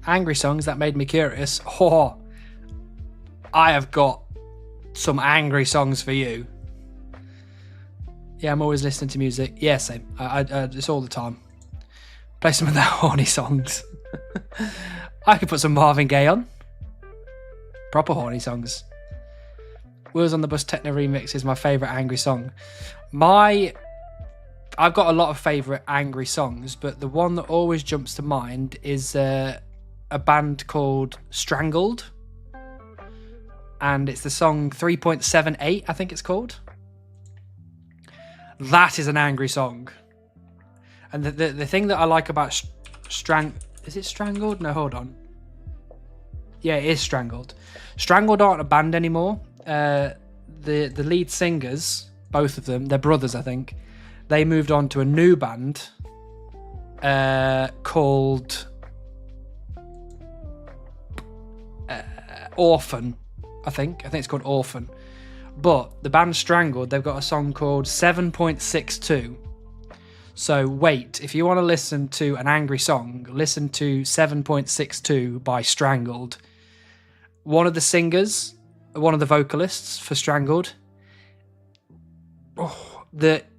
Angry songs, that made me curious. Oh, I have got some angry songs for you. Yeah, I'm always listening to music. Yeah, same. I it's all the time. Play some of their horny songs. I could put some Marvin Gaye on. Proper horny songs. Wheels on the Bus Techno Remix is my favourite angry song. I've got a lot of favourite angry songs, but the one that always jumps to mind is a band called Strangled. and it's the song 3.78, I think it's called. That is an angry song. And the thing that I like about is it Strangled? No, hold on. Yeah, it is Strangled. Strangled aren't a band anymore. The lead singers, both of them, they're brothers, I think. They moved on to a new band called Orphan, I think it's called Orphan. But the band Strangled, they've got a song called 7.62. So wait, if you want to listen to an angry song, listen to 7.62 by Strangled. One of the singers, one of the vocalists for Strangled,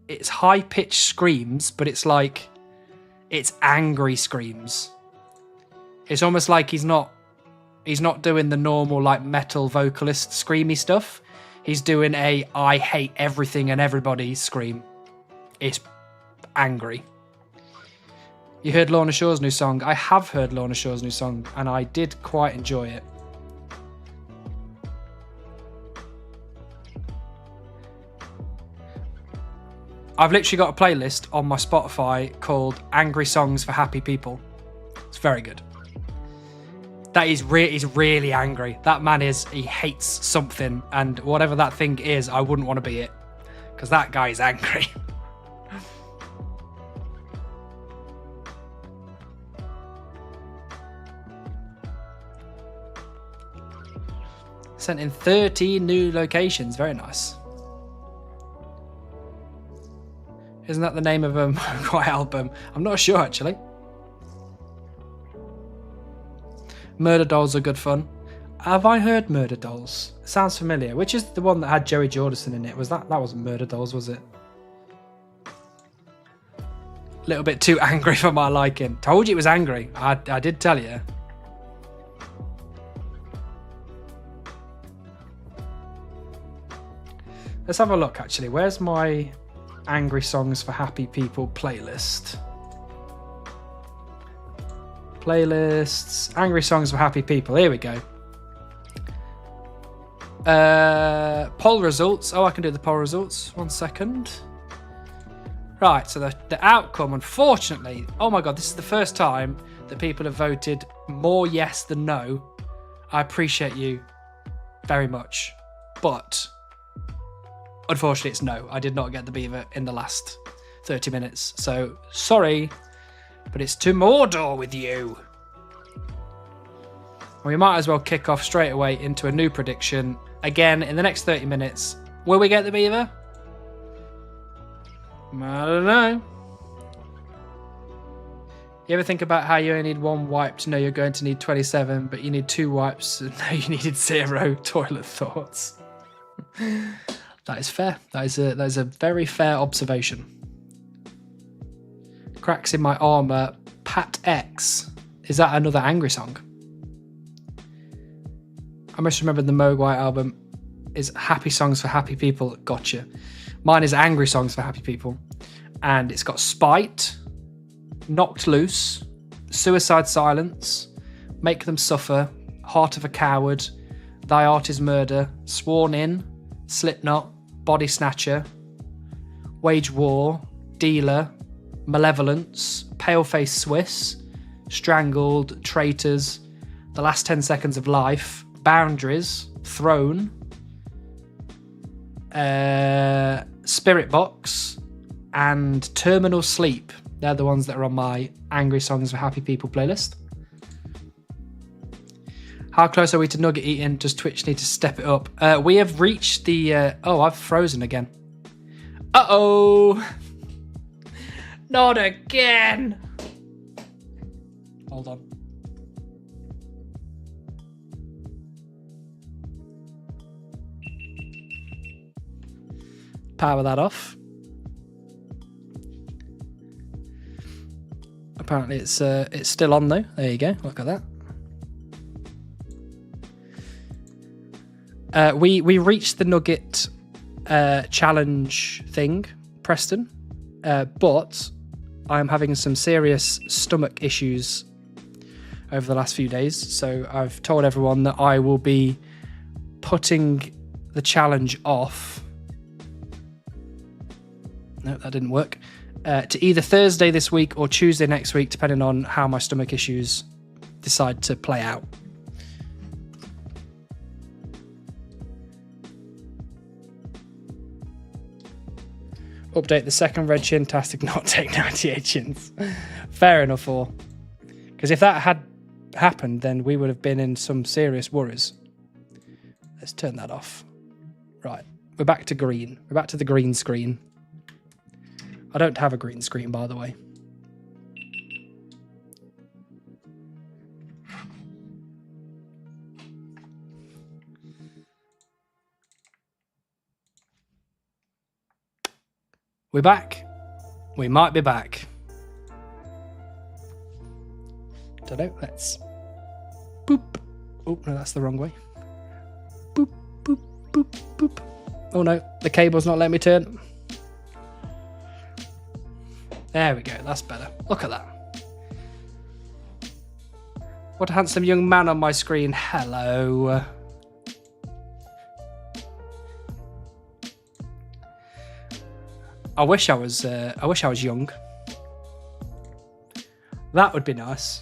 it's high-pitched screams, but it's angry screams. It's almost like he's not doing the normal like metal vocalist screamy stuff. He's doing a I hate everything and everybody scream. It's angry. You heard Lorna Shore's new song? I have heard Lorna Shore's new song, and I did quite enjoy it. I've literally got a playlist on my Spotify called Angry Songs for Happy People. It's very good. That is he's really angry. That man he hates something, and whatever that thing is, I wouldn't want to be it. Because that guy is angry. Sent in 30 new locations. Very nice. Isn't that the name of a Mogwai album? I'm not sure, actually. Murder Dolls are good fun. Have I heard Murder Dolls? Sounds familiar. Which is the one that had Joey Jordison in it? That wasn't Murder Dolls, was it? A little bit too angry for my liking. Told you it was angry. I did tell you. Let's have a look, actually. Where's my Angry Songs for Happy People playlist? Playlists, Angry Songs for Happy People. Here we go. Poll results. Oh, I can do the poll results. 1 second. Right, so the outcome, unfortunately, oh my god, this is the first time that people have voted more yes than no. I appreciate you very much. But unfortunately, it's no. I did not get the beaver in the last 30 minutes. So, sorry, but it's to Mordor with you. We might as well kick off straight away into a new prediction. Again, in the next 30 minutes. Will we get the beaver? I don't know. You ever think about how you only need one wipe to know you're going to need 27, but you need 2 wipes to know you needed 0 toilet thoughts? That is fair. That is a very fair observation. Cracks in My Armour, Pat X. Is that another angry song? I must remember the Mogwai album is Happy Songs for Happy People. Gotcha. Mine is Angry Songs for Happy People. And it's got Spite, Knocked Loose, Suicide Silence, Make Them Suffer, Heart of a Coward, Thy Art is Murder, Sworn In, Slipknot, Body Snatcher, Wage War, Dealer, Malevolence, Paleface Swiss, Strangled, Traitors, The Last 10 Seconds of Life, Boundaries, Throne, Spirit Box, and Terminal Sleep. They're the ones that are on my Angry Songs for Happy People playlist. How close are we to nugget eating? Does Twitch need to step it up? We have reached the... oh, I've frozen again. Uh-oh! Not again! Hold on. Power that off. Apparently it's still on though. There you go. Look at that. We reached the nugget challenge thing, Preston, but I'm having some serious stomach issues over the last few days. So I've told everyone that I will be putting the challenge off. No, that didn't work. To either Thursday this week or Tuesday next week, depending on how my stomach issues decide to play out. Update the second red chin task to not take 98 chins. Fair enough, all. Because if that had happened, then we would have been in some serious worries. Let's turn that off. Right, we're back to green. We're back to the green screen. I don't have a green screen, by the way. We're back. We might be back. Don't know. Let's boop. Oh no, that's the wrong way. Boop, boop, boop, boop. Oh no, the cable's not letting me turn. There we go. That's better. Look at that. What a handsome young man on my screen. Hello. I wish I was young. That would be nice.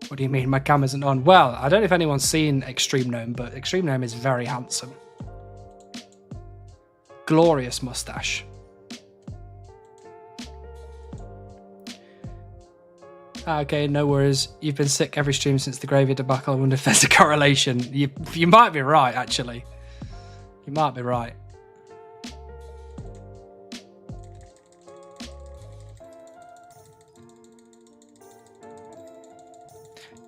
What do you mean my cam isn't on? Well, I don't know if anyone's seen Extreme Gnome, but Extreme Gnome is very handsome. Glorious mustache. Okay, no worries. You've been sick every stream since the gravy debacle. I wonder if there's a correlation. You might be right, actually. You might be right.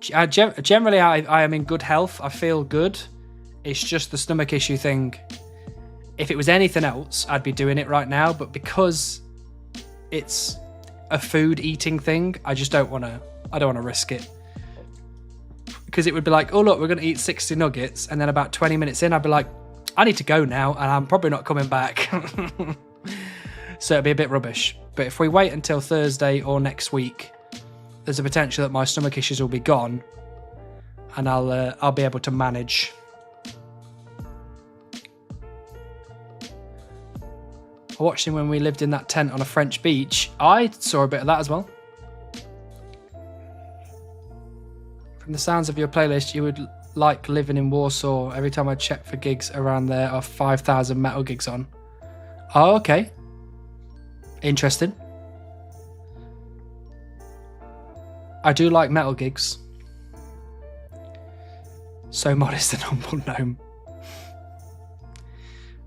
Generally, I am in good health. I feel good. It's just the stomach issue thing. If it was anything else, I'd be doing it right now. But because it's a food eating thing, I just don't want to. I don't want to risk it. Because it would be like, oh look, we're going to eat 60 nuggets, and then about 20 minutes in, I'd be like, I need to go now, and I'm probably not coming back. So it'd be a bit rubbish. But if we wait until Thursday or next week, there's a potential that my stomach issues will be gone, and I'll be able to manage. I watched him when we lived in that tent on a French beach. I saw a bit of that as well. From the sounds of your playlist, you would like living in Warsaw. Every time I check for gigs around there are 5,000 metal gigs on. Oh, okay. Interesting. I do like metal gigs. So modest and humble gnome.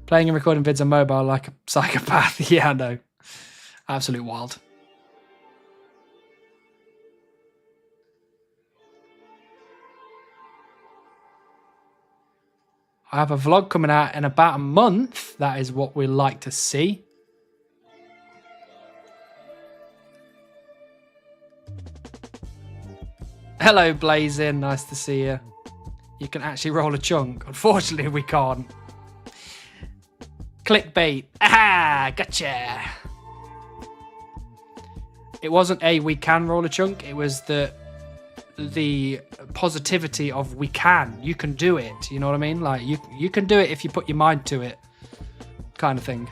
Playing and recording vids on mobile like a psychopath. Yeah, I know. Absolute wild. I have a vlog coming out in about a month. That is what we like to see. Hello, Blazing. Nice to see you. You can actually roll a chunk. Unfortunately, we can't. Clickbait. Aha! Gotcha! It wasn't a we can roll a chunk. It was the positivity of we can. You can do it. You know what I mean? Like, you can do it if you put your mind to it. Kind of thing.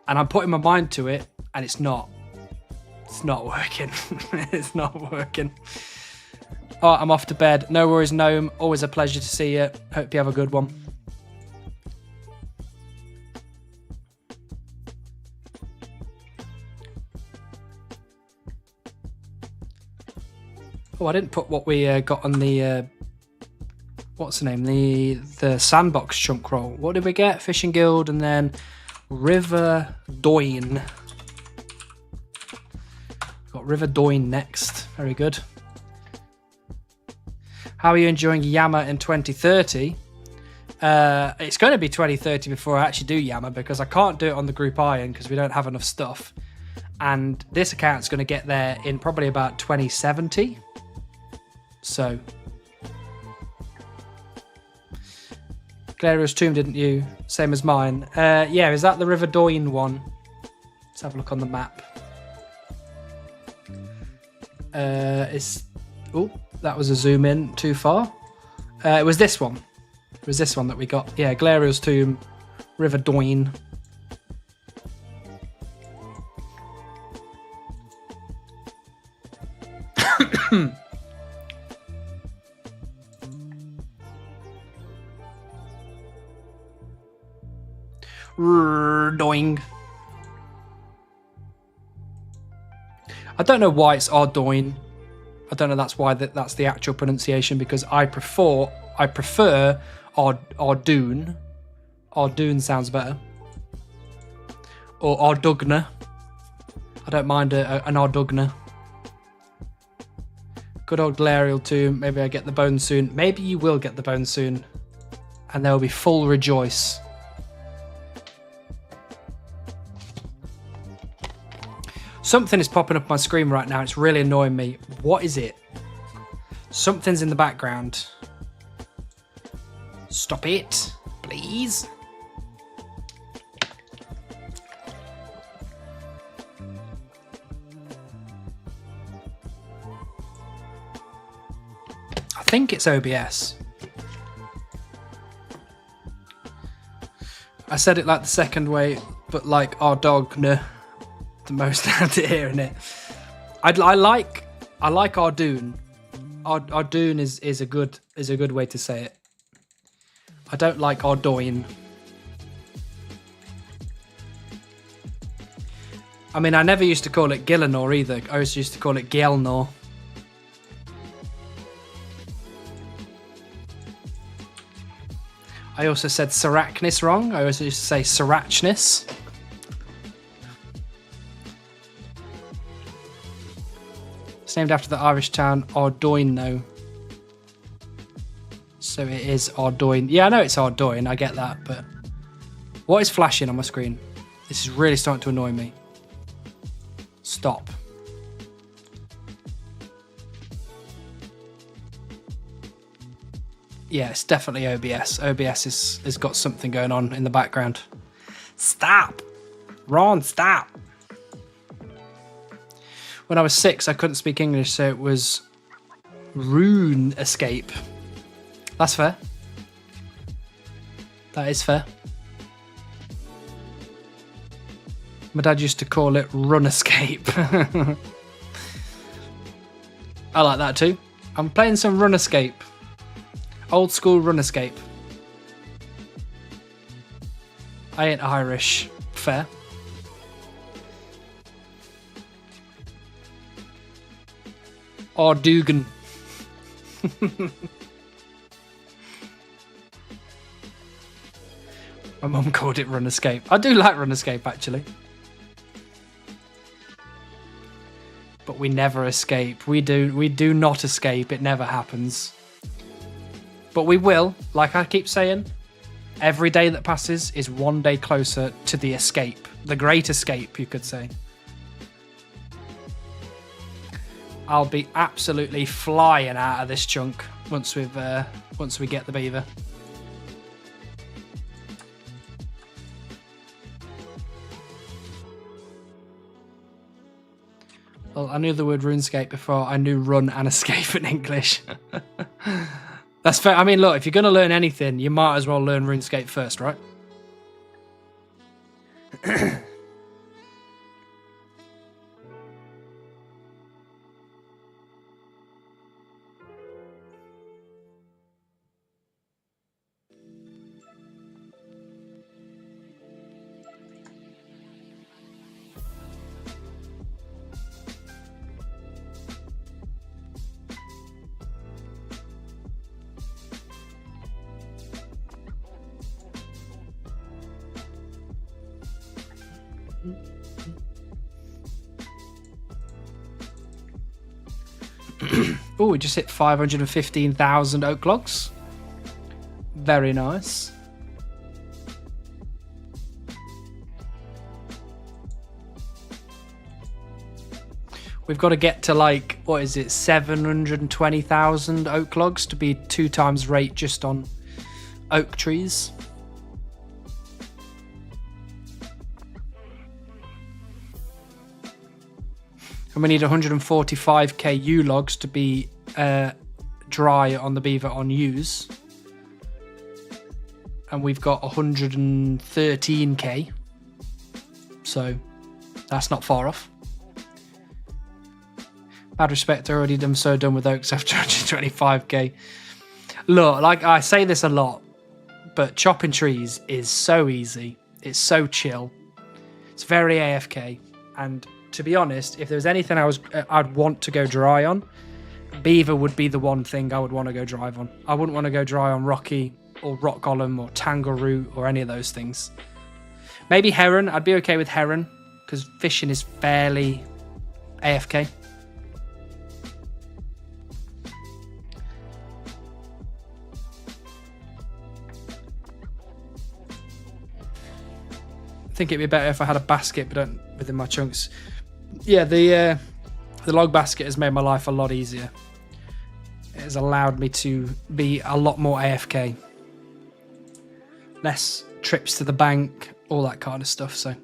And I'm putting my mind to it, and it's not. It's not working. It's not working. All right, I'm off to bed. No worries, Gnome. Always a pleasure to see you. Hope you have a good one. Oh, I didn't put what we got on the... what's the name? The sandbox chunk roll. What did we get? Fishing Guild and then River Doyne. Got River Doyne next. Very good. How are you enjoying Yammer in 2030? It's going to be 2030 before I actually do Yammer, because I can't do it on the Group Iron because we don't have enough stuff. And this account's going to get there in probably about 2070. So... Glarious Tomb, didn't you? Same as mine. Yeah, is that the River Doyne one? Let's have a look on the map. Oh, that was a zoom in too far. It was this one. It was this one that we got. Yeah, Glariel's Tomb, River Doyne. Doing. I don't know why it's Ardoin. I don't know that's why that's the actual pronunciation, because I prefer Ardoon. Ardoon sounds better. Or Ardugna. I don't mind an Ardugna. Good old Glariel Tomb. Maybe I get the bone soon. Maybe you will get the bone soon. And there will be full rejoice. Something is popping up on my screen right now. It's really annoying me. What is it? Something's in the background. Stop it, please. I think it's OBS. I said it like the second way, but like our dog, no. The most out of hearing it. I like Ardoon. Ardoon is a good way to say it. I don't like Ardoin. I mean, I never used to call it Gillinor either. I always used to call it Gielnor. I also said Sarachnis wrong. I also used to say Sarachnis. Named after the Irish town Ardoyne, though. So it is Ardoyne. Yeah, I know it's Ardoyne, I get that, but what is flashing on my screen? This is really starting to annoy me. Stop. Yeah, it's definitely OBS. OBS has got something going on in the background. Stop! Ron, stop! When I was 6, I couldn't speak English, so it was Rune Escape. That's fair. That is fair. My dad used to call it Run Escape. I like that too. I'm playing some Run Escape. Old school Run Escape. I ain't Irish. Fair. Ardugan. My mum called it Run Escape. I do like Run Escape, actually. But we never escape. We do not escape. It never happens. But we will, like I keep saying, every day that passes is one day closer to the escape. The great escape, you could say. I'll be absolutely flying out of this chunk once we get the beaver. Well, I knew the word RuneScape before I knew run and escape in English. That's fair. I mean, look, if you're going to learn anything, you might as well learn RuneScape first, right? Oh, we just hit 515,000 oak logs. Very nice. We've got to get to like, what is it, 720,000 oak logs to be 2 times rate just on oak trees. And we need 145k U logs to be dry on the beaver on use. And we've got 113k. So that's not far off. Bad respect, I already am so done with oaks after 125k. Look, like I say this a lot, but chopping trees is so easy. It's so chill. It's very AFK. And to be honest, if there was anything I'd want to go dry on, beaver would be the one thing I would want to go drive on. I wouldn't want to go dry on rocky or rock column or tangle root or any of those things. Maybe heron. I'd be okay with heron because fishing is fairly AFK. I think it'd be better if I had a basket, but don't within my chunks. Yeah, the log basket has made my life a lot easier. It has allowed me to be a lot more AFK. Less trips to the bank, all that kind of stuff. So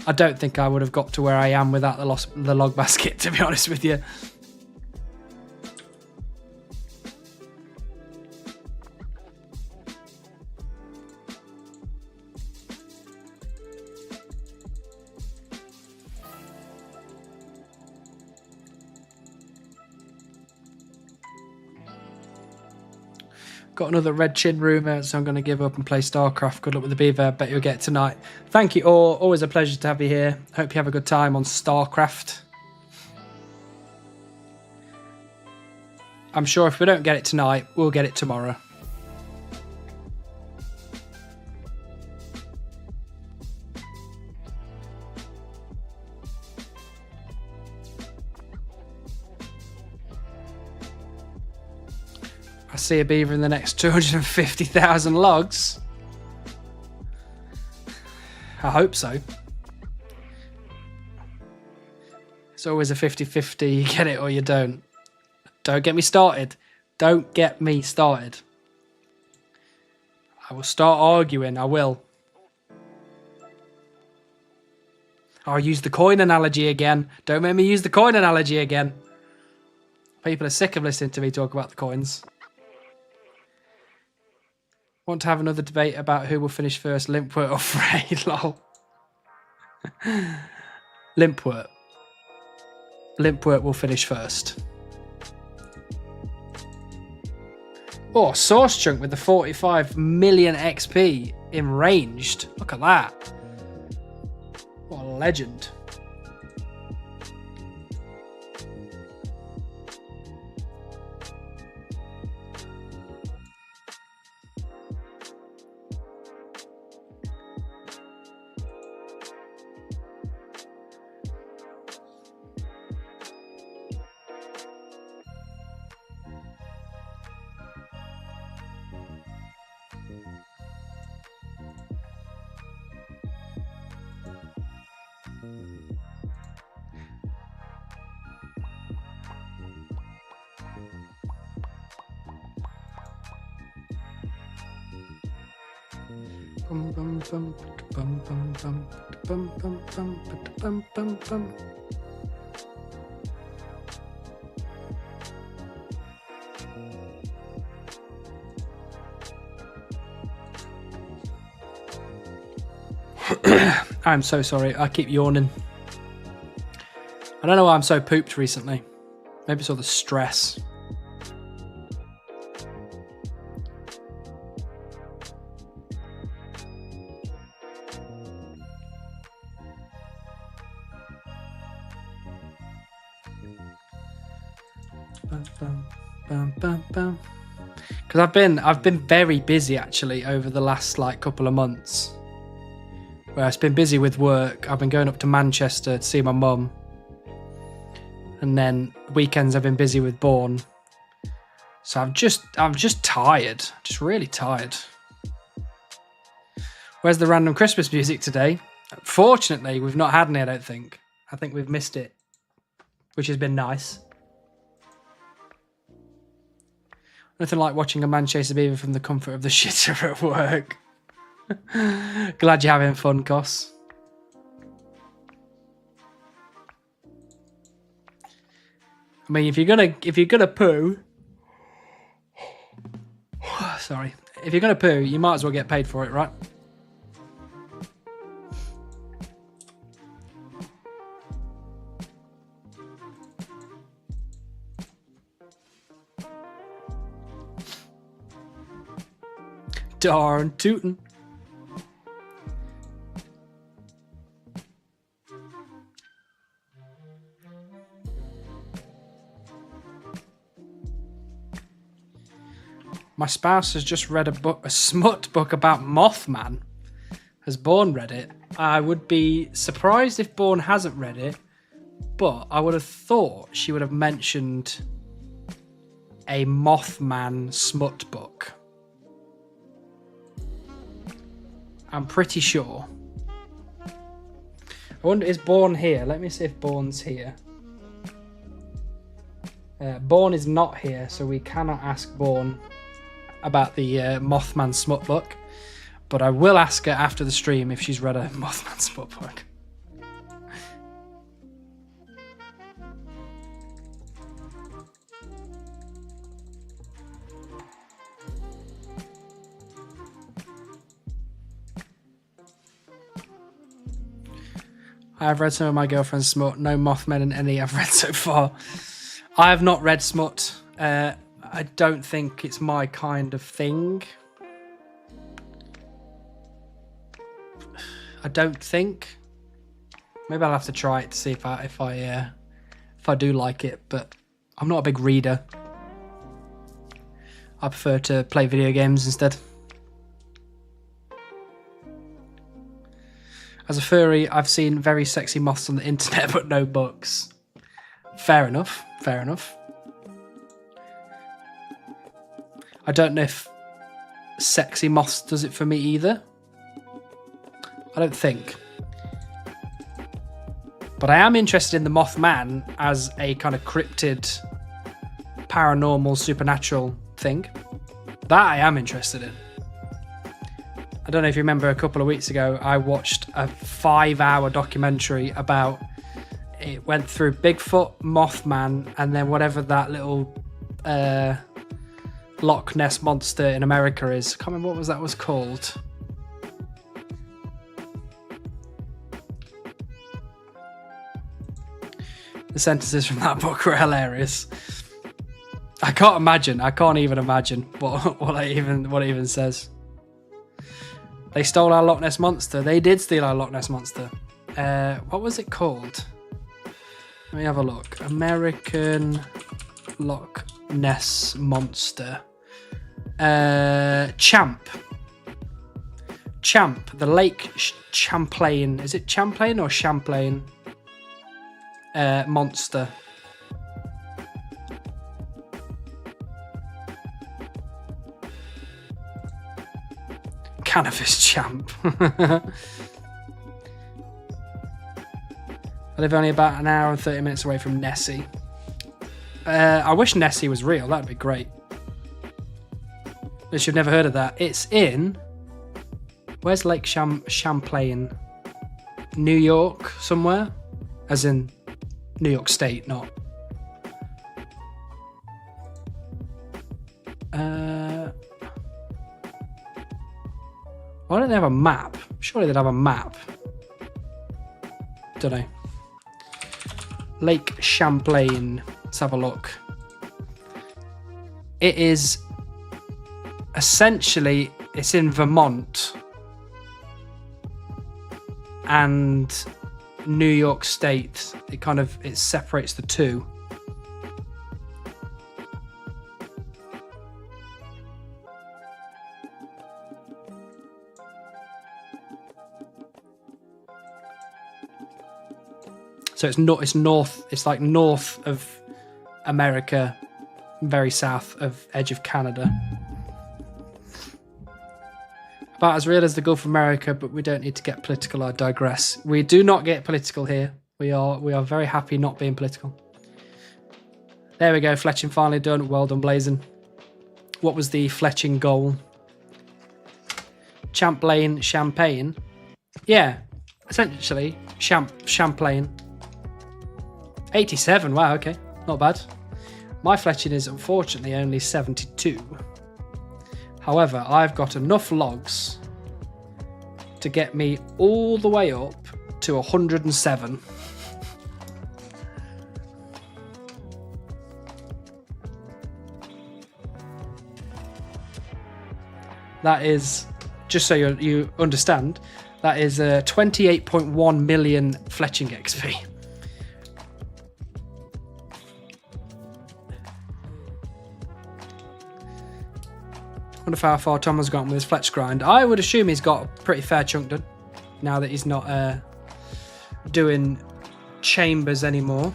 I don't think I would have got to where I am without the log basket, to be honest with you. Got another red chin rumour, so I'm going to give up and play StarCraft. Good luck with the beaver. Bet you'll get it tonight. Thank you all. Always a pleasure to have you here. Hope you have a good time on StarCraft. I'm sure if we don't get it tonight, we'll get it tomorrow. I see a beaver in the next 250,000 logs. I hope so. It's always a 50-50. You get it or you don't. Don't get me started. Don't get me started. I will start arguing. I will. I'll use the coin analogy again. Don't make me use the coin analogy again. People are sick of listening to me talk about the coins. Want to have another debate about who will finish first, Limpwort or Frey? Lol. Limpwort. Limpwort will finish first. Oh, Source Chunk with the 45 million XP in ranged. Look at that. What a legend. Bum, bum, bum, bum, bum, bum, bum, bum, bum, bum, bum. I'm so sorry. I keep yawning. I don't know why I'm so pooped recently. Maybe it's all the stress. Because I've been very busy actually over the last couple of months. Where I've been busy with work. I've been going up to Manchester to see my mum. And then weekends I've been busy with Bourne. So I'm just tired. Just really tired. Where's the random Christmas music today? Fortunately, we've not had any, I don't think. I think we've missed it. Which has been nice. Nothing like watching a man chase a beaver from the comfort of the shitter at work. Glad you're having fun, Cos. I mean, if you're gonna poo, sorry, if you're gonna poo, you might as well get paid for it, right? Darn tootin'. My spouse has just read a smut book about Mothman. Has Bourne read it? I would be surprised if Bourne hasn't read it, but I would have thought she would have mentioned a Mothman smut book. I'm pretty sure. I wonder, is Bourne here? Let me see if Bourne's here. Bourne is not here, so we cannot ask Bourne about the Mothman smut book. But I will ask her after the stream if she's read a Mothman smut book. I have read some of my girlfriend's smut. No Mothmen in any I've read so far. I have not read smut. I don't think it's my kind of thing. I don't think. Maybe I'll have to try it to see if I do like it. But I'm not a big reader. I prefer to play video games instead. As a furry, I've seen very sexy moths on the internet, but no books. Fair enough. Fair enough. I don't know if sexy moths does it for me either. I don't think. But I am interested in the Mothman as a kind of cryptid, paranormal, supernatural thing. That I am interested in. I don't know if you remember a couple of weeks ago, I watched a 5-hour documentary about, it went through Bigfoot, Mothman, and then whatever that little Loch Ness monster in America is. I can't remember what that was called. The sentences from that book were hilarious. I can't even imagine what it even says. They stole our Loch Ness Monster. They did steal our Loch Ness Monster. What was it called? Let me have a look. American Loch Ness Monster. Champ. The Lake Champlain. Is it Champlain or Champlain? Monster. Cannabis champ. I live only about an hour and 30 minutes away from Nessie. I wish Nessie was real. That'd be great. But you've never heard of that. It's in... Where's Lake Champlain? New York somewhere? As in New York State, not... Why don't they have a map? Surely they'd have a map. Don't know. Lake Champlain. Let's have a look. It is essentially, it's in Vermont and New York State. It separates the two. So it's north. It's like north of America, very south of edge of Canada. About as real as the Gulf of America, but we don't need to get political. I digress. We do not get political here. We are very happy not being political. There we go. Fletching finally done. Well done, Blazing. What was the fletching goal? Champagne. Yeah, essentially Champlain. 87, wow, okay. Not bad. My fletching is unfortunately only 72. However, I've got enough logs to get me all the way up to 107. That is, just so you understand, that is 28.1 million fletching XP. Wonder how far Tom has gotten with his fletch grind. I would assume he's got a pretty fair chunk done now that he's not doing chambers anymore.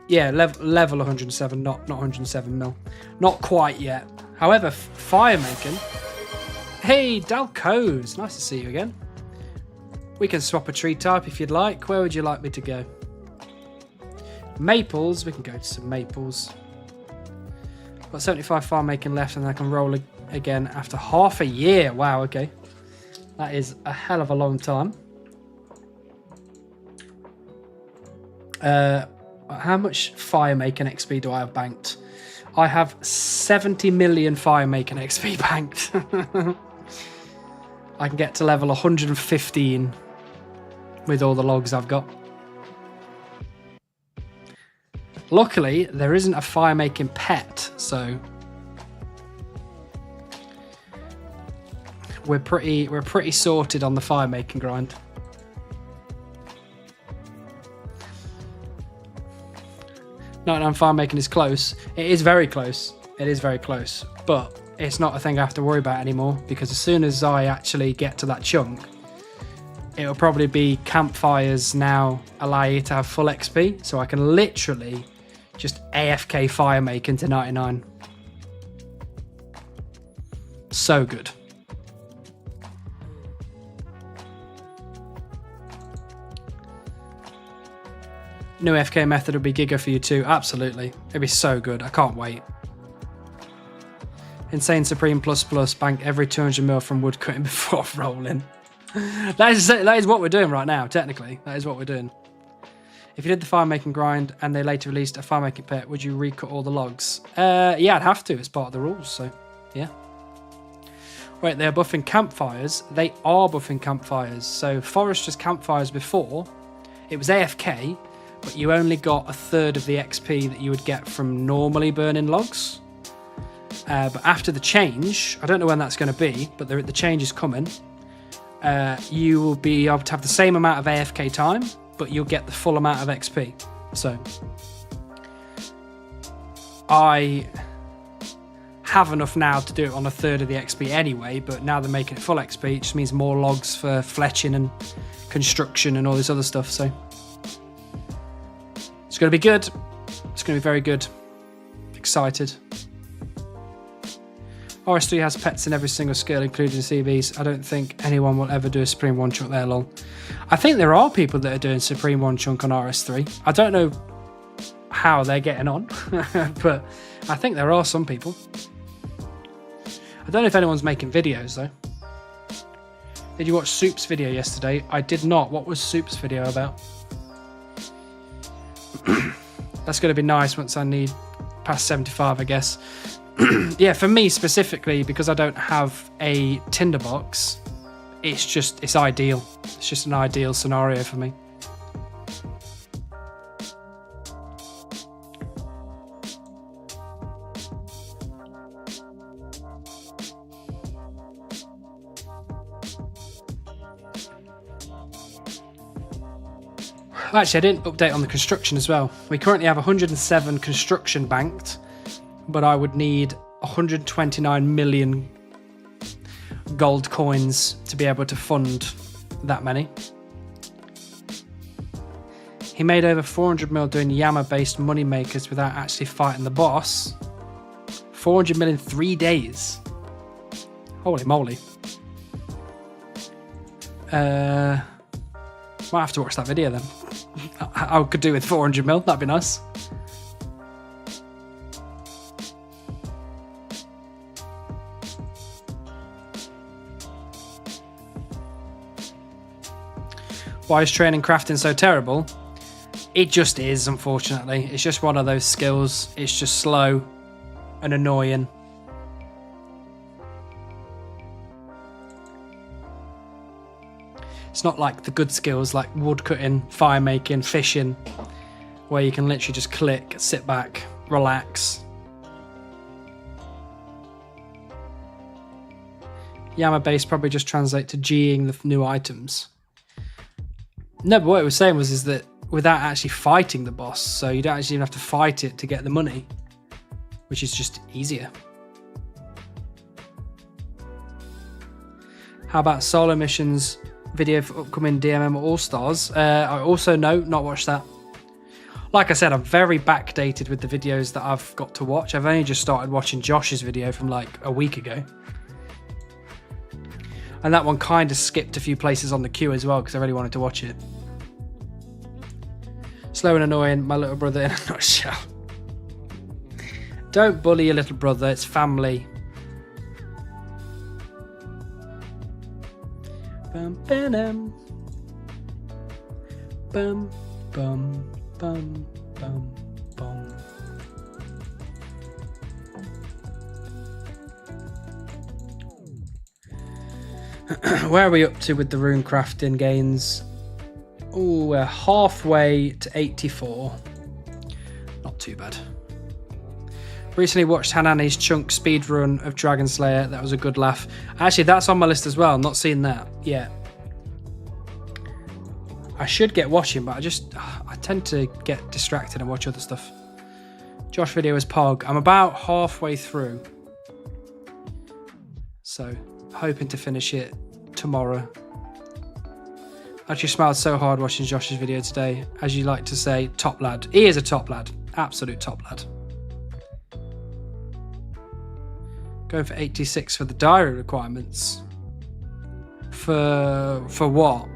Yeah, level 107, not 107 mil. Not quite yet. However, fire making. Hey, Dalcos, nice to see you again. We can swap a tree type if you'd like. Where would you like me to go? Maples, we can go to some maples. Got 75 farm making left, and I can roll again after half a year. Wow, okay. That is a hell of a long time. How much fire making XP do I have banked? I have 70 million fire making XP banked. I can get to level 115 with all the logs I've got. Luckily, there isn't a fire making pet, so we're pretty sorted on the fire making grind. No, fire making is close. It is very close. It is very close, but it's not a thing I have to worry about anymore, because as soon as I actually get to that chunk, it'll probably be campfires now allow you to have full XP, so I can literally just AFK fire making to 99. So good. New FK method would be Giga for you too. Absolutely. It'd be so good. I can't wait. Insane Supreme plus bank every 200 mil from woodcutting before rolling. That is what we're doing right now, technically. That is what we're doing. If you did the fire making grind and they later released a fire making pet, would you recut all the logs? Yeah, I'd have to. It's part of the rules, so yeah. Wait, they're buffing campfires. They are buffing campfires. So Foresters campfires before, it was AFK, but you only got a third of the XP that you would get from normally burning logs. But after the change, I don't know when that's going to be, but the change is coming. You will be able to have the same amount of AFK time, but you'll get the full amount of XP. So I have enough now to do it on a third of the XP anyway, but now they're making it full XP. It just means more logs for fletching and construction and all this other stuff. So it's going to be good. It's going to be very good. Excited. RS3 has pets in every single skill, including CVs. I don't think anyone will ever do a Supreme One Chunk there, lol. I think there are people that are doing Supreme One Chunk on RS3. I don't know how they're getting on, but I think there are some people. I don't know if anyone's making videos, though. Did you watch Soup's video yesterday? I did not. What was Soup's video about? That's going to be nice once I need past 75, I guess. Yeah, for me specifically, because I don't have a tinderbox, it's ideal. It's just an ideal scenario for me. Actually, I didn't update on the construction as well. We currently have 107 construction banked, but I would need 129 million gold coins to be able to fund that many. He made over 400 mil doing Yammer-based money makers without actually fighting the boss. 400 mil in 3 days. Holy moly. Might have to watch that video then. I could do with 400 mil, that'd be nice. Why is training crafting so terrible? It just is, unfortunately. It's just one of those skills. It's just slow and annoying. It's not like the good skills like woodcutting, fire making, fishing, where you can literally just click, sit back, relax. Yama base probably just translate to G-ing the new items. No, but what it was saying is that without actually fighting the boss, so you don't actually even have to fight it to get the money, which is just easier. How about solo missions video for upcoming DMM All-Stars? I also not watched that. Like I said, I'm very backdated with the videos that I've got to watch. I've only just started watching Josh's video from like a week ago. And that one kind of skipped a few places on the queue as well because I really wanted to watch it. Slow and annoying, my little brother in a nutshell. Don't bully your little brother, it's family. Bum, ba-dum. Bum, bum, bum, bum, bum. Where are we up to with the rune crafting gains? Oh, we're halfway to 84. Not too bad. Recently watched Hanani's chunk speed run of Dragon Slayer. That was a good laugh. Actually, that's on my list as well. Not seen that yet. I should get watching, but I tend to get distracted and watch other stuff. Josh video is Pog. I'm about halfway through. So, hoping to finish it tomorrow. I actually smiled so hard watching Josh's video today. As you like to say, top lad. He is a top lad. Absolute top lad. Going for 86 for the diary requirements. For what?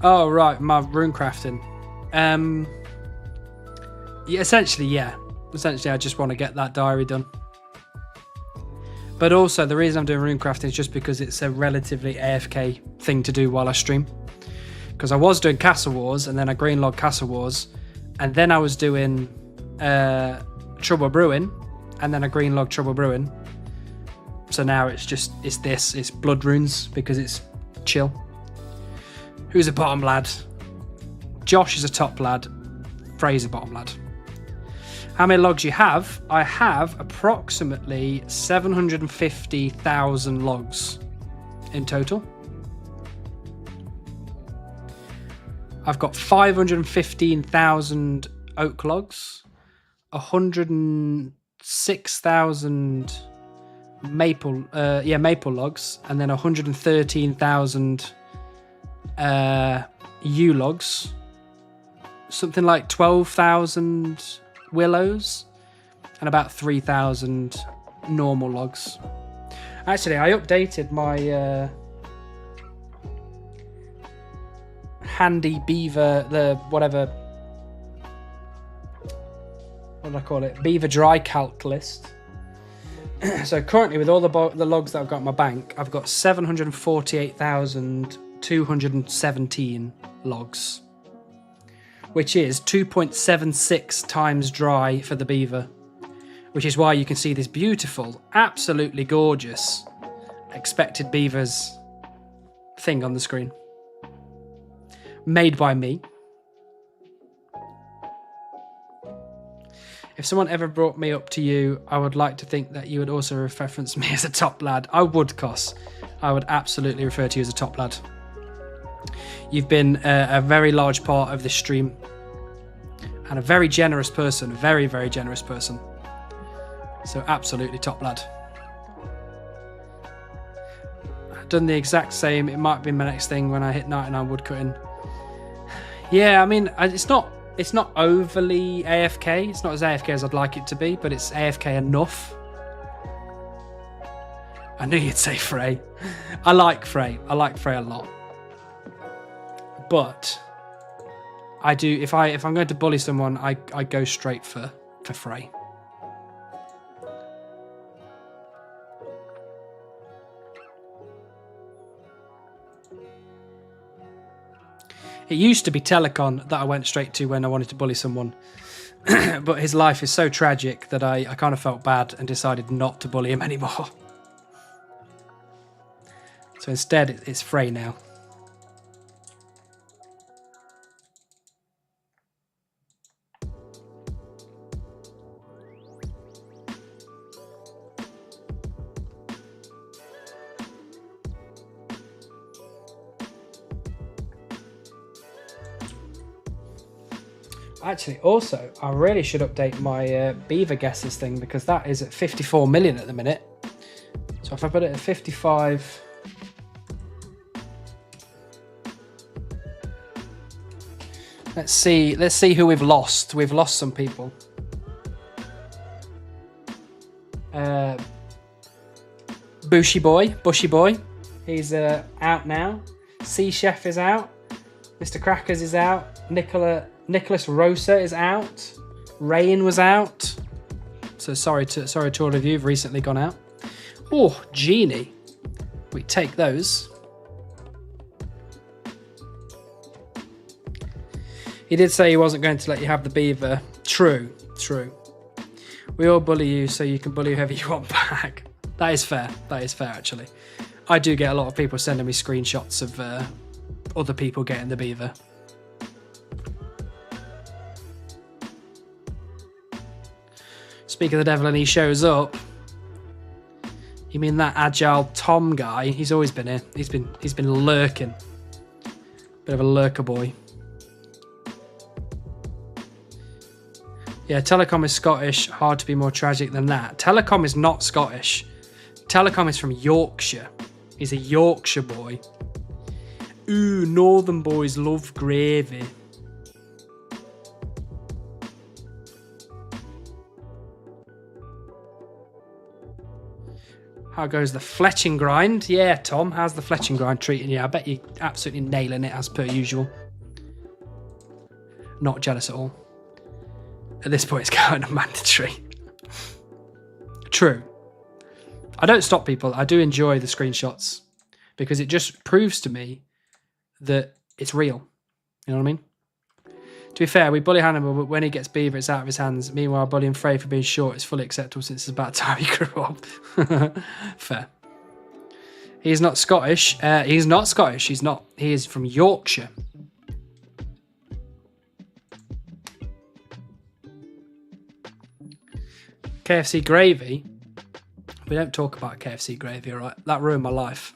Oh, right, my rune crafting. Yeah, essentially, I just want to get that diary done. But also, the reason I'm doing rune crafting is just because it's a relatively AFK thing to do while I stream. Because I was doing Castle Wars, and then I greenlogged Castle Wars, and then I was doing Trouble Brewing, and then I greenlogged Trouble Brewing. So now it's Blood Runes, because it's chill. Who's a bottom lad? Josh is a top lad. Fraser bottom lad. How many logs you have? I have approximately 750,000 logs in total. I've got 515,000 oak logs, 106,000 maple logs, and then 113,000 yew logs, something like 12,000 willows, and about 3,000 normal logs. Actually, I updated my handy beaver, what do I call it? Beaver dry calc list. So currently, with all the logs that I've got in my bank, I've got 748,217 logs, which is 2.76 times dry for the beaver, which is why you can see this beautiful, absolutely gorgeous expected beavers thing on the screen. Made by me. If someone ever brought me up to you, I would like to think that you would also reference me as a top lad. I would, Cos. I would absolutely refer to you as a top lad. You've been a very large part of this stream and a very generous person, very, very generous person. So absolutely top lad. I've done the exact same. It might be my next thing when I hit 99 woodcutting. Yeah, I mean, it's not overly AFK. It's not as AFK as I'd like it to be, but it's AFK enough. I knew you'd say Frey. I like Frey. I like Frey a lot. But I do, if I'm going to bully someone, I go straight for Frey. It used to be Telecon that I went straight to when I wanted to bully someone. But his life is so tragic that I kind of felt bad and decided not to bully him anymore. So instead, it's Frey now. Actually, also, I really should update my beaver guesses thing, because that is at 54 million at the minute. So if I put it at 55... Let's see who we've lost. We've lost some people. Bushy Boy. He's out now. Sea Chef is out. Mr. Crackers is out. Nicholas Rosa is out. Rain was out. So sorry to all of you who've recently gone out. Oh, Genie. We take those. He did say he wasn't going to let you have the beaver. True. We all bully you, so you can bully whoever you want back. That is fair, actually. I do get a lot of people sending me screenshots of other people getting the beaver. Speak of the devil and he shows up. You mean that agile Tom guy? He's always been here. He's been lurking. Bit of a lurker boy. Yeah, Telecom is Scottish. Hard to be more tragic than that. Telecom is not Scottish. Telecom is from Yorkshire. He's a Yorkshire boy. Ooh, northern boys love gravy. How goes the fletching grind? Yeah, Tom, how's the fletching grind treating you? I bet you're absolutely nailing it as per usual. Not jealous at all. At this point, it's kind of mandatory. True. I don't stop people. I do enjoy the screenshots because it just proves to me that it's real. You know what I mean? To be fair, we bully Hannibal, but when he gets beaver, it's out of his hands. Meanwhile, bullying Frey for being short is fully acceptable since it's about time he grew up. Fair. He's not Scottish. He's not Scottish. He's not. He is from Yorkshire. KFC gravy. We don't talk about KFC gravy, all right? That ruined my life.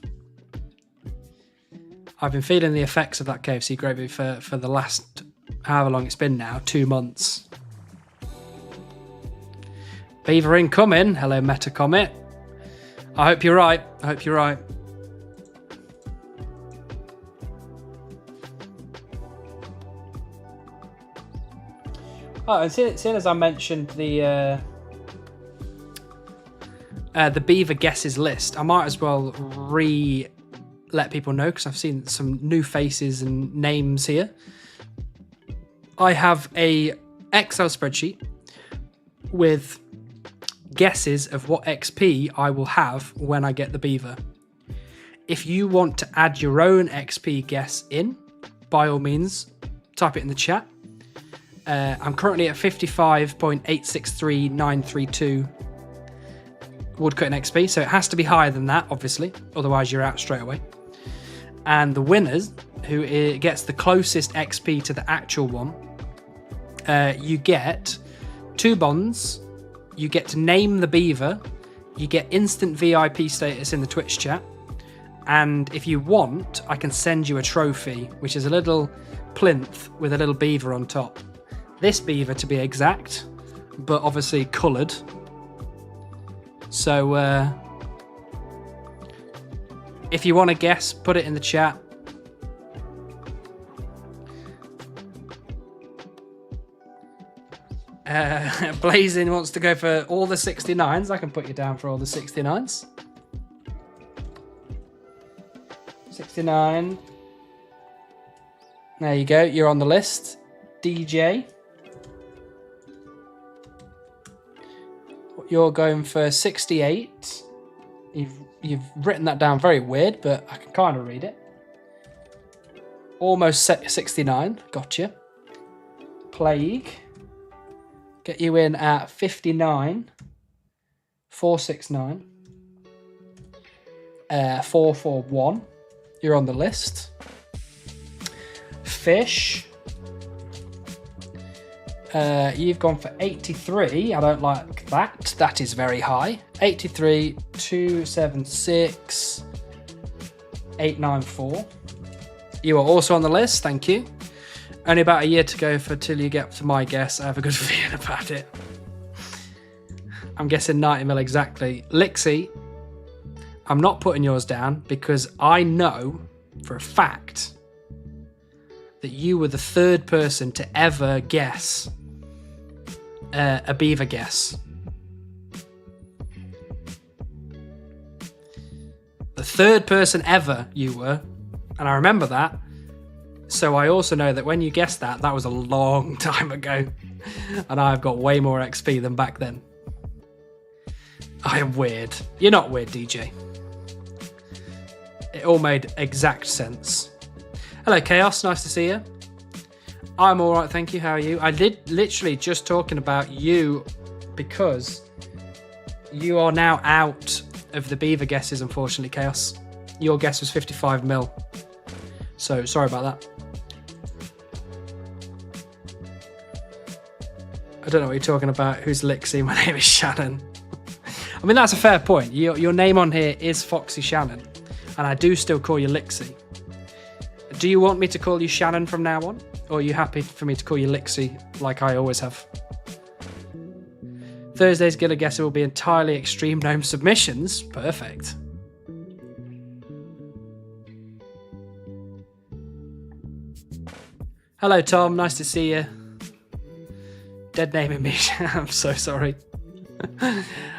I've been feeling the effects of that KFC gravy for the last, however long it's been now, 2 months. Beaver incoming. Hello, Metacomet. I hope you're right. Oh, and seeing as I mentioned the beaver guesses list, I might as well let people know because I've seen some new faces and names here. I have a Excel spreadsheet with guesses of what XP I will have when I get the beaver. If you want to add your own XP guess in, by all means, type it in the chat. I'm currently at 55.863932 woodcutting XP, so it has to be higher than that, obviously, otherwise you're out straight away. And the winners, who gets the closest XP to the actual one, you get 2 bonds, you get to name the beaver, you get instant VIP status in the Twitch chat, and if you want, I can send you a trophy, which is a little plinth with a little beaver on top. This beaver, to be exact, but obviously coloured. So, if you want to guess, put it in the chat. Blazing wants to go for all the 69s. I can put you down for all the 69s. 69. There you go. You're on the list. DJ. You're going for 68. You've written that down very weird, but I can kind of read it. Almost 69. Gotcha. Plague. Get you in at 59. 469. 441. You're on the list. Fish. You've gone for 83. I don't like that. That is very high. 83, 276, 894. You are also on the list. Thank you. Only about a year to go till you get to my guess. I have a good feeling about it. I'm guessing 90 mil exactly. Lixie, I'm not putting yours down because I know for a fact that you were the third person to ever guess a beaver guess. The third person ever you were, and I remember that. So I also know that when you guessed that was a long time ago, and I've got way more XP than back then. I am weird. You're not weird, DJ. It all made exact sense. Hello, Chaos. Nice to see you. I'm all right, thank you. How are you? I did literally just talking about you because you are now out of the beaver guesses, unfortunately, Chaos. Your guess was 55 mil. So, sorry about that. I don't know what you're talking about. Who's Lixie? My name is Shannon. I mean, that's a fair point. Your name on here is Foxy Shannon, and I do still call you Lixie. Do you want me to call you Shannon from now on? Or are you happy for me to call you Lixie like I always have? Thursday's Gilligaser will be entirely Extreme Gnome submissions. Perfect. Hello, Tom. Nice to see you. Dead naming me. I'm so sorry.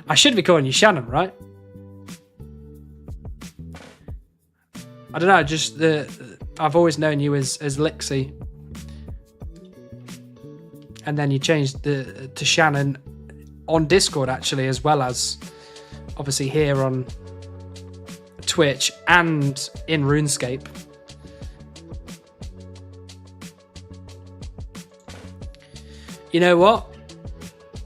I should be calling you Shannon, right? I don't know. Just I've always known you as Lixie, and then you changed to Shannon on Discord actually, as well as obviously here on Twitch and in RuneScape. You know what?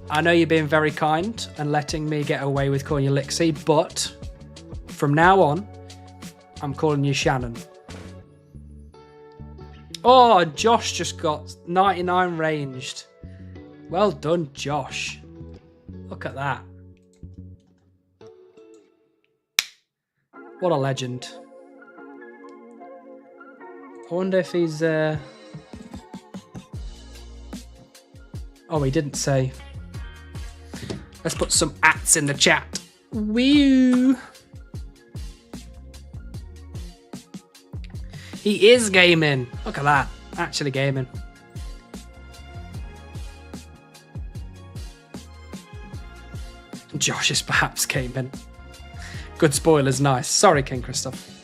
I know you're being very kind and letting me get away with calling you Lixie, but from now on, I'm calling you Shannon. Oh, Josh just got 99 ranged. Well done, Josh. Look at that. What a legend. I wonder if he's... Oh, he didn't say. Let's put some ats in the chat. Woo! He is gaming. Look at that. Actually gaming. Josh is perhaps gaming. Good spoilers, nice. Sorry, King Christoph.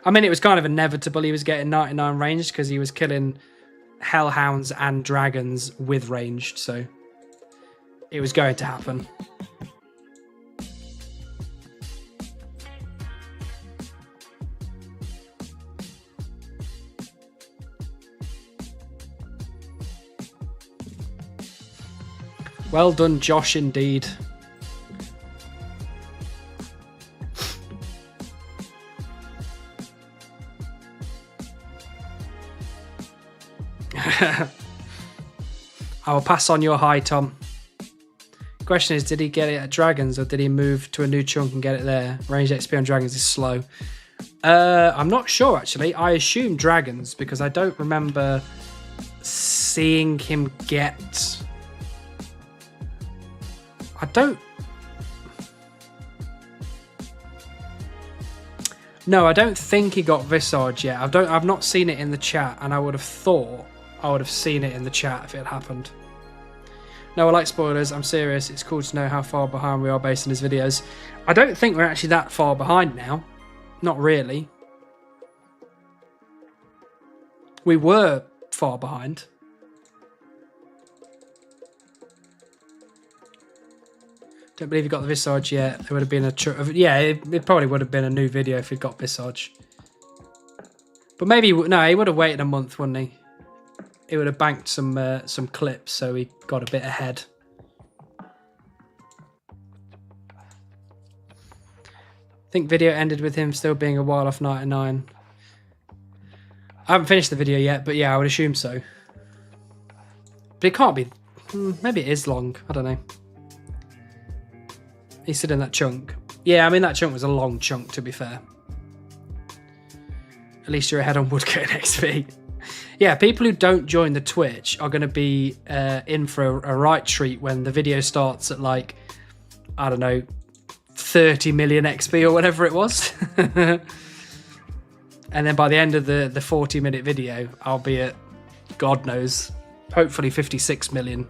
I mean, it was kind of inevitable he was getting 99 ranged because he was killing hellhounds and dragons with ranged, so it was going to happen. Well done, Josh, indeed. I will pass on your hi, Tom. Question is, did he get it at Dragons or did he move to a new chunk and get it there? Ranged XP on Dragons is slow. I'm not sure, actually. I assume Dragons because I don't remember seeing him get... I don't... No, I don't think he got Visage yet. I've not seen it in the chat, and I would have thought I would have seen it in the chat if it had happened. No, I like spoilers. I'm serious. It's cool to know how far behind we are based on his videos. I don't think we're actually that far behind now. Not really. We were far behind. Don't believe he got the Visage yet. There would have been yeah, it probably would have been a new video if he'd got Visage. But maybe, no, he would have waited a month, wouldn't he? He would have banked some clips, so he got a bit ahead. I think video ended with him still being a while off 99. I haven't finished the video yet, but yeah, I would assume so. But it can't be. Maybe it is long. I don't know. He's still in that chunk. Yeah, I mean, that chunk was a long chunk, to be fair. At least you're ahead on Woodcutting XP. Yeah, people who don't join the Twitch are going to be in for a right treat when the video starts at, like, I don't know, 30 million XP or whatever it was. And then by the end of the 40-minute video, I'll be at, God knows, hopefully 56 million.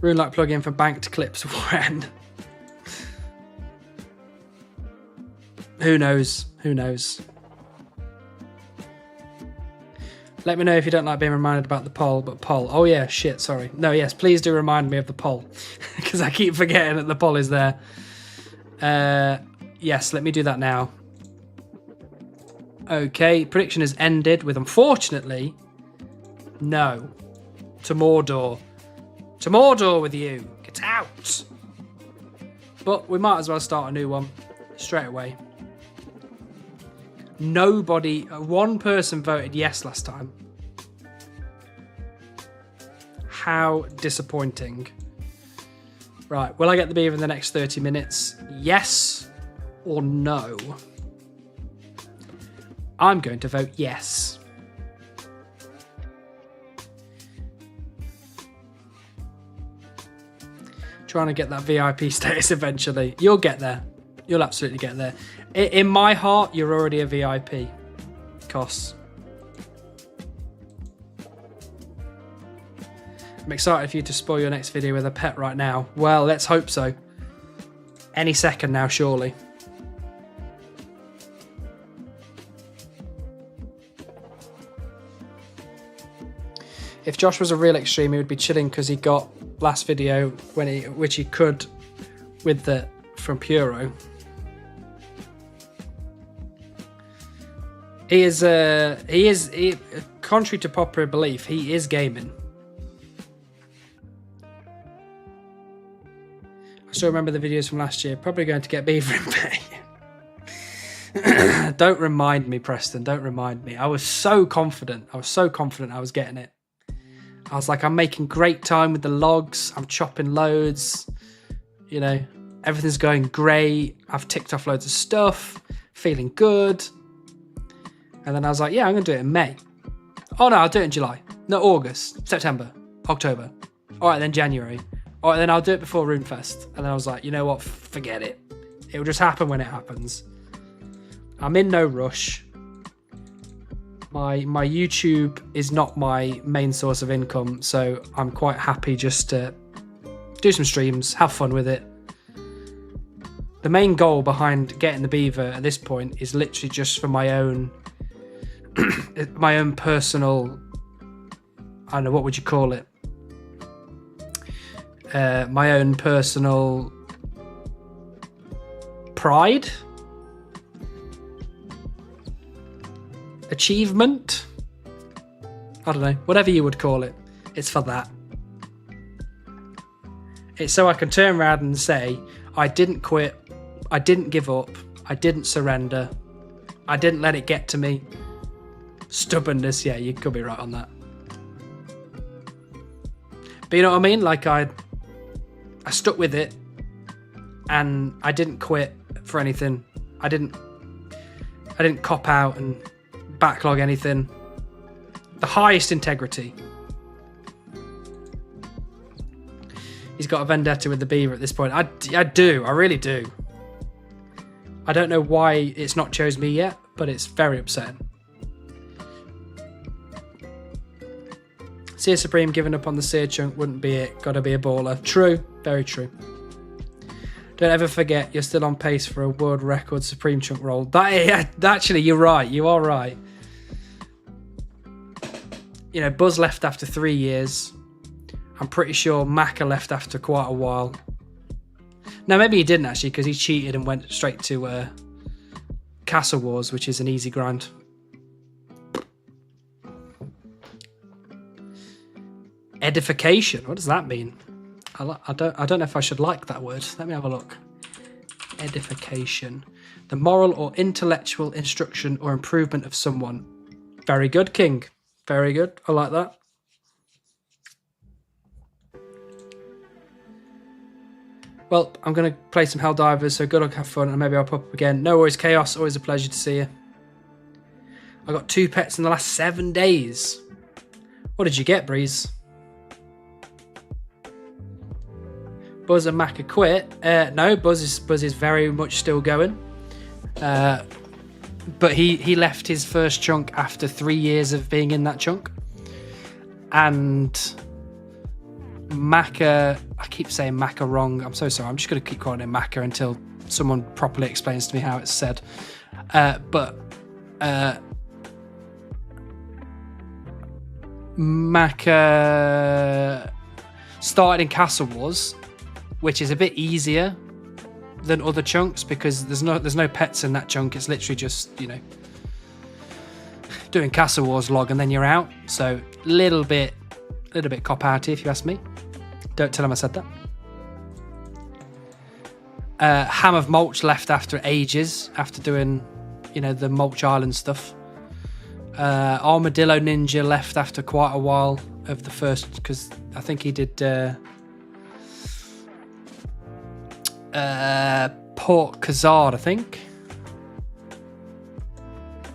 Runelight plugin for banked clips when? Who knows? Who knows? Let me know if you don't like being reminded about the poll, but poll. Oh yeah, shit, sorry. No, yes, please do remind me of the poll. Because I keep forgetting that the poll is there. Yes, let me do that now. Okay, prediction has ended with, unfortunately, no. To Mordor. To Mordor with you. Get out. But we might as well start a new one straight away. Nobody, one person voted yes last time. How disappointing. Right, will I get the beaver in the next 30 minutes? Yes or no? I'm going to vote yes. Trying to get that VIP status eventually. You'll get there. You'll absolutely get there. In my heart, you're already a VIP. Costs. I'm excited for you to spoil your next video with a pet right now. Well, let's hope so. Any second now, surely. If Josh was a real extreme, he would be chilling because he got last video which he could with the from Puro. He is contrary to popular belief, he is gaming. I still remember the videos from last year. Probably going to get beaver in pay. Don't remind me, Preston. Don't remind me. I was so confident. I was getting it. I was like, I'm making great time with the logs. I'm chopping loads. You know, everything's going great. I've ticked off loads of stuff. Feeling good. And then I was like, yeah, I'm going to do it in May. Oh, no, I'll do it in July. No, August, September, October. All right, then January. All right, then I'll do it before RuneFest. And then I was like, you know what? Forget it. It will just happen when it happens. I'm in no rush. My YouTube is not my main source of income, so I'm quite happy just to do some streams, have fun with it. The main goal behind getting the beaver at this point is literally just for my own my own personal, I don't know, what would you call it? My own personal pride? Achievement? I don't know, whatever you would call it. It's for that. It's so I can turn around and say, I didn't quit, I didn't give up, I didn't surrender, I didn't let it get to me. Stubbornness, yeah, you could be right on that. But you know what I mean? Like I stuck with it and I didn't quit for anything. I didn't cop out and backlog anything. The highest integrity. He's got a vendetta with the beaver at this point. I do. I really do. I don't know why it's not chose me yet, but it's very upsetting. Sear Supreme giving up on the Sear chunk wouldn't be it. Gotta be a baller. True. Very true. Don't ever forget you're still on pace for a world record Supreme chunk roll. Actually, you're right. You are right. You know, Buzz left after 3 years. I'm pretty sure Macca left after quite a while. No, maybe he didn't actually, because he cheated and went straight to Castle Wars, which is an easy grind. Edification. What does that mean? I don't know if I should like that word. Let me have a look. Edification. The moral or intellectual instruction or improvement of someone. Very good, King. Very good. I like that. Well, I'm going to play some Helldivers, so good luck, have fun, and maybe I'll pop up again. No worries, Chaos. Always a pleasure to see you. I got 2 pets in the last 7 days. What did you get, Breeze? Buzz and Macca quit. No, Buzz is very much still going. But he left his first chunk after 3 years of being in that chunk. And Macca, I keep saying Macca wrong. I'm so sorry. I'm just going to keep calling him Macca until someone properly explains to me how it's said. But Macca started in Castle Wars, which is a bit easier than other chunks because there's no pets in that chunk. It's literally just, you know, doing Castle Wars log and then you're out. So little bit cop-outy if you ask me. Don't tell him I said that. Ham of Mulch left after ages, after doing, you know, the Mulch Island stuff. Armadillo Ninja left after quite a while of the first, because I think he did Port Khazard, I think.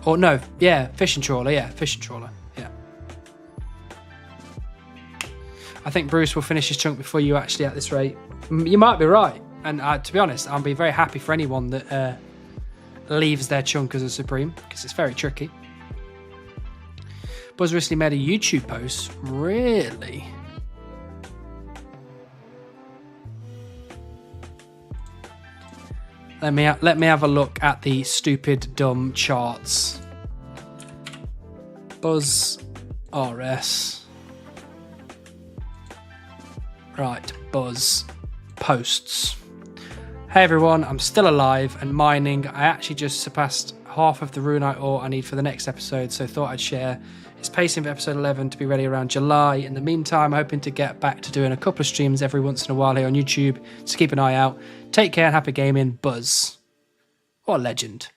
Or no, yeah, Fishing Trawler, yeah. I think Bruce will finish his chunk before you actually at this rate. You might be right. And to be honest, I'll be very happy for anyone that leaves their chunk as a Supreme, because it's very tricky. Buzz recently made a YouTube post. Really? Let me have a look at the stupid, dumb charts. Buzz RS. Right, Buzz posts. Hey everyone, I'm still alive and mining. I actually just surpassed half of the runite ore I need for the next episode, so thought I'd share. It's pacing for episode 11 to be ready around July. In the meantime, hoping to get back to doing a couple of streams every once in a while here on YouTube, so keep an eye out. Take care and happy gaming, Buzz. What a legend.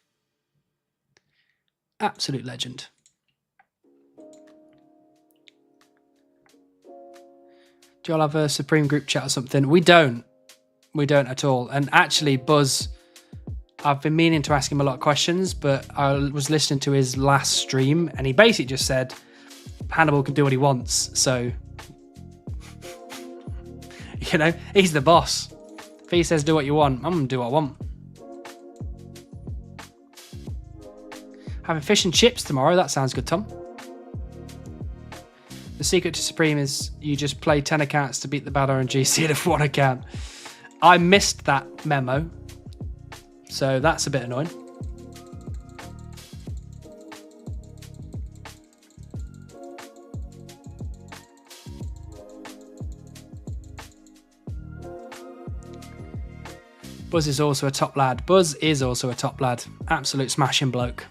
Absolute legend. Do you all have a Supreme group chat or something? We don't. We don't at all. And actually, Buzz, I've been meaning to ask him a lot of questions, but I was listening to his last stream and he basically just said Hannibal can do what he wants. So, you know, he's the boss. If he says do what you want, I'm going to do what I want. Having fish and chips tomorrow. That sounds good, Tom. The secret to Supreme is you just play 10 accounts to beat the bad RNG of 1 account. I missed that memo, so that's a bit annoying. Buzz is also a top lad. Buzz is also a top lad. Absolute smashing bloke.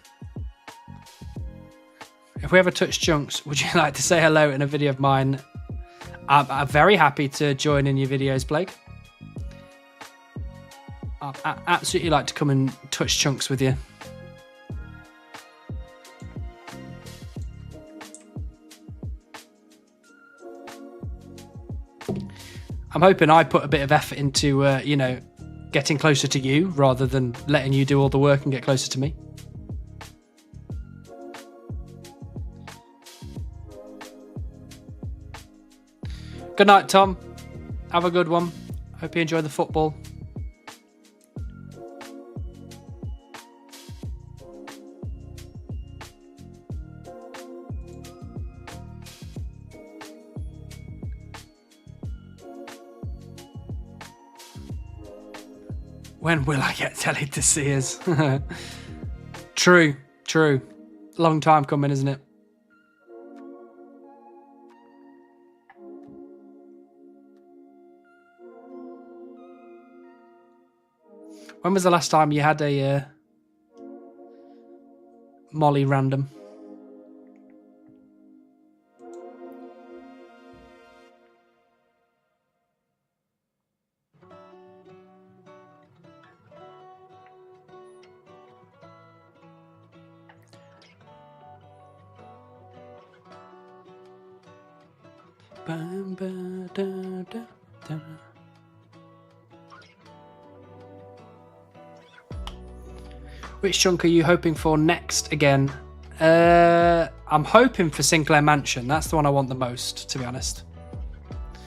If we ever touch chunks, would you like to say hello in a video of mine? I'm very happy to join in your videos, Blake. I'd absolutely like to come and touch chunks with you. I'm hoping I put a bit of effort into, you know, getting closer to you rather than letting you do all the work and get closer to me. Good night, Tom. Have a good one. Hope you enjoy the football. When will I get telly to see us? True. Long time coming, isn't it? When was the last time you had a Molly random? Which chunk are you hoping for next again? I'm hoping for Sinclair Mansion. That's the one I want the most, to be honest.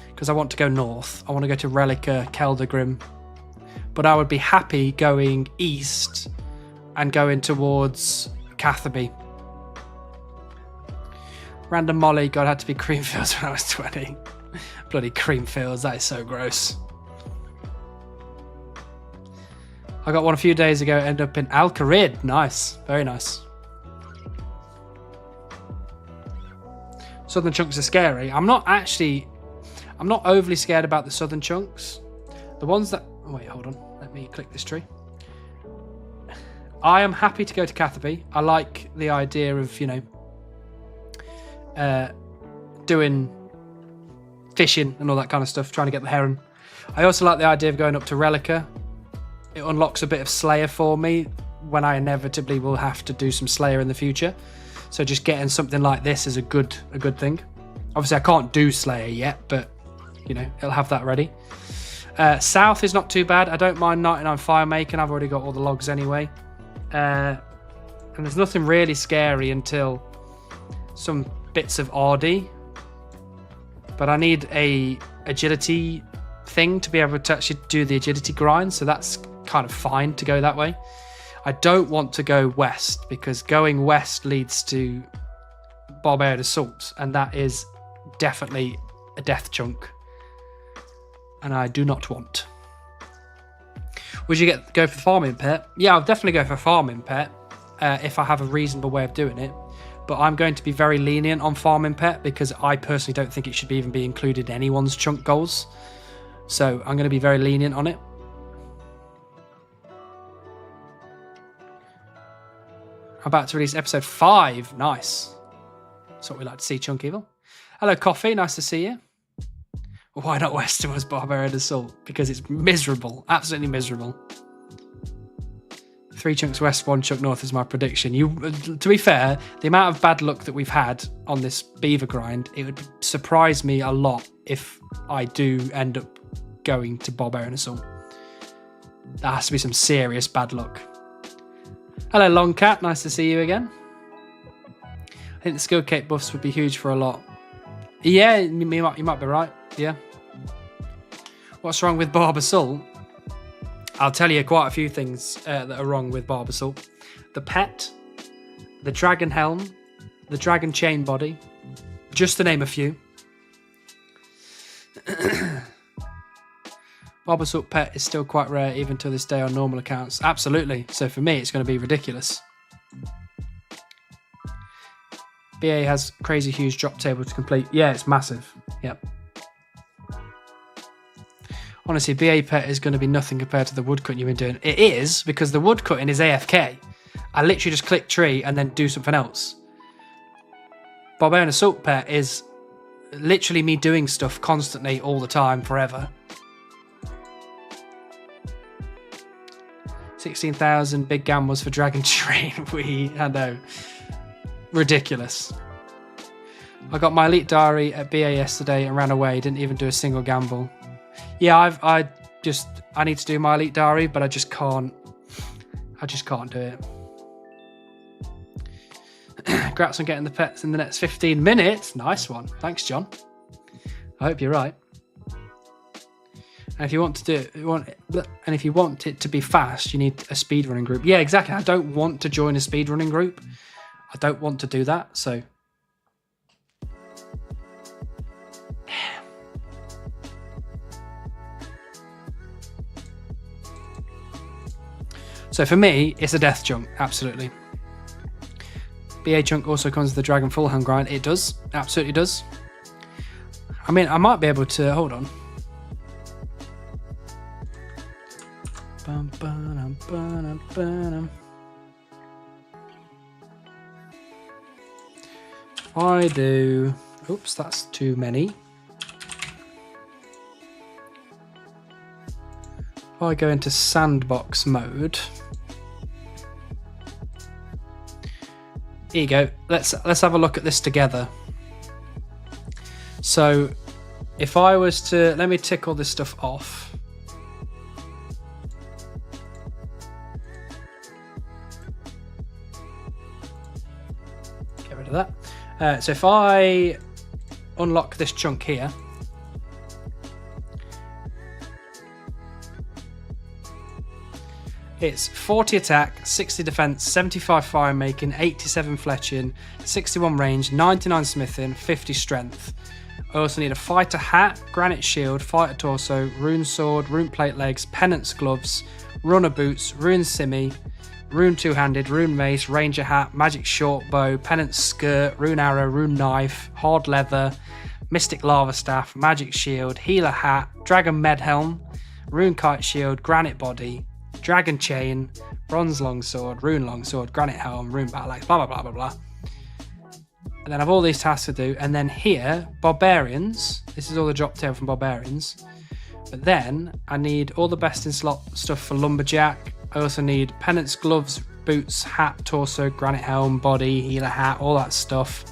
Because I want to go north. I want to go to Relica, Keldagrim. But I would be happy going east and going towards Catherby. Random Molly, God, had to be Creamfields when I was 20. Bloody Creamfields, that is so gross. I got one a few days ago, ended up in Alcarid. Nice, very nice. Southern chunks are scary. I'm not overly scared about the southern chunks. The ones that, oh wait, hold on. Let me click this tree. I am happy to go to Catherby. I like the idea of, doing fishing and all that kind of stuff, trying to get the heron. I also like the idea of going up to Relica. It unlocks a bit of Slayer for me when I inevitably will have to do some Slayer in the future. So just getting something like this is a good thing. Obviously I can't do Slayer yet, but it'll have that ready. South is not too bad. I don't mind 99 fire making. I've already got all the logs anyway. And there's nothing really scary until some bits of RD. But I need a agility thing to be able to actually do the agility grind, so that's kind of fine to go that way. I don't want to go west because going west leads to Barbarian Assault, and that is definitely a death chunk, and I do not want. Would you go for farming pet? Yeah, I'll definitely go for farming pet if I have a reasonable way of doing it. But I'm going to be very lenient on farming pet because I personally don't think it should even be included in anyone's chunk goals. So I'm going to be very lenient on it. I'm about to release episode 5. Nice. That's what we like to see, Chunk Evil. Hello, Coffee. Nice to see you. Why not west towards Barbarian Assault? Because it's miserable. Absolutely miserable. 3 chunks west, 1 chunk north is my prediction. To be fair, the amount of bad luck that we've had on this beaver grind, it would surprise me a lot if I do end up going to Barbarian Assault. There has to be some serious bad luck. Hello, Longcat. Nice to see you again. I think the skill cape buffs would be huge for a lot. Yeah, you might be right. Yeah. What's wrong with Barb Assault? I'll tell you quite a few things that are wrong with Barb Assault. The pet, the dragon helm, the dragon chain body, just to name a few. Barb Assault pet is still quite rare even to this day on normal accounts. Absolutely. So for me, it's going to be ridiculous. BA has crazy huge drop table to complete. Yeah, it's massive. Yep. Honestly, BA pet is going to be nothing compared to the woodcutting you've been doing. It is, because the woodcutting is AFK. I literally just click tree and then do something else. Barbarian Assault pet is literally me doing stuff constantly, all the time, forever. 16,000 big gambles for Dragon Train. I know. Ridiculous. I got my Elite Diary at BA yesterday and ran away. Didn't even do a single gamble. Yeah, I need to do my Elite Diary, but I just can't do it. Congrats on getting the pets in the next 15 minutes. Nice one. Thanks, John. I hope you're right. And if you want it to be fast, you need a speedrunning group. Yeah, exactly. I don't want to join a speedrunning group. I don't want to do that, so. So for me, it's a death chunk, absolutely. BA chunk also comes with the Dragon Full Hand Grind. It does, absolutely does. I mean, I might be able to, hold on. If I do, oops, that's too many. If I go into sandbox mode, here you go. Let's have a look at this together. So if I was to, let me tick all this stuff off. Get rid of that. So if I unlock this chunk here, it's 40 attack, 60 defense, 75 fire making, 87 fletching, 61 range, 99 smithing, 50 strength. I also need a fighter hat, granite shield, fighter torso, rune sword, rune plate legs, penance gloves, runner boots, rune simmy, rune two-handed, rune mace, ranger hat, magic short bow, penance skirt, rune arrow, rune knife, hard leather, mystic lava staff, magic shield, healer hat, dragon med helm, rune kite shield, granite body, dragon chain, bronze longsword, rune longsword, granite helm, rune battle axe, blah blah blah blah blah. And then I have all these tasks to do, and then here, barbarians. This is all the drop tail from barbarians. But then I need all the best in slot stuff for lumberjack. I also need penance gloves, boots, hat, torso, granite helm, body, healer hat, all that stuff.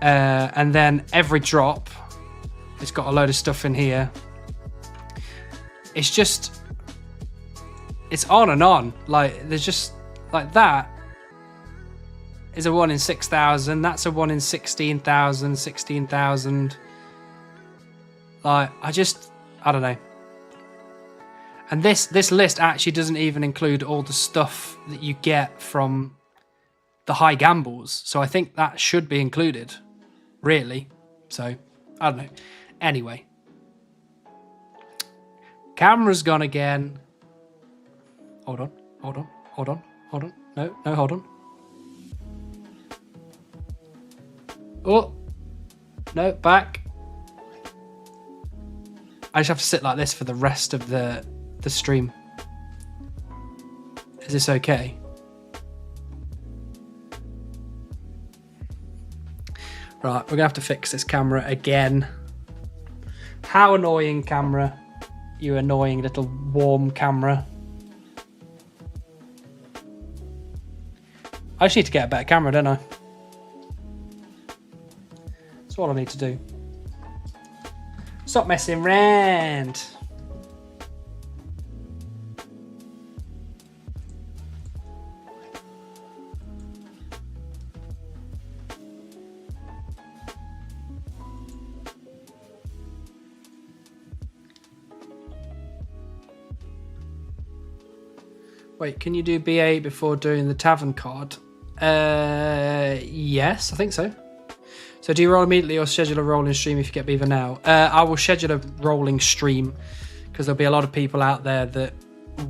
And then every drop, it's got a load of stuff in here. It's just, it's on and on. Like, there's just, like, that is a 1 in 6,000. That's a 1 in 16,000, 16,000. Like, I don't know. And this list actually doesn't even include all the stuff that you get from the high gambles. So I think that should be included, really. So, I don't know. Anyway. Camera's gone again. Hold on. No, hold on. Oh. No, back. I just have to sit like this for the rest of the stream. Is this okay? Right, we're gonna have to fix this camera again. How annoying, camera. You annoying little warm camera. I just need to get a better camera, don't I? That's all I need to do. Stop messing around. Wait, can you do BA before doing the tavern card? Yes, I think so. So do you roll immediately or schedule a rolling stream if you get Beaver now? I will schedule a rolling stream because there'll be a lot of people out there that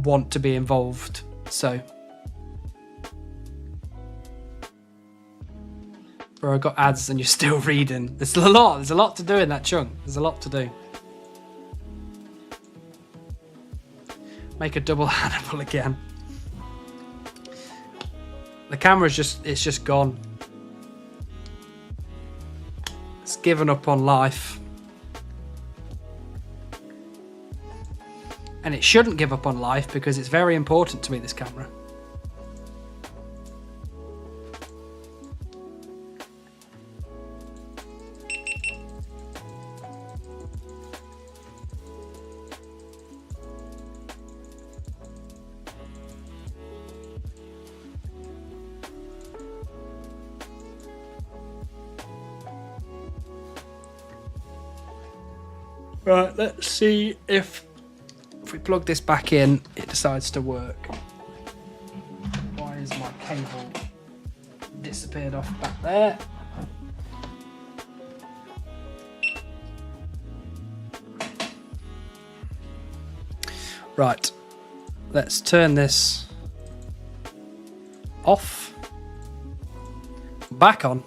want to be involved. So, bro, I got ads and you're still reading. There's a lot. There's a lot to do in that chunk. There's a lot to do. Make a double Hannibal again. The camera's it's just gone. It's given up on life. And it shouldn't give up on life because it's very important to me, this camera. Right, let's see if we plug this back in, it decides to work. Why is my cable disappeared off back there? Right. Let's turn this off. Back on.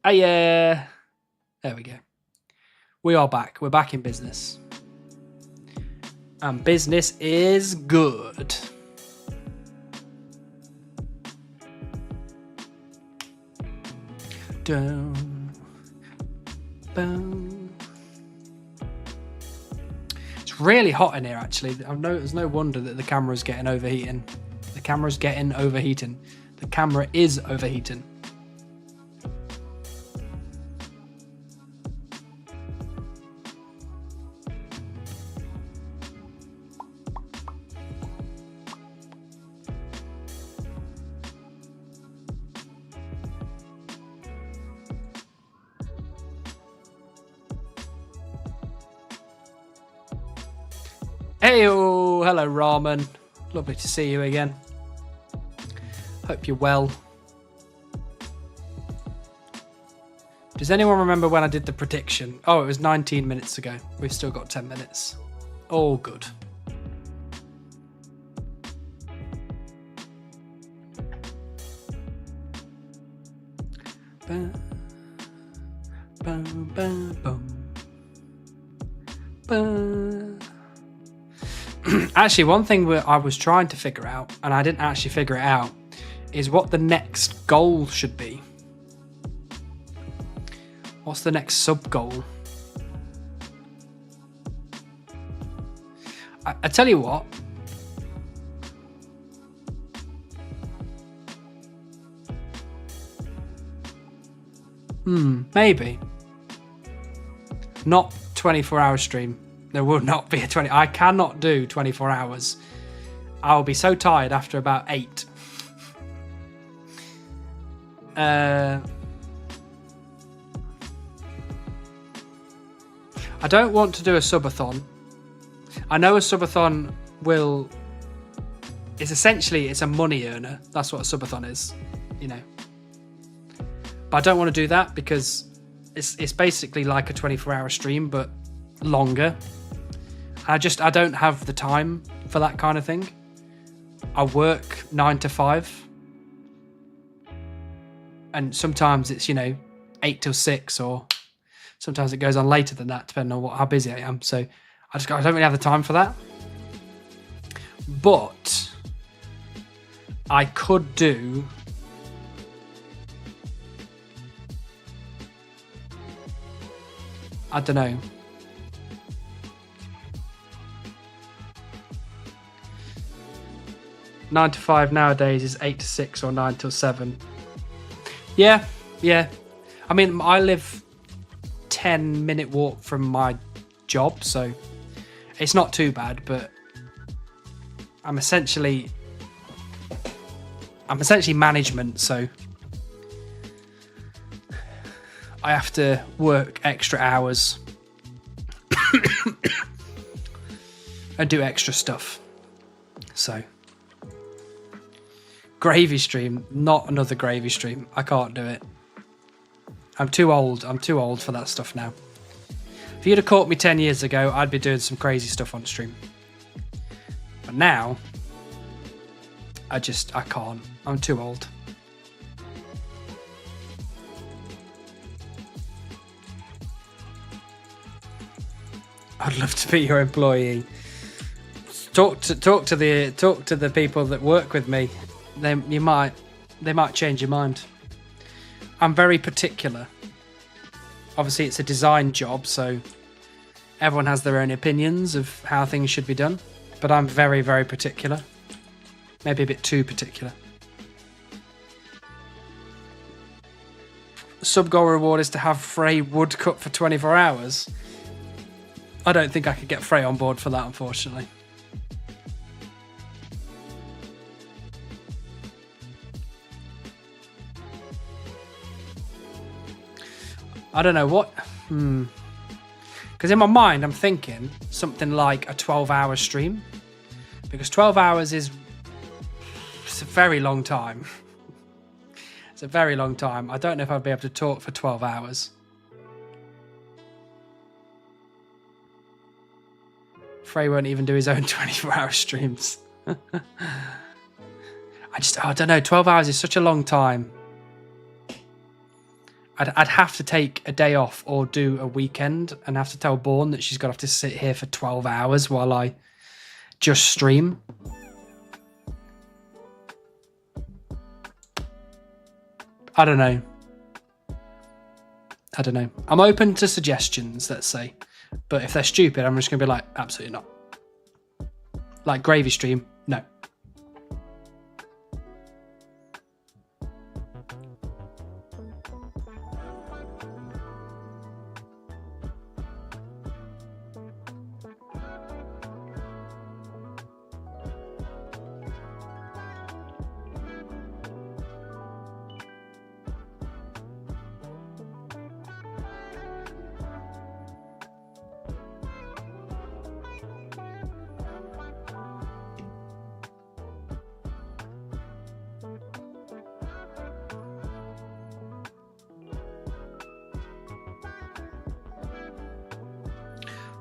Oh yeah. There we go. We are back. We're back in business. And business is good. Down, boom. It's really hot in here, actually. There's no wonder that the camera's getting overheating. The camera's getting overheating. The camera is overheating. Heyo, hello Ramen. Lovely to see you again. Hope you're well. Does anyone remember when I did the prediction? Oh, it was 19 minutes ago. We've still got 10 minutes. All good. Bum, bum, bum, bum. Bum. Actually, one thing I was trying to figure out, and I didn't actually figure it out, is what the next goal should be. What's the next sub-goal? I tell you what. Maybe. Not 24-hour stream. There will not be a 20. I cannot do 24 hours. I'll be so tired after about 8. I don't want to do a subathon. I know a subathon will... It's a money earner. That's what a subathon is, you know. But I don't want to do that because it's basically like a 24-hour stream, but longer. I don't have the time for that kind of thing. I work 9 to 5. And sometimes it's, 8 till 6, or sometimes it goes on later than that, depending on how busy I am. So I don't really have the time for that. But I could do... I don't know. 9 to 5 nowadays is 8 to 6 or 9 till 7. Yeah. I mean, I live 10-minute walk from my job, so it's not too bad, but I'm essentially management, so I have to work extra hours and do extra stuff. So gravy stream, not another gravy stream. I can't do it. I'm too old for that stuff now. If you'd have caught me 10 years ago, I'd be doing some crazy stuff on stream. But now, I can't. I'm too old. I'd love to be your employee. Talk to the people that work with me. They might change your mind. I'm very particular. Obviously, it's a design job, so everyone has their own opinions of how things should be done. But I'm very, very particular. Maybe a bit too particular. Sub-goal reward is to have Frey woodcut for 24 hours. I don't think I could get Frey on board for that, unfortunately. I don't know what... Because in my mind, I'm thinking something like a 12-hour stream. Because 12 hours is... It's a very long time. It's a very long time. I don't know if I'd be able to talk for 12 hours. Frey won't even do his own 24-hour streams. I don't know. 12 hours is such a long time. I'd have to take a day off or do a weekend and have to tell Bourne that she's got to have to sit here for 12 hours while I just stream. I don't know. I'm open to suggestions, let's say. But if they're stupid, I'm just going to be like, absolutely not. Like Gravy Stream, no.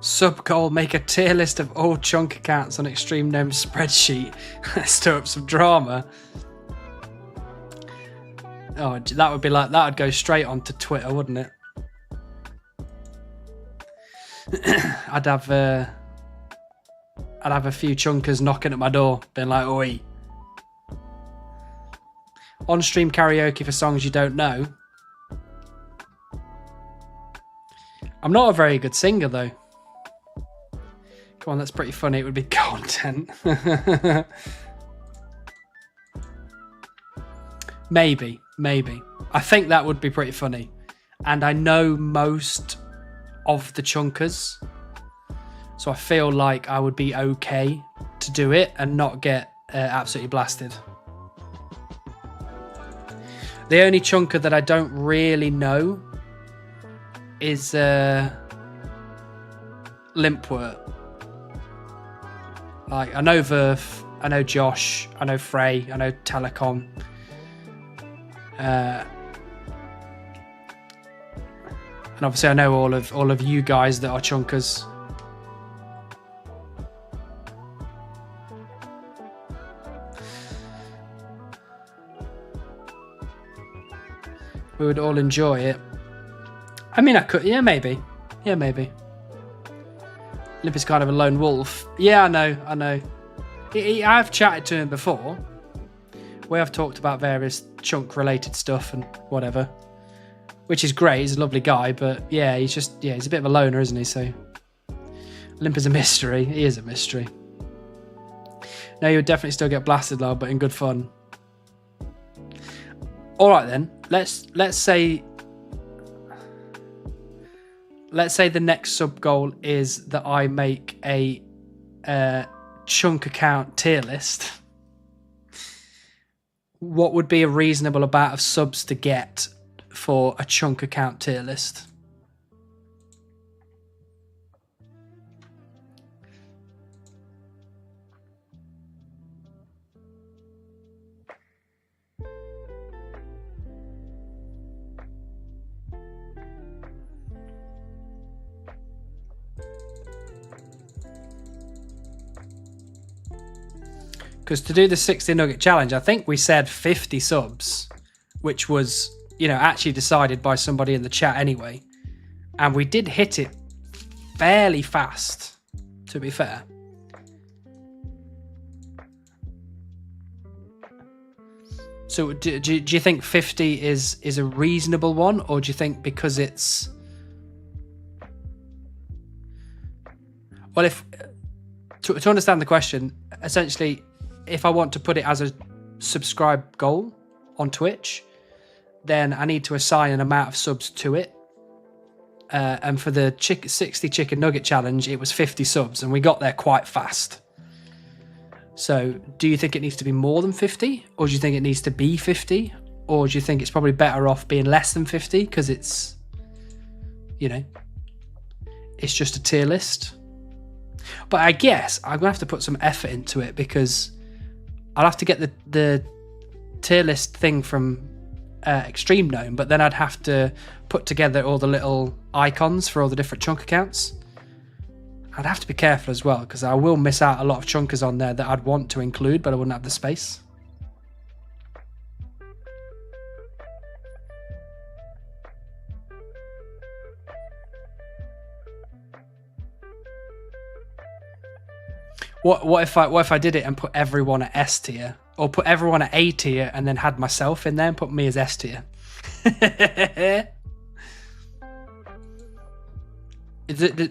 Sub goal, make a tier list of all chunk accounts on Extreme Gnome's spreadsheet. Stir up some drama. Oh, that would be like, that would go straight onto Twitter, wouldn't it? I'd have a few chunkers knocking at my door, being like, oi. On-stream karaoke for songs you don't know. I'm not a very good singer, though. Come on, that's pretty funny. It would be content. Maybe. I think that would be pretty funny. And I know most of the chunkers. So I feel like I would be okay to do it and not get absolutely blasted. The only chunker that I don't really know is Limpwort. Like, I know Verf, I know Josh, I know Frey, I know Telecom. And obviously I know all of you guys that are chunkers. We would all enjoy it. I mean, I could, yeah, maybe. Limp is kind of a lone wolf. Yeah, I know. I've chatted to him before. We have talked about various chunk-related stuff and whatever, which is great. He's a lovely guy, but yeah, he's a bit of a loner, isn't he? So Limp is a mystery. He is a mystery. No, you would definitely still get blasted, lol, but in good fun. All right then. Let's say the next sub goal is that I make a chunk account tier list. What would be a reasonable amount of subs to get for a chunk account tier list? Because to do the 60 nugget challenge, I think we said 50 subs, which was, actually decided by somebody in the chat anyway. And we did hit it fairly fast, to be fair. So do you think 50 is a reasonable one, or do you think because it's... Well, if to understand the question, essentially, if I want to put it as a subscribe goal on Twitch, then I need to assign an amount of subs to it. And for the 60 chicken nugget challenge, it was 50 subs, and we got there quite fast. So do you think it needs to be more than 50? Or do you think it needs to be 50? Or do you think it's probably better off being less than 50 because it's, it's just a tier list? But I guess I'm going to have to put some effort into it because I'll have to get the tier list thing from Extreme Gnome, but then I'd have to put together all the little icons for all the different chunk accounts. I'd have to be careful as well, because I will miss out a lot of chunkers on there that I'd want to include, but I wouldn't have the space. What if I did it and put everyone at S tier, or put everyone at A tier and then had myself in there and put me as S tier?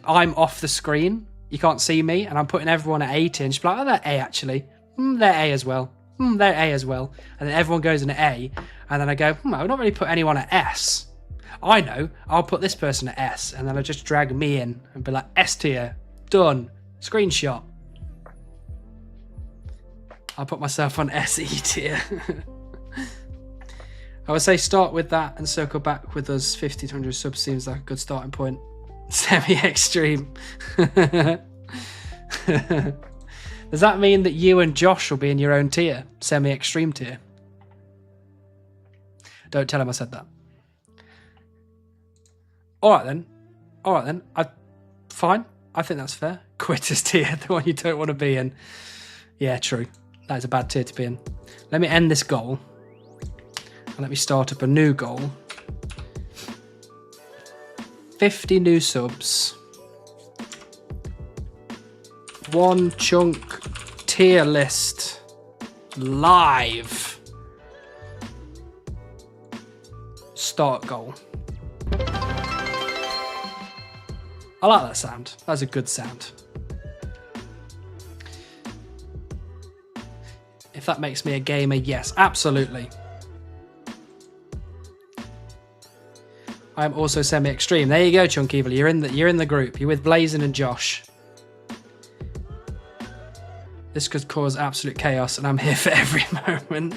I'm off the screen, you can't see me, and I'm putting everyone at A tier, and she's like, oh, they're A actually. They're A as well. They're A as well. And then everyone goes in at A, and then I go, I've not really put anyone at S. I know, I'll put this person at S, and then I just drag me in and be like, S tier, done, screenshot. I'll put myself on SE tier. I would say start with that and circle back with us. 50 to 100 subs seems like a good starting point. Semi-extreme. Does that mean that you and Josh will be in your own tier? Semi-extreme tier? Don't tell him I said that. Alright then. Fine. I think that's fair. Quitters tier, the one you don't want to be in. Yeah, true. That is a bad tier to be in. Let me end this goal. And let me start up a new goal. 50 new subs. 1 chunk tier list. Live. Start goal. I like that sound. That's a good sound. If that makes me a gamer, yes, absolutely. I am also semi-extreme. There you go, Chunk Evil. You're in the group. You're with Blazin and Josh. This could cause absolute chaos, and I'm here for every moment.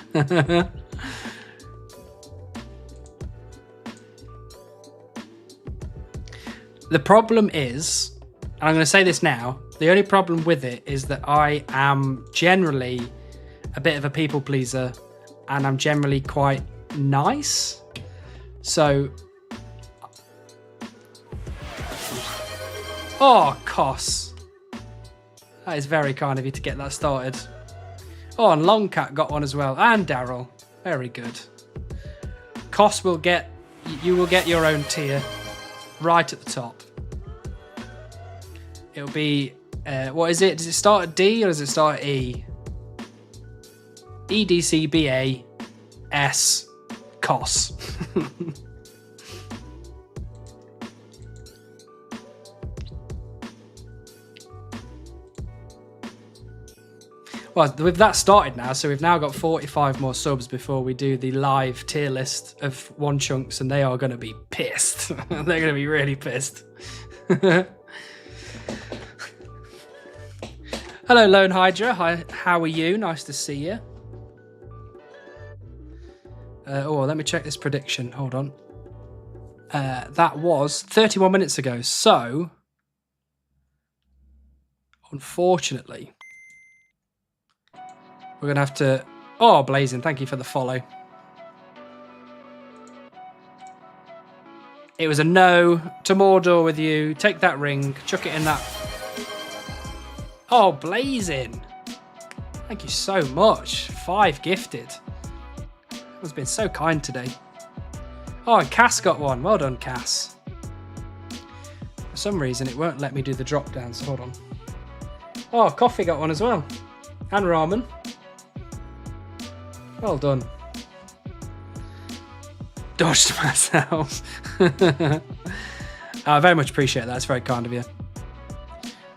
The problem is, and I'm going to say this now, the only problem with it is that I am generally a bit of a people pleaser, and I'm generally quite nice. So, oh, Cos. That is very kind of you to get that started. Oh, and Longcat got one as well, and Daryl. Very good. Cos will get, you will get your own tier right at the top. It'll be, what is it? Does it start at D or does it start at E? EDCBA S COS. Well, with that started now, so we've now got 45 more subs before we do the live tier list of 1 chunks, and they are going to be pissed. They're going to be really pissed. Hello, Lone Hydra. Hi, how are you? Nice to see you. Let me check this prediction. Hold on. That was 31 minutes ago. So, unfortunately, we're going to have to... Oh, Blazing, thank you for the follow. It was a no to Mordor with you. Take that ring. Chuck it in that... Oh, Blazing. Thank you so much. 5 gifted. Has been so kind today. Oh, and Cass got one. Well done, Cass. For some reason, it won't let me do the drop down, so hold on. Oh, Coffee got one as well. And Ramen. Well done. Dodged myself. I very much appreciate that. It's very kind of you.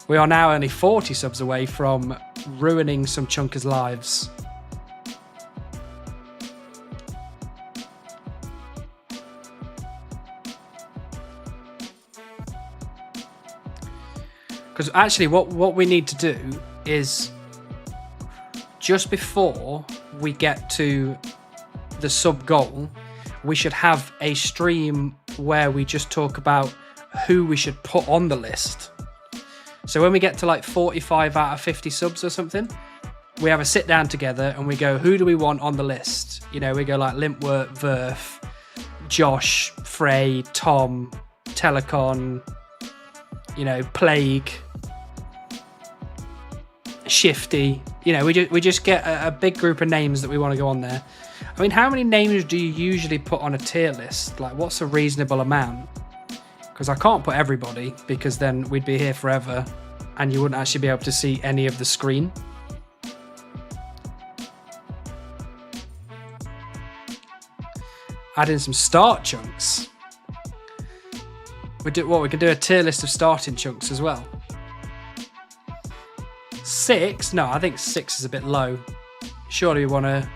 We are now only 40 subs away from ruining some chunkers' lives. Because actually what we need to do is, just before we get to the sub goal, we should have a stream where we just talk about who we should put on the list. So when we get to like 45 out of 50 subs or something, we have a sit down together and we go, who do we want on the list? You know, we go like Limpwort, Verf, Josh, Frey, Tom, Telecon, you know, Plague, Shifty. You know, we just get a big group of names that we want to go on there. I mean, how many names do you usually put on a tier list? Like, what's a reasonable amount? Because I can't put everybody, because then we'd be here forever and you wouldn't actually be able to see any of the screen. Add in some start chunks. We can do a tier list of starting chunks as well. 6? No, I think 6 is a bit low. Surely we want to...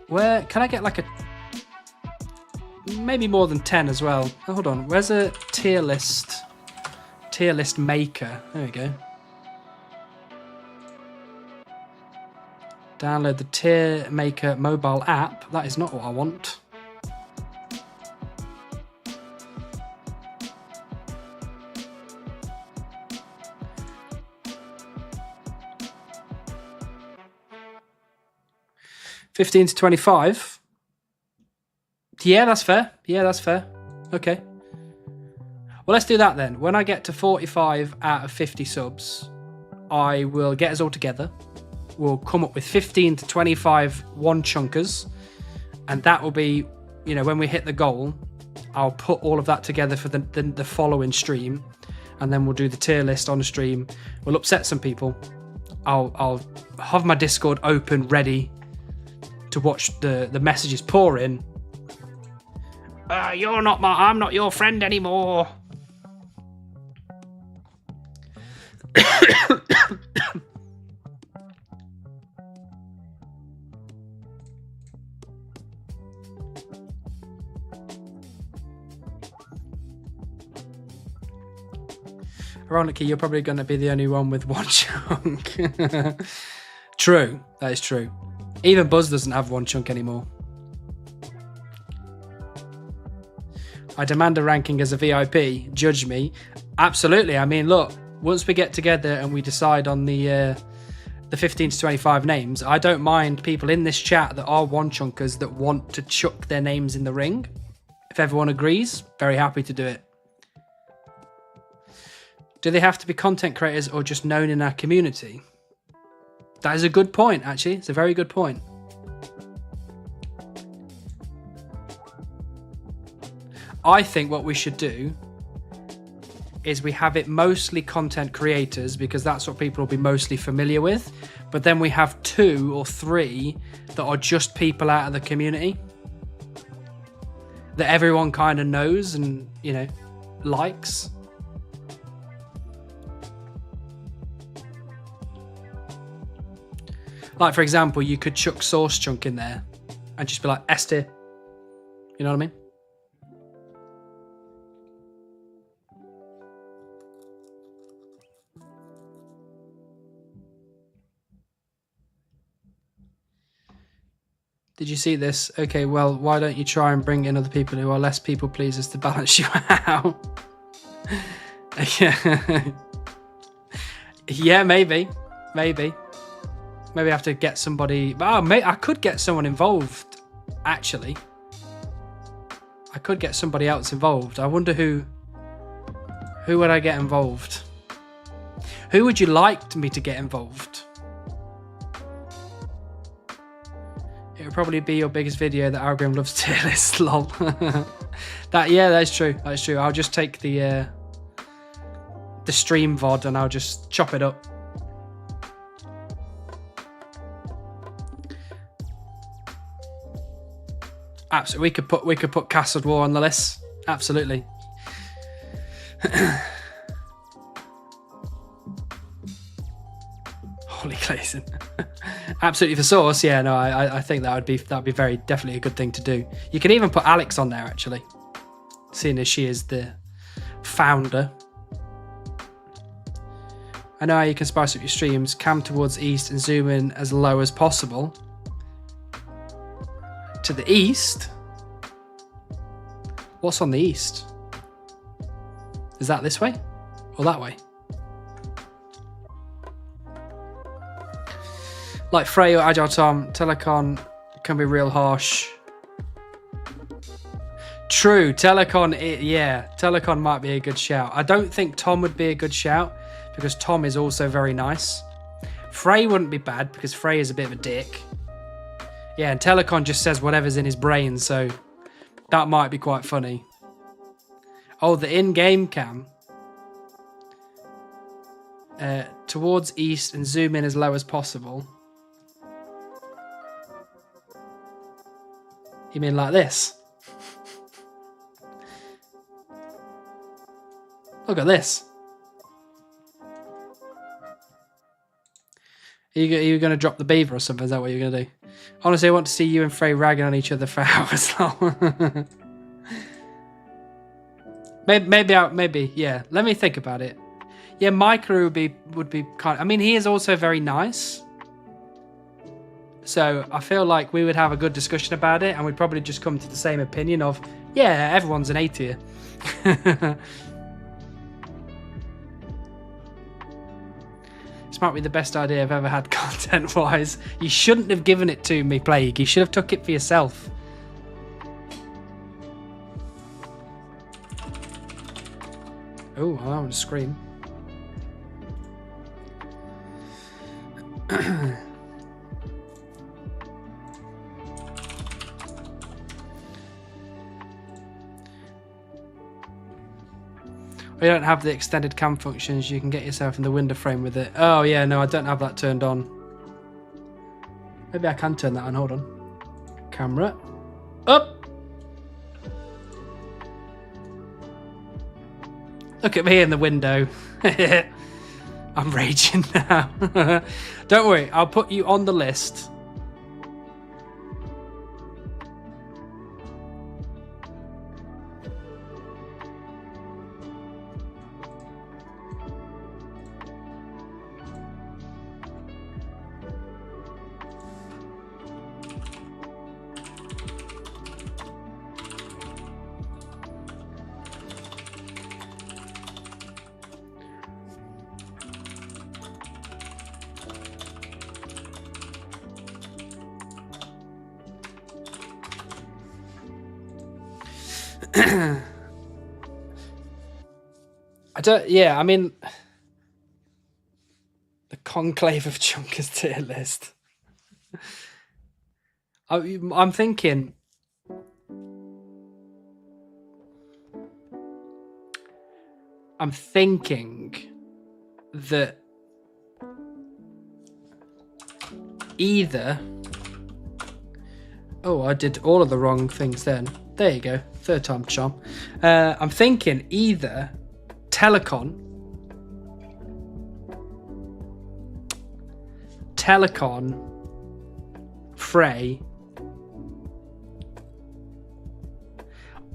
Where can I get like a... Maybe more than 10 as well. Oh, hold on. Where's a tier list? Tier list maker. There we go. Download the tier maker mobile app. That is not what I want. $15 to $25. Yeah, that's fair. Yeah, that's fair. Okay. Well, let's do that then. When I get to 45 out of 50 subs, I will get us all together. We'll come up with 15 to 25 one-chunkers. And that will be, you know, when we hit the goal, I'll put all of that together for the following stream. And then we'll do the tier list on the stream. We'll upset some people. I'll have my Discord open, ready to watch the messages pour in. I'm not your friend anymore. Ironically, you're probably going to be the only one with one chunk. True, that is true. Even Buzz doesn't have one chunk anymore. I demand a ranking as a VIP. Judge me. Absolutely. I mean, look, once we get together and we decide on the 15 to 25 names, I don't mind people in this chat that are one chunkers that want to chuck their names in the ring. If everyone agrees, very happy to do it. Do they have to be content creators or just known in our community? That is a good point, actually. It's a very good point. I think what we should do is we have it mostly content creators, because that's what people will be mostly familiar with. But then we have 2 or 3 that are just people out of the community that everyone kind of knows and, you know, likes. Like, for example, you could chuck Source Chunk in there and just be like, S tier. You know what I mean? Did you see this? Okay, well, why don't you try and bring in other people who are less people pleasers to balance you out? Yeah, maybe. Maybe I have to get somebody... Oh, I could get someone involved, actually. I could get somebody else involved. I wonder who would I get involved? Who would you like me to get involved? It would probably be your biggest video that Argrim loves tier list, lol. That's true. That's true. I'll just take the stream VOD and I'll just chop it up. Absolutely, we could put Castled War on the list. Absolutely. Holy glazing. Absolutely for Source. Yeah, no, I think that'd be very definitely a good thing to do. You can even put Alex on there, actually, seeing as she is the founder. I know how you can spice up your streams. Cam towards east and zoom in as low as possible. To the east? What's on the east? Is that this way or that way? Like Frey or Agile Tom, Telecon can be real harsh. True, Telecon, Telecon might be a good shout. I don't think Tom would be a good shout because Tom is also very nice. Frey wouldn't be bad because Frey is a bit of a dick. Yeah, and Telecon just says whatever's in his brain, so that might be quite funny. Oh, the in-game cam. Towards east and zoom in as low as possible. You mean like this? Look at this. Are you going to drop the beaver or something? Is that what you're going to do? Honestly, I want to see you and Frey ragging on each other for hours long. maybe, yeah. Let me think about it. Yeah, Micro would be kind. I mean, he is also very nice. So I feel like we would have a good discussion about it, and we'd probably just come to the same opinion of, yeah, everyone's an A tier. This might be the best idea I've ever had content-wise. You shouldn't have given it to me, Plague. You should have took it for yourself. Oh, I want to scream. We don't have the extended cam functions. You can get yourself in the window frame with it. Oh, yeah, no, I don't have that turned on. Maybe I can turn that on. Hold on. Camera. Up! Look at me in the window. I'm raging now. Don't worry, I'll put you on the list. I mean, the conclave of Chunkers tier list. I'm thinking. That either. Oh, I did all of the wrong things then. There you go. Third time charm. I'm thinking either Telecon, Frey,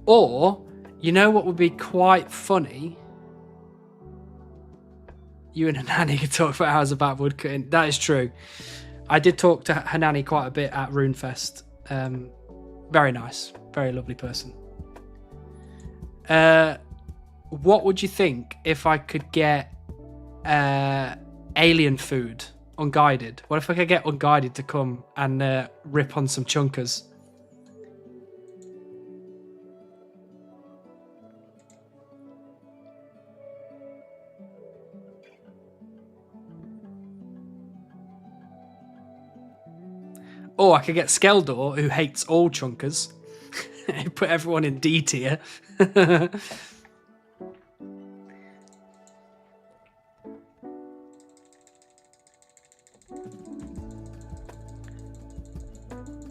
or, you know what would be quite funny? You and Hanani could talk for hours about woodcutting. That is true. I did talk to Hanani quite a bit at Runefest. Very nice. Very lovely person. What would you think if I could get alien food unguided? What if I could get unguided to come and rip on some chunkers? Or I could get Skeldor, who hates all chunkers. Put everyone in D tier.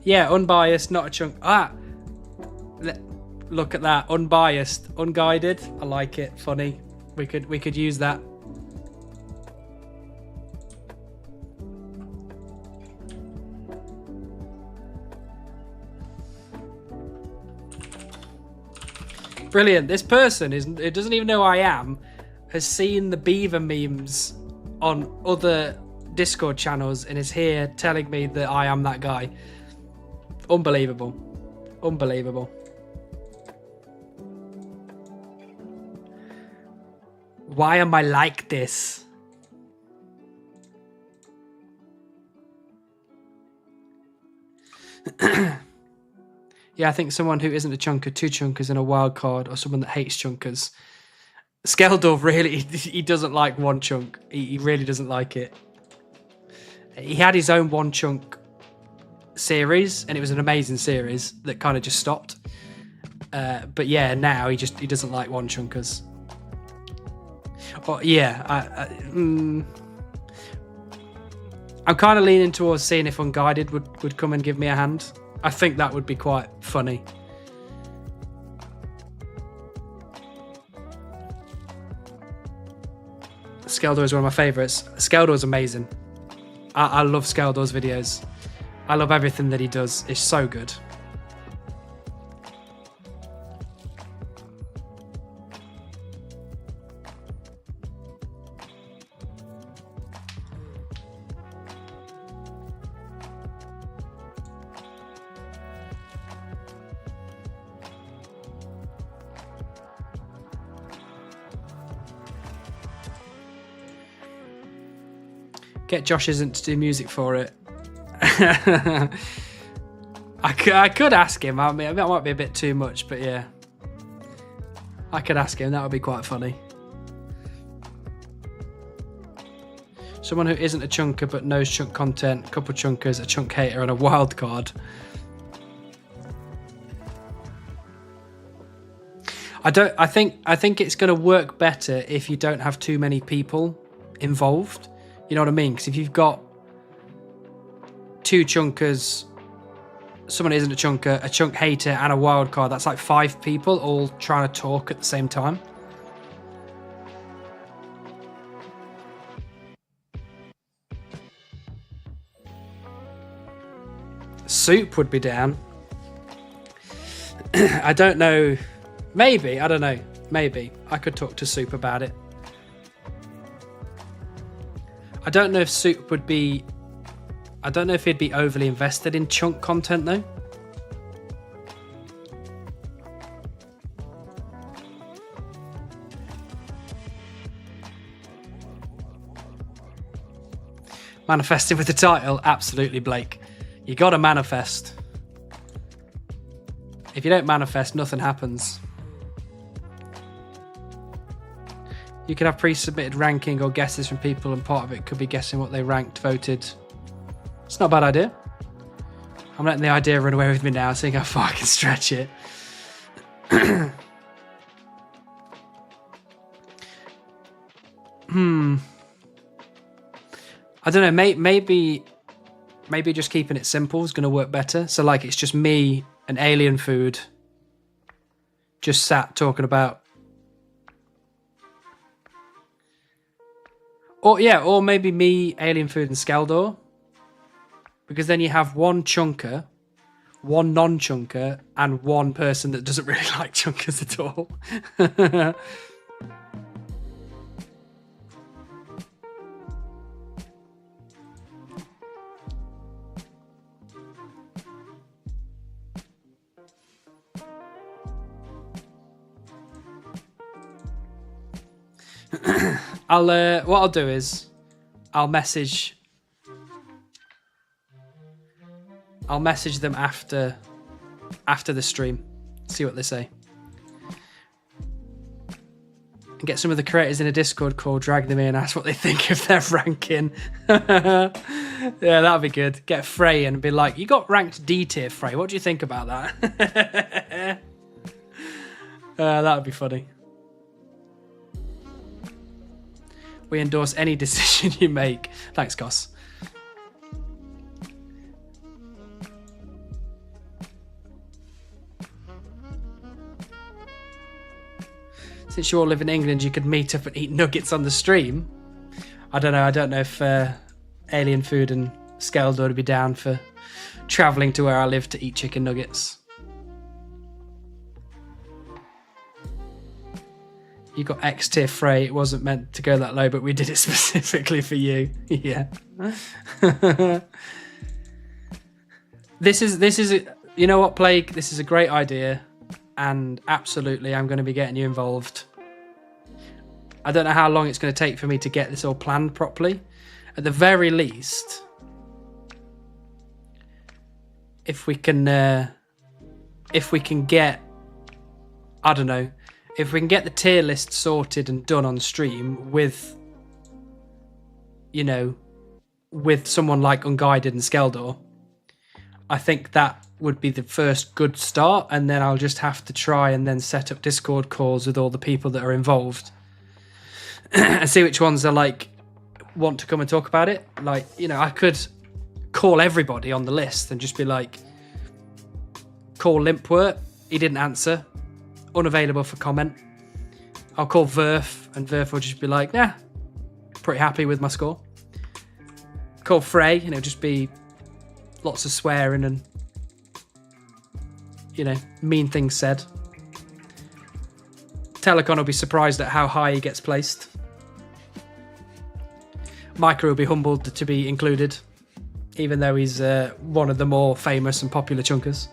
Yeah, unbiased, not a chunk. Look at that, unbiased, unguided. I like it. Funny. We could use that. Brilliant. This person it doesn't even know who I am, has seen the beaver memes on other Discord channels and is here telling me that I am that guy. Unbelievable. Unbelievable. Why am I like this? Yeah, I think someone who isn't a chunker, 2 chunkers and a wild card, or someone that hates chunkers. Skeldorf really, he doesn't like 1 chunk. He really doesn't like it. He had his own 1 chunk series, and it was an amazing series that kind of just stopped. But yeah, now he doesn't like 1 chunkers. Or yeah, I'm kind of leaning towards seeing if Unguided would come and give me a hand. I think that would be quite funny. Skeldor is one of my favourites. Skeldor is amazing. I love Skeldor's videos. I love everything that he does. It's so good. Get Josh Isn't to do music for it. I could ask him. I mean, that might be a bit too much, but yeah. I could ask him. That would be quite funny. Someone who isn't a chunker but knows chunk content, a couple chunkers, a chunk hater, and a wild card. I think it's going to work better if you don't have too many people involved. You know what I mean? Because if you've got 2 chunkers, someone who isn't a chunker, a chunk hater, and a wild card, that's like 5 people all trying to talk at the same time. Soup would be down. I don't know. Maybe. I don't know. Maybe. I could talk to Soup about it. I don't know if Soup would be... I don't know if he'd be overly invested in chunk content, though. Manifesting with the title? Absolutely, Blake. You gotta manifest. If you don't manifest, nothing happens. You could have pre-submitted ranking or guesses from people, and part of it could be guessing what they ranked, voted. It's not a bad idea. I'm letting the idea run away with me now, seeing how far I can stretch it. I don't know, maybe just keeping it simple is going to work better. So like it's just me and Alien Food just sat talking about... Or maybe me, Alien Food, and Skeldor. Because then you have 1 chunker, 1 non-chunker, and 1 person that doesn't really like chunkers at all. What I'll do is I'll message them after the stream, see what they say, and get some of the creators in a Discord call, drag them in, ask what they think of their ranking. Yeah, that'd be good. Get Frey and be like, you got ranked D tier, Frey, what do you think about that? That would be funny. We endorse any decision you make. Thanks, Goss. Since you all live in England, you could meet up and eat nuggets on the stream. I don't know if Alien Food and Skeldor would be down for travelling to where I live to eat chicken nuggets. You got X tier Frey. It wasn't meant to go that low, but we did it specifically for you. Yeah. This is you know what, Plague? This is a great idea, and absolutely, I'm going to be getting you involved. I don't know how long it's going to take for me to get this all planned properly. At the very least, if we can get, I don't know, if we can get the tier list sorted and done on stream with, you know, with someone like Unguided and Skeldor, I think that would be the first good start, and then I'll just have to try and then set up Discord calls with all the people that are involved and see which ones are like want to come and talk about it. Like, you know, I could call everybody on the list and just be like, call Limpwort, he didn't answer, unavailable for comment. I'll call Verf, and Verf will just be like, nah, pretty happy with my score. Call Frey, you know, just be lots of swearing and, you know, mean things said. Telecon will be surprised at how high he gets placed. Micro will be humbled to be included, even though he's one of the more famous and popular chunkers.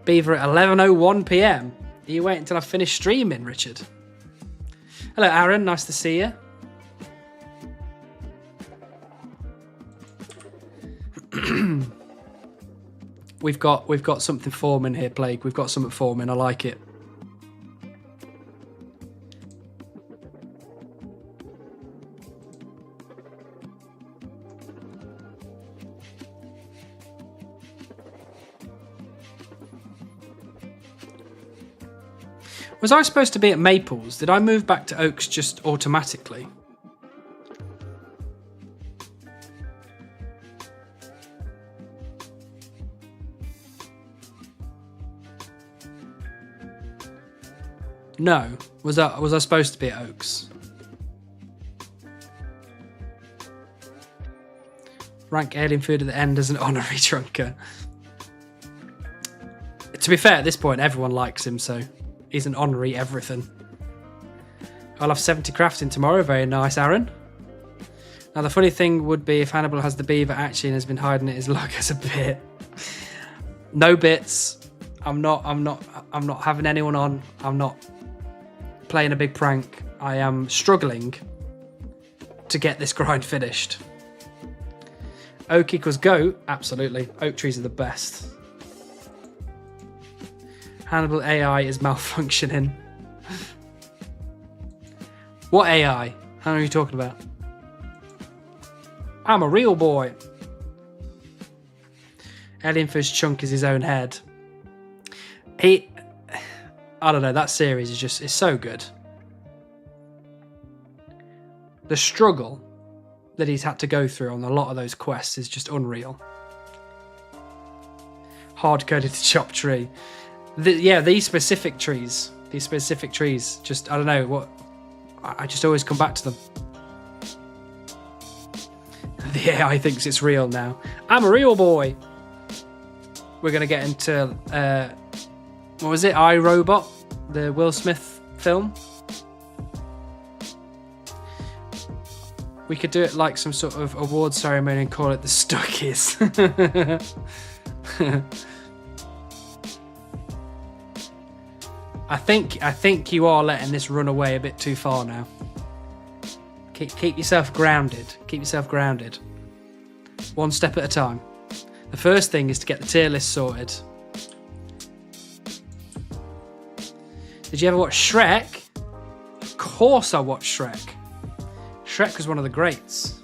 Beaver at 11:01 PM. Are you waiting until I finish streaming, Richard? Hello, Aaron. Nice to see you. We've got something forming here, Plague. We've got something forming. I like it. Was I supposed to be at Maples? Did I move back to Oaks just automatically? No. Was I supposed to be at Oaks? Rank alien food at the end as an honorary trunker. To be fair, at this point, everyone likes him, so he's an honorary everything. I'll have 70 crafting tomorrow. Very nice, Aaron. Now, the funny thing would be if Hannibal has the beaver actually and has been hiding it his log as a bit. No bits. I'm not having anyone on. I'm not playing a big prank. I am struggling to get this grind finished. Oak equals goat. Absolutely. Oak trees are the best. Hannibal AI is malfunctioning. What AI? How are you talking about? I'm a real boy. Alien Fish Chunk is his own head. I don't know, that series is so good. The struggle that he's had to go through on a lot of those quests is just unreal. Hard-coded to chop tree. These specific trees, just, I don't know, what, I just always come back to them. The AI thinks it's real now. I'm a real boy. We're going to get into, what was it, iRobot? The Will Smith film? We could do it like some sort of award ceremony and call it the Stuckies. I think you are letting this run away a bit too far now. Keep yourself grounded. Keep yourself grounded. One step at a time. The first thing is to get the tier list sorted. Did you ever watch Shrek? Of course I watched Shrek. Shrek was one of the greats.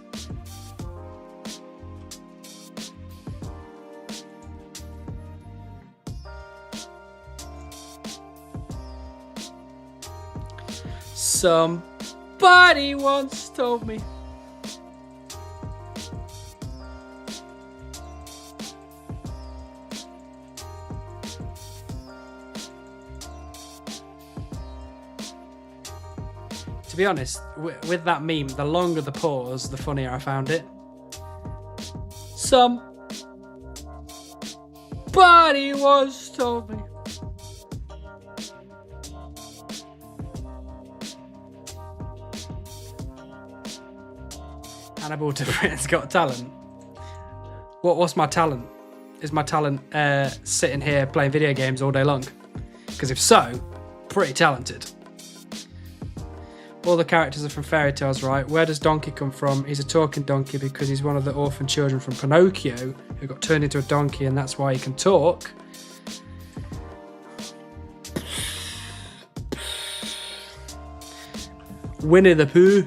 Somebody once told me. To be honest, with that meme, the longer the pause, the funnier I found it. Somebody once told me. Hannibal to Britain's Got Talent. What's my talent? Is my talent sitting here playing video games all day long? Because if so, pretty talented. All the characters are from fairy tales, right? Where does Donkey come from? He's a talking donkey because he's one of the orphan children from Pinocchio who got turned into a donkey, and that's why he can talk. Winnie the Pooh.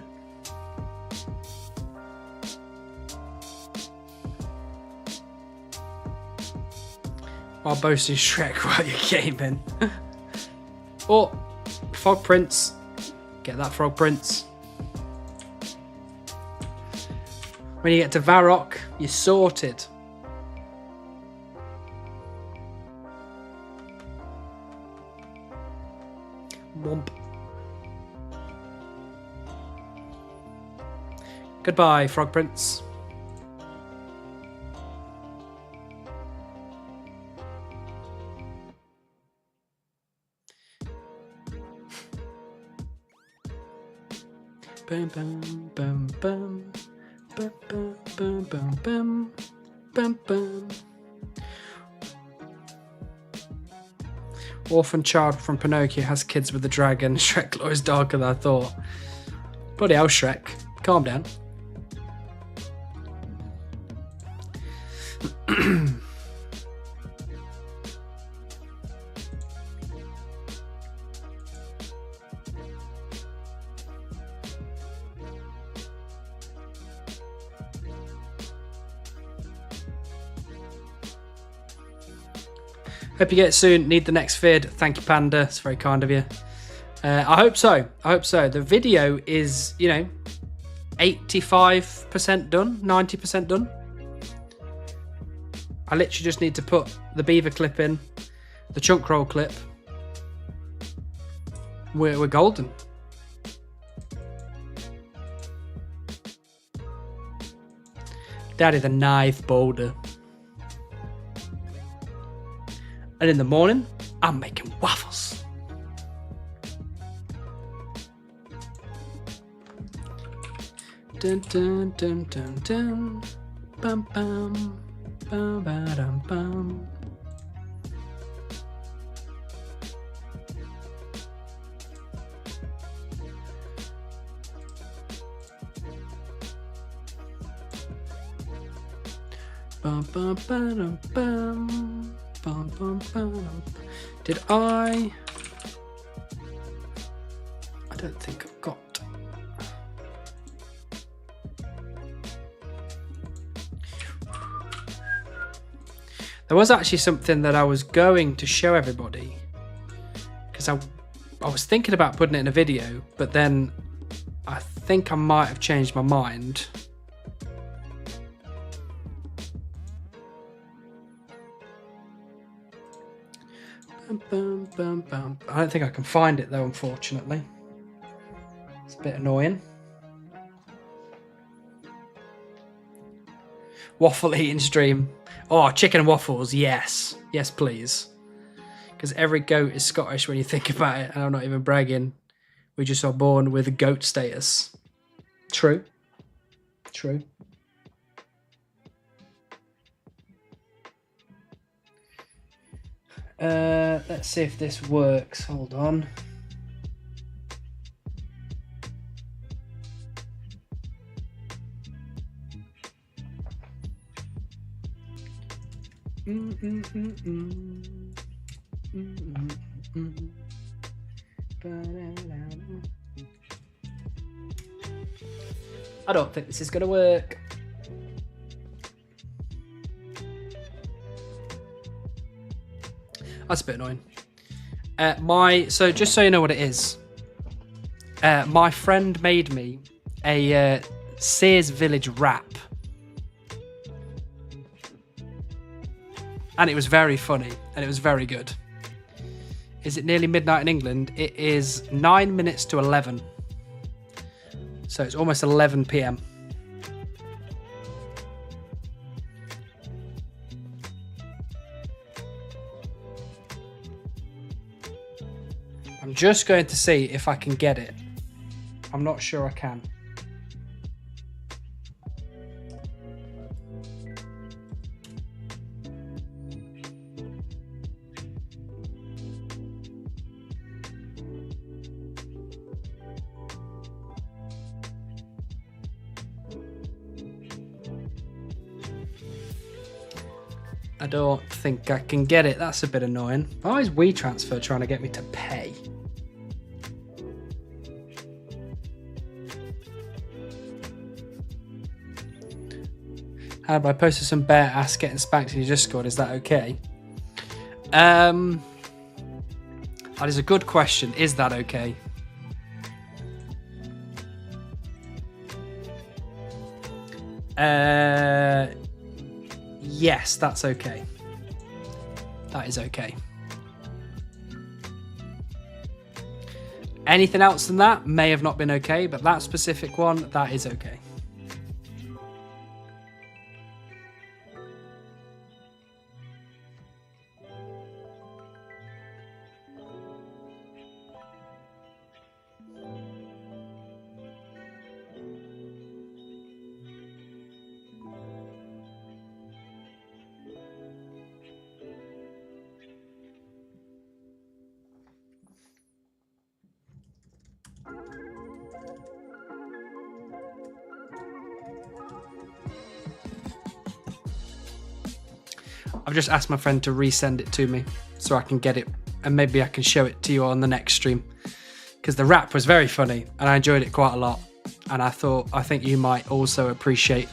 While boasting Shrek while you're gaming. Or Frog Prince. Get that Frog Prince. When you get to Varrock, you're sorted. Womp. Goodbye, Frog Prince. Bum bum bum bum bum bum bum bum bum bum bum. Orphan child from Pinocchio has kids with the dragon. Shrek lore is darker than I thought. Bloody hell, Shrek. Calm down. Hope you get it soon. Need the next vid. Thank you, Panda. It's very kind of you. I hope so. I hope so. The video is, 85% done, 90% done. I literally just need to put the beaver clip in, the chunk roll clip. We're golden. Daddy the knife boulder. And in the morning, I'm making waffles. Dun dun dun dun dun. Bum bum. Bum ba dum bum. Bum bum ba dum bum. Bum, bum, bum. Did I don't think I've got. There was actually something that I was going to show everybody because I was thinking about putting it in a video, but then I think I might have changed my mind. Bum, bum, bum. I don't think I can find it though, unfortunately. It's a bit annoying. Waffle eating stream. Oh, chicken and waffles, yes. Yes, please. Because every goat is Scottish when you think about it, and I'm not even bragging. We just are born with goat status. True. True. Let's see if this works. Hold on. I don't think this is going to work. That's a bit annoying. So just so you know what it is, my friend made me a Sears Village wrap. And it was very funny, and it was very good. Is it nearly midnight in England? It is 9 minutes to 11. So it's almost 11 p.m. I'm just going to see if I can get it. I'm not sure I can. I don't think I can get it. That's a bit annoying. Why is WeTransfer trying to get me to pay? How about I posted some bare ass getting spanked and you just scored? Is that okay? That is a good question. Is that okay? Yes, that's okay. That is okay. Anything else than that may have not been okay, but that specific one, that is okay. I've just asked my friend to resend it to me so I can get it and maybe I can show it to you on the next stream, because the rap was very funny and I enjoyed it quite a lot, and I think you might also appreciate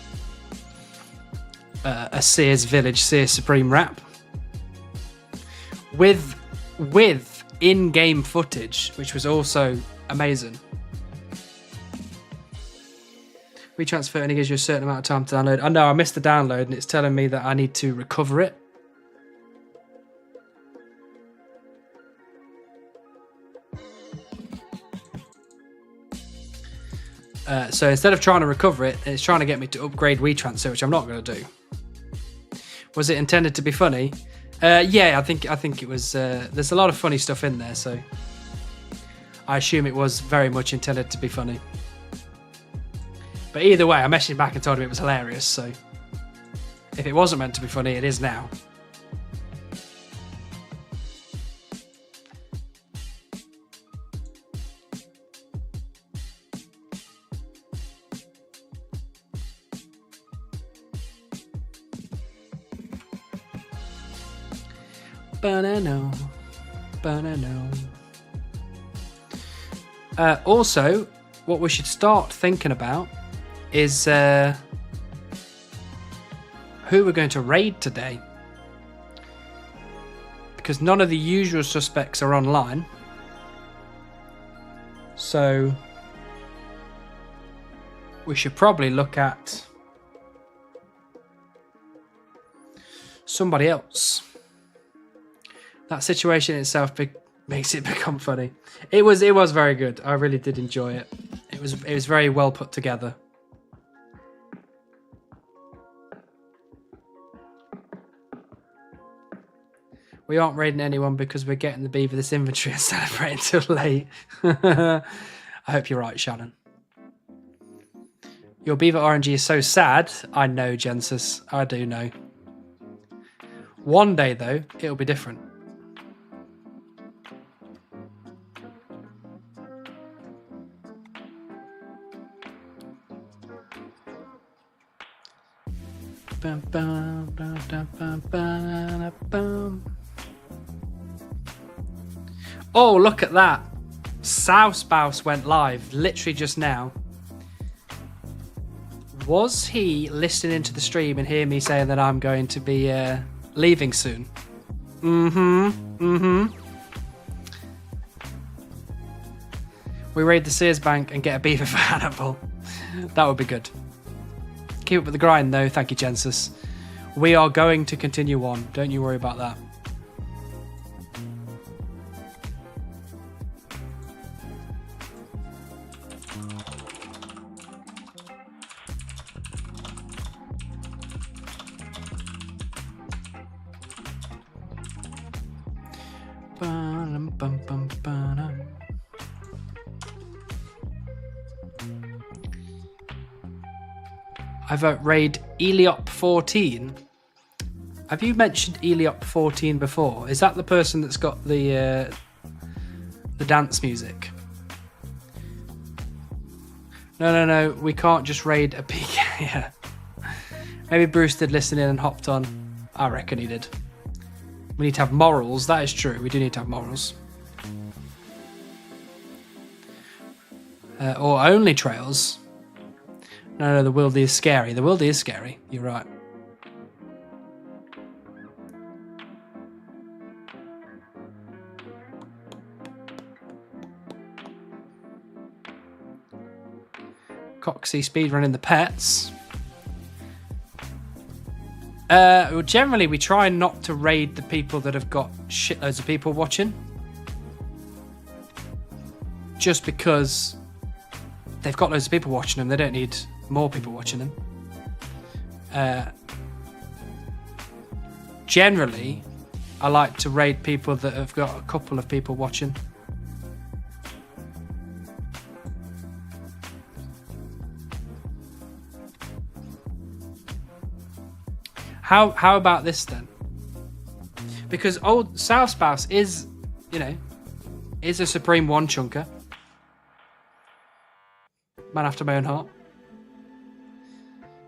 a Sears Village Sears Supreme rap with in-game footage, which was also amazing. WeTransfer only gives you a certain amount of time to download. I know I missed the download and it's telling me that I need to recover it. So instead of trying to recover it, it's trying to get me to upgrade WeTransfer, which I'm not going to do. Was it intended to be funny? Yeah, I think it was. There's a lot of funny stuff in there, so I assume it was very much intended to be funny. But either way, I messaged back and told him it was hilarious, so if it wasn't meant to be funny, it is now. Banana. Also, what we should start thinking about is who we're going to raid today, because none of the usual suspects are online, so we should probably look at somebody else. That situation itself makes it become funny. It was very good. I really did enjoy it. It was very well put together. We aren't raiding anyone because we're getting the beaver this inventory and celebrating till late. I hope you're right, Shannon. Your beaver RNG is so sad. I know, Jensis. I do know. One day, though, it'll be different. Oh, look at that. Sow Spouse went live literally just now. Was he listening to the stream and hear me saying that I'm going to be leaving soon? We raid the Sears Bank and get a beaver for Hannibal. That would be good. Keep up with the grind, though. Thank you, Jensis. We are going to continue on. Don't you worry about that. I've raid Eliop 14. Have you mentioned Eliop 14 before? Is that the person that's got the dance music? No. We can't just raid a PK. Yeah. Maybe Bruce did listen in and hopped on. I reckon he did. We need to have morals. That is true. We do need to have morals. Or only trails. No, the wildy is scary. The wildy is scary. You're right. Coxie speedrunning the pets. Well, generally, we try not to raid the people that have got shitloads of people watching. Just because they've got loads of people watching them. They don't need more people watching them. Generally, I like to raid people that have got a couple of people watching. How about this then? Because old South Spouse is, is a supreme one chunker. Man after my own heart.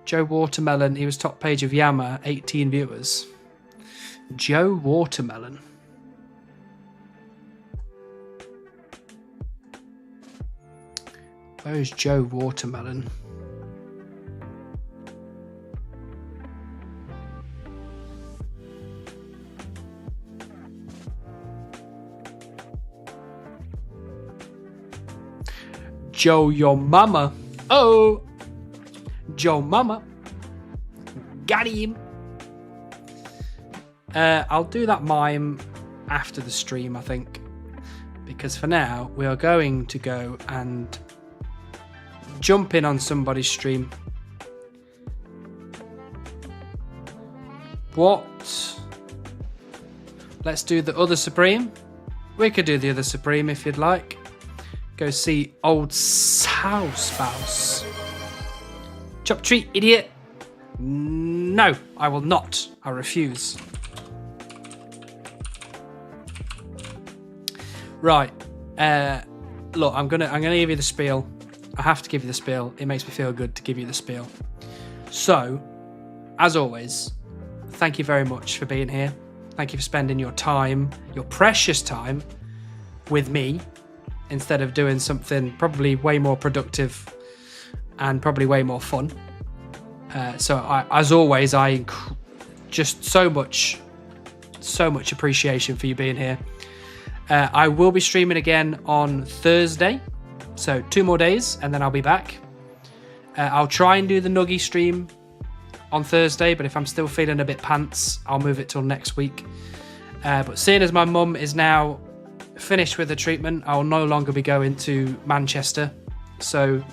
Joe Watermelon, he was top page of Yammer, 18 viewers. Joe Watermelon. Where's Joe Watermelon? Joe, your mama. Oh, Joe mama. Got him. I'll do that mime after the stream, I think. Because for now, we are going to go and jump in on somebody's stream. What? Let's do the other Supreme. We could do the other Supreme if you'd like. Go see old South Spouse. Chop treat, idiot. No, I will not. I refuse. Right. Look, I'm gonna give you the spiel. I have to give you the spiel. It makes me feel good to give you the spiel. So, as always, thank you very much for being here. Thank you for spending your time, your precious time, with me, instead of doing something probably way more productive and probably way more fun. As always, just so much appreciation for you being here. I will be streaming again on Thursday, so 2 more days and then I'll be back. I'll try and do the Nuggy stream on Thursday, but if I'm still feeling a bit pants, I'll move it till next week. But seeing as my mum is now finished with the treatment, I will no longer be going to Manchester, so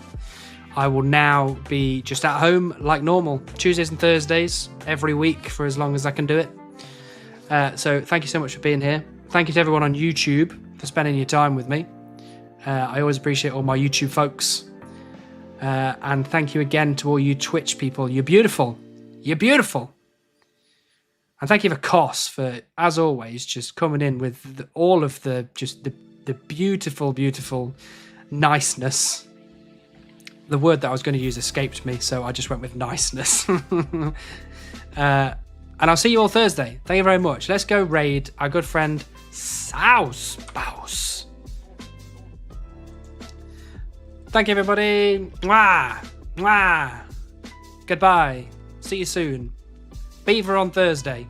I will now be just at home like normal, Tuesdays and Thursdays every week for as long as I can do it. So thank you so much for being here. Thank you to everyone on YouTube for spending your time with me. I always appreciate all my YouTube folks. And thank you again to all you Twitch people. You're beautiful. You're beautiful. And thank you for Cos for, as always, just coming in with all of the beautiful, beautiful niceness. The word that I was going to use escaped me, so I just went with niceness. And I'll see you all Thursday. Thank you very much. Let's go raid our good friend South Spouse. Thank you, everybody. Mwah. Mwah. Goodbye. See you soon. Beaver on Thursday.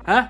Huh?